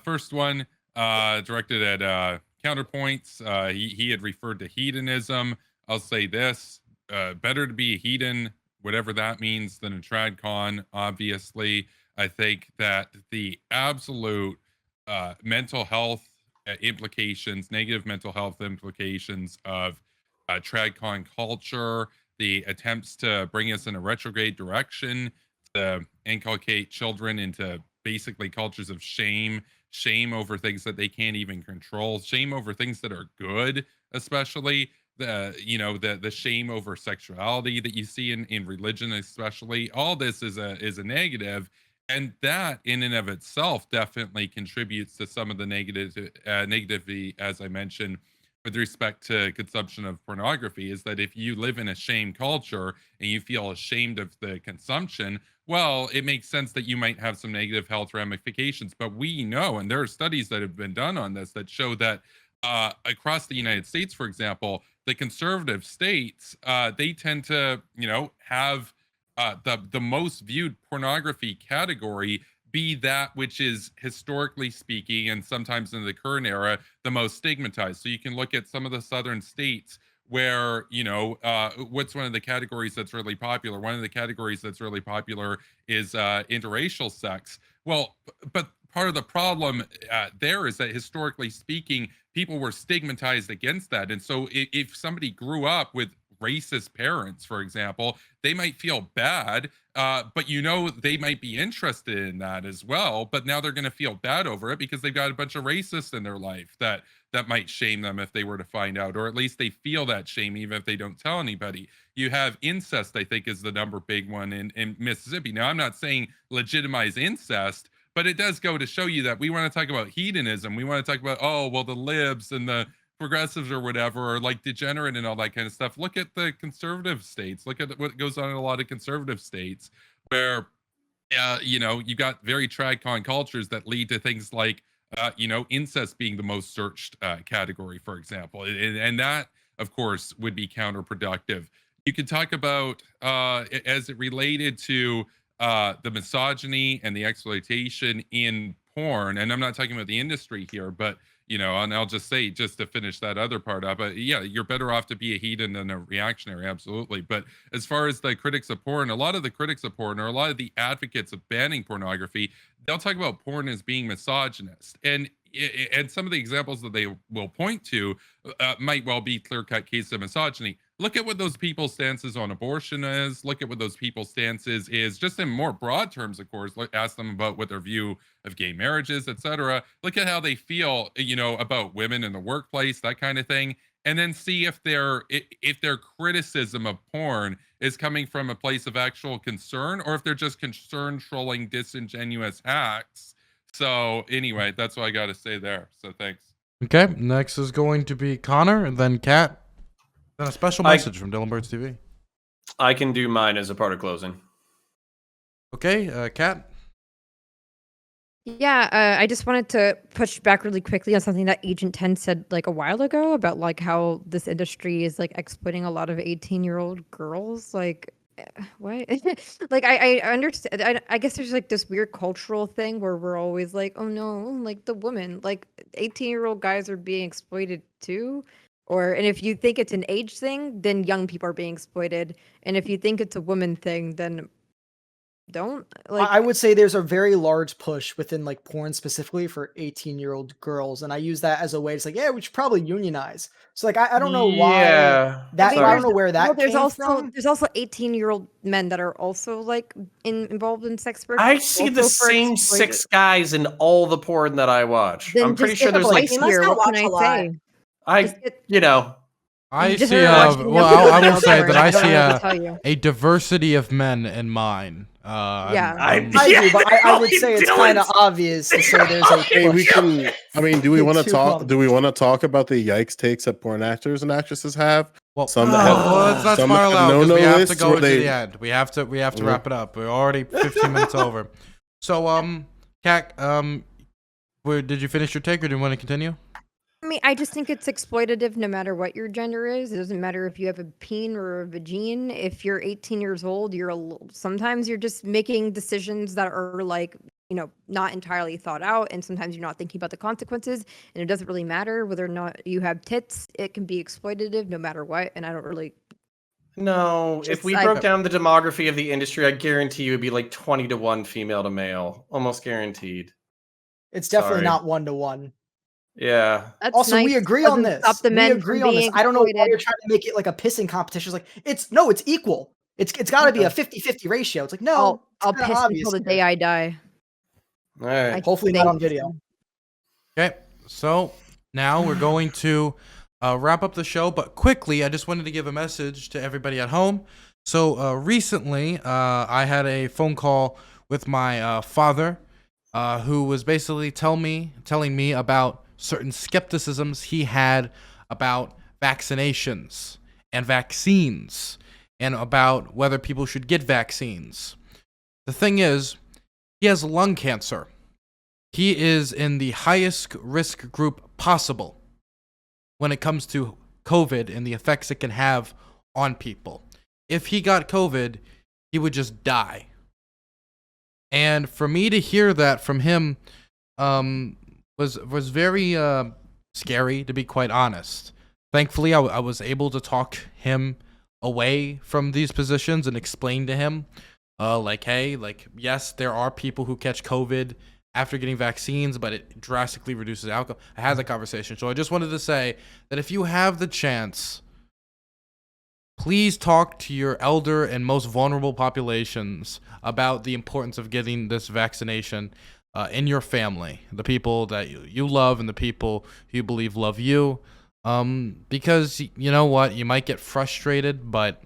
First one, directed at counterpoints. He had referred to hedonism. I'll say this: better to be a hedon, whatever that means, than a tradcon. Obviously, I think that the absolute mental health implications, negative mental health implications of tradcon culture, the attempts to bring us in a retrograde direction, to inculcate children into basically cultures of shame over things that they can't even control, shame over things that are good, especially the shame over sexuality that you see in religion, especially. All this is a negative, and that in and of itself definitely contributes to some of the negativity, as I mentioned, with respect to consumption of pornography. Is that if you live in a shame culture and you feel ashamed of the consumption, well, it makes sense that you might have some negative health ramifications. But we know, and there are studies that have been done on this that show that across the United States, for example, the conservative states, they tend to, have the most viewed pornography category be that which is, historically speaking, and sometimes in the current era, the most stigmatized. So you can look at some of the southern states where, what's one of the categories that's really popular? One of the categories that's really popular is interracial sex. Well, but part of the problem there is that, historically speaking, people were stigmatized against that. And so if somebody grew up with racist parents, for example, they might feel bad, but they might be interested in that as well. But now they're going to feel bad over it because they've got a bunch of racists in their life that might shame them if they were to find out, or at least they feel that shame even if they don't tell anybody. You have incest, I think, is the number big one in Mississippi. Now, I'm not saying legitimize incest, but it does go to show you that we want to talk about hedonism. We want to talk about, the libs and the progressives or whatever, or like degenerate and all that kind of stuff. Look at the conservative states. Look at what goes on in a lot of conservative states where, you got very tradcon cultures that lead to things like, incest being the most searched category, for example. And that, of course, would be counterproductive. You could talk about, as it related to the misogyny and the exploitation in porn, and I'm not talking about the industry here, but and I'll just say, just to finish that other part up, yeah, you're better off to be a hedon than a reactionary, absolutely. But as far as the critics of porn, a lot of the critics of porn, or a lot of the advocates of banning pornography, they'll talk about porn as being misogynist. And some of the examples that they will point to might well be clear-cut cases of misogyny. Look at what those people's stances on abortion is. Look at what those people's stances is, just in more broad terms, of course. Ask them about what their view of gay marriages, etc. Look at how they feel, about women in the workplace, that kind of thing, and then see if their criticism of porn is coming from a place of actual concern, or if they're just concern trolling disingenuous hacks. So anyway, that's what I got to say there. So thanks. Okay, next is going to be Connor, and then Kat. Then a special message from DylanBurnsTV. I can do mine as a part of closing. Okay, Kat. Yeah, I just wanted to push back really quickly on something that Agent 10 said like a while ago about like how this industry is like exploiting a lot of 18-year-old girls. Like, what? Like, I understand. I guess there's like this weird cultural thing where we're always like, oh no, like the woman, like 18-year-old guys are being exploited too. And if you think it's an age thing, then young people are being exploited. And if you think it's a woman thing, then don't. Like, I would say there's a very large push within like porn specifically for 18-year-old girls, and I use that as a way to say, yeah, we should probably unionize. So like I don't know why that. I don't know where that there's came also from. there's also 18-year-old men that are also like involved in sex work. I see the same 6 guys in all the porn that I watch. Then I'm pretty just sure get there's a like life here. What can I say? I just see. watching Well, I will say that I don't know what to tell see you. a diversity of men in mine. Yeah. I do, but I would say it's kind of obvious to say there's a Hey, we push. can. I mean, do we want to Too talk? common. Do we want to talk about the yikes takes that porn actors and actresses have? Well, some that have, let's not some spiral have out because we have to lists go where into they- the end. We have to wrap it up. We're already 15 minutes over. So, Kat, Did you finish your take, or do you want to continue? I mean, I just think it's exploitative no matter what your gender is. It doesn't matter if you have a peen or a vagine. If you're 18 years old, sometimes you're just making decisions that are like, not entirely thought out. And sometimes you're not thinking about the consequences. And it doesn't really matter whether or not you have tits. It can be exploitative no matter what. And I don't really. No, if we broke down the demography of the industry, I guarantee you it'd be like 20-1 female to male. Almost guaranteed. It's definitely Sorry. not 1-to-1. Yeah. That's Also, nice. we agree Doesn't on this. stop the We men agree from on this. being I don't know why exploited. you're trying to make it like a pissing competition. It's like, it's equal. It's got to be a 50-50 ratio. It's like, no, I'll it's kinda piss obvious until the here. day I die. All right. Hopefully not on video. Okay, so now we're going to wrap up the show, but quickly, I just wanted to give a message to everybody at home. So recently, I had a phone call with my father, who was basically telling me about certain skepticisms he had about vaccinations and vaccines, and about whether people should get vaccines. The thing is, he has lung cancer. He is in the highest risk group possible when it comes to COVID and the effects it can have on people. If he got COVID, he would just die. And for me to hear that from him was very scary, to be quite honest. Thankfully, I was able to talk him away from these positions and explain to him, yes, there are people who catch COVID after getting vaccines, but it drastically reduces outcome. I had that conversation. So I just wanted to say that if you have the chance, please talk to your elder and most vulnerable populations about the importance of getting this vaccination in your family, the people that you love and the people you believe love you. Because you know what, you might get frustrated, but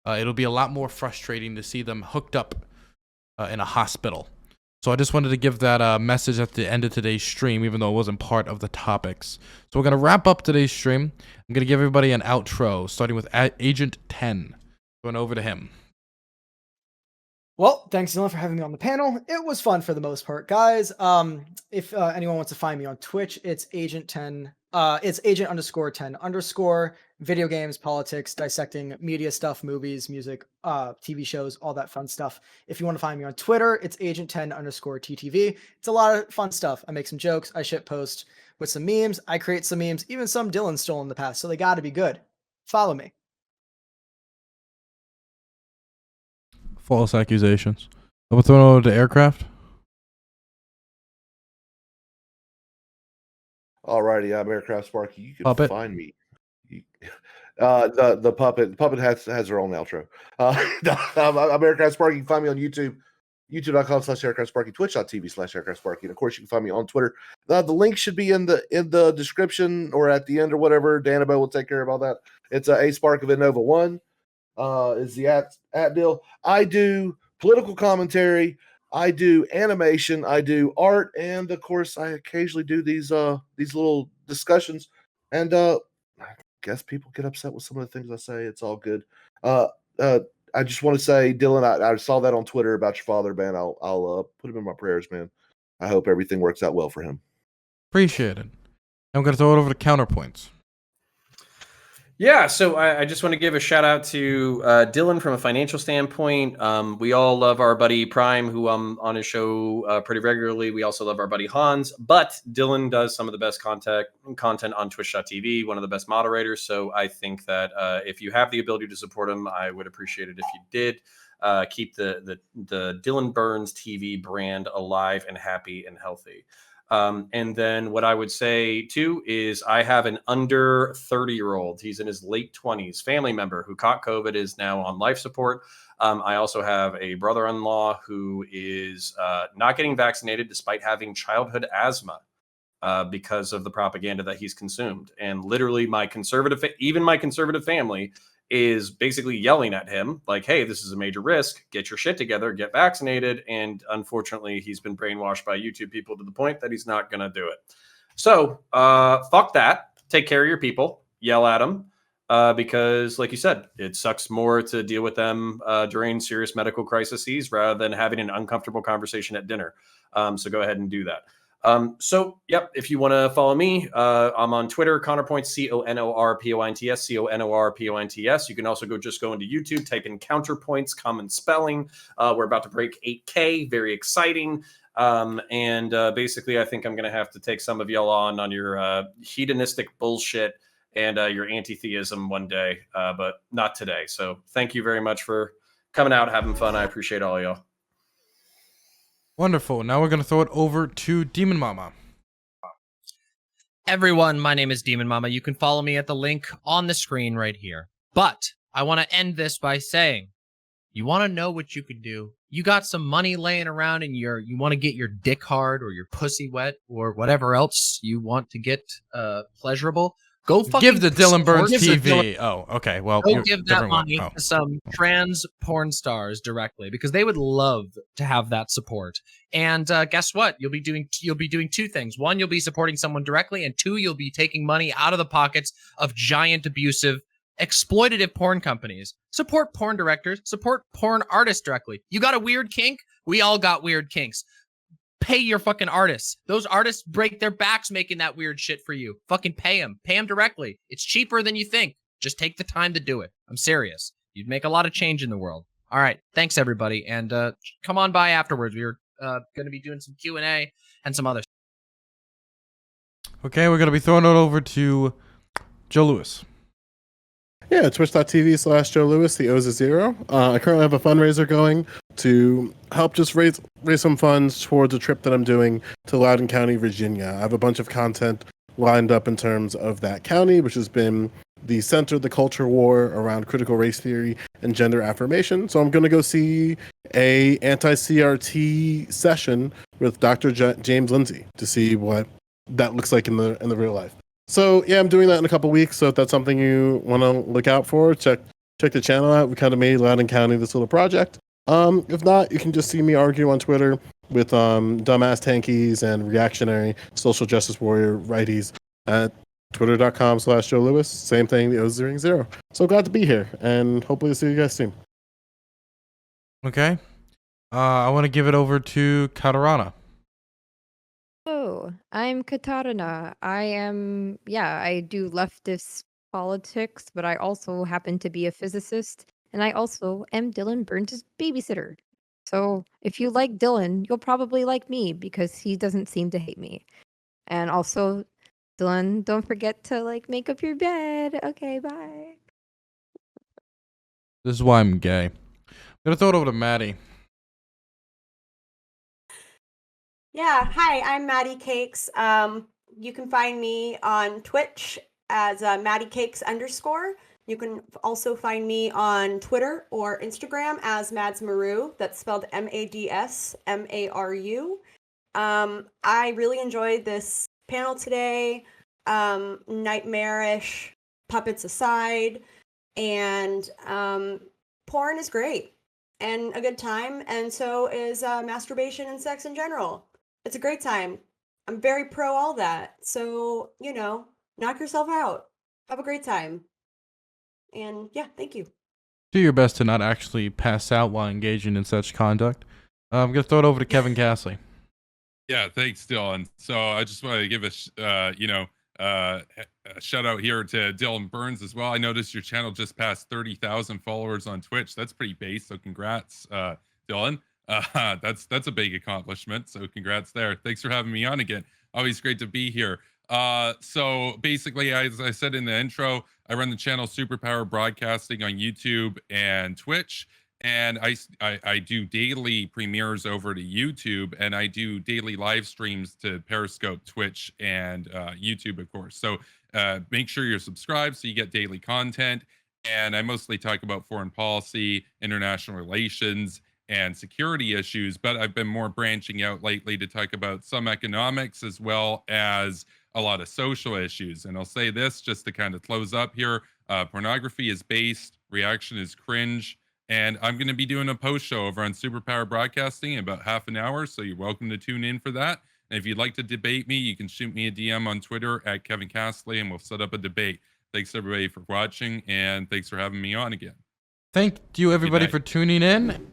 it'll be a lot more frustrating to see them hooked up in a hospital. So I just wanted to give that message at the end of today's stream, even though it wasn't part of the topics. So we're going to wrap up today's stream. I'm going to give everybody an outro, starting with Agent 10. Going over to him. Well, thanks, Dylan, for having me on the panel. It was fun for the most part, guys. If anyone wants to find me on Twitch, it's Agent 10. It's Agent_10_ video games, politics, dissecting media stuff, movies, music, TV shows, all that fun stuff. If you want to find me on Twitter, it's Agent10_TTV. It's a lot of fun stuff. I make some jokes. I shitpost with some memes. I create some memes. Even some Dylan stole in the past, so they got to be good. Follow me. False accusations. I'm throwing over to Aircraft. Alrighty, I'm Aircraft Sparky. You can Puppet. find me. The puppet has her own outro. I'm Aircraft Sparky. You can find me on YouTube, youtube.com/Aircraft Sparky, twitch.tv/Aircraft Sparky, and of course you can find me on Twitter. The link should be in the description or at the end or whatever. Danabo will take care of all that. It's a Spark of Innova 1. Is the at deal. I do political commentary, I do animation, I do art, and of course I occasionally do these little discussions. And I guess people get upset with some of the things I say. It's all good. I just want to say, Dylan, I saw that on Twitter about your father, man. I'll put him in my prayers, man. I hope everything works out well for him. Appreciate it. I'm going to throw it over to Counterpoints. Yeah, so I just want to give a shout out to Dylan from a financial standpoint. We all love our buddy Prime, who I'm on his show pretty regularly. We also love our buddy Hans, but Dylan does some of the best content on Twitch.tv, one of the best moderators. So I think that if you have the ability to support him, I would appreciate it if you did. Keep the Dylan Burns TV brand alive and happy and healthy. And then what I would say too is I have an under 30-year-old. He's in his late 20s, family member who caught COVID, is now on life support. I also have a brother-in-law who is not getting vaccinated despite having childhood asthma because of the propaganda that he's consumed. And literally my conservative family is basically yelling at him like, hey, this is a major risk. Get your shit together, get vaccinated. And unfortunately, he's been brainwashed by YouTube people to the point that he's not going to do it. So fuck that. Take care of your people. Yell at them because, like you said, it sucks more to deal with them during serious medical crises rather than having an uncomfortable conversation at dinner. So go ahead and do that. So, yep, if you want to follow me, I'm on Twitter, ConnorPoints, CONORPOINTS, CONORPOINTS. You can also go into YouTube, type in Counterpoints, common spelling. We're about to break 8K, very exciting. Basically, I think I'm going to have to take some of y'all on your hedonistic bullshit and your anti-theism one day, but not today. So thank you very much for coming out, having fun. I appreciate all y'all. Wonderful. Now we're going to throw it over to Demon Mama. Everyone, my name is Demon Mama. You can follow me at the link on the screen right here. But I want to end this by saying, you want to know what you could do? You got some money laying around and you want to get your dick hard or your pussy wet or whatever else you want to get pleasurable. Go fucking give the Dylan Burns support- TV. Oh, okay. Well, Go give that different one. money Oh. to some trans porn stars directly because they would love to have that support. And guess what? You'll be doing two things. One, you'll be supporting someone directly, and two, you'll be taking money out of the pockets of giant abusive exploitative porn companies. Support porn directors, support porn artists directly. You got a weird kink? We all got weird kinks. Pay your fucking artists. Those artists break their backs making that weird shit for you. Fucking pay them. Pay them directly. It's cheaper than you think. Just take the time to do it. I'm serious. You'd make a lot of change in the world. All right. Thanks, everybody. And come on by afterwards. We're going to be doing some Q&A and some other stuff. Okay, we're going to be throwing it over to Joe Lewis. Yeah, twitch.tv/Joe Lewis. The O's is 0. I currently have a fundraiser going to help just raise some funds towards a trip that I'm doing to Loudoun County, Virginia. I have a bunch of content lined up in terms of that county, which has been the center of the culture war around critical race theory and gender affirmation. So I'm going to go see a anti-CRT session with Dr. James Lindsay to see what that looks like in the real life. So yeah, I'm doing that in a couple weeks. So if that's something you want to look out for, check the channel out. We kind of made Loudoun County this little project. If not, you can just see me argue on Twitter with dumbass tankies and reactionary social justice warrior righties at twitter.com/Joe Lewis. Same thing, the O's 0. So glad to be here, and hopefully see you guys soon. Okay. I want to give it over to Katarana. Oh, I'm Katarina. I do leftist politics, but I also happen to be a physicist, and I also am Dylan Burns' babysitter. So if you like Dylan, you'll probably like me because he doesn't seem to hate me. And also, Dylan, don't forget to make up your bed. Okay, bye. This is why I'm gay. I'm going to throw it over to Maddie. Yeah, hi, I'm Maddie Cakes. You can find me on Twitch as MaddieCakes_. You can also find me on Twitter or Instagram as Madsmaru. That's spelled MADSMARU. I really enjoyed this panel today. Nightmarish puppets aside, and porn is great and a good time, and so is masturbation and sex in general. It's a great time. I'm very pro all that. So, knock yourself out. Have a great time. And yeah, thank you. Do your best to not actually pass out while engaging in such conduct. I'm going to throw it over to Kevin Castley. Yeah, thanks, Dylan. So I just want to give a shout out here to Dylan Burns as well. I noticed your channel just passed 30,000 followers on Twitch. That's pretty base. So congrats, Dylan. That's a big accomplishment. So congrats there. Thanks for having me on again. Always great to be here. So basically, as I said in the intro, I run the channel Superpower Broadcasting on YouTube and Twitch. And I do daily premieres over to YouTube, and I do daily live streams to Periscope, Twitch, and YouTube, of course. So make sure you're subscribed so you get daily content. And I mostly talk about foreign policy, international relations, and security issues, but I've been more branching out lately to talk about some economics as well as a lot of social issues. And I'll say this just to kind of close up here. Pornography is based, reaction is cringe, and I'm going to be doing a post show over on Superpower Broadcasting in about half an hour, so you're welcome to tune in for that. And if you'd like to debate me, you can shoot me a DM on Twitter at Kevin Castley, and we'll set up a debate. Thanks, everybody, for watching, and thanks for having me on again. Thank you, everybody, for tuning in.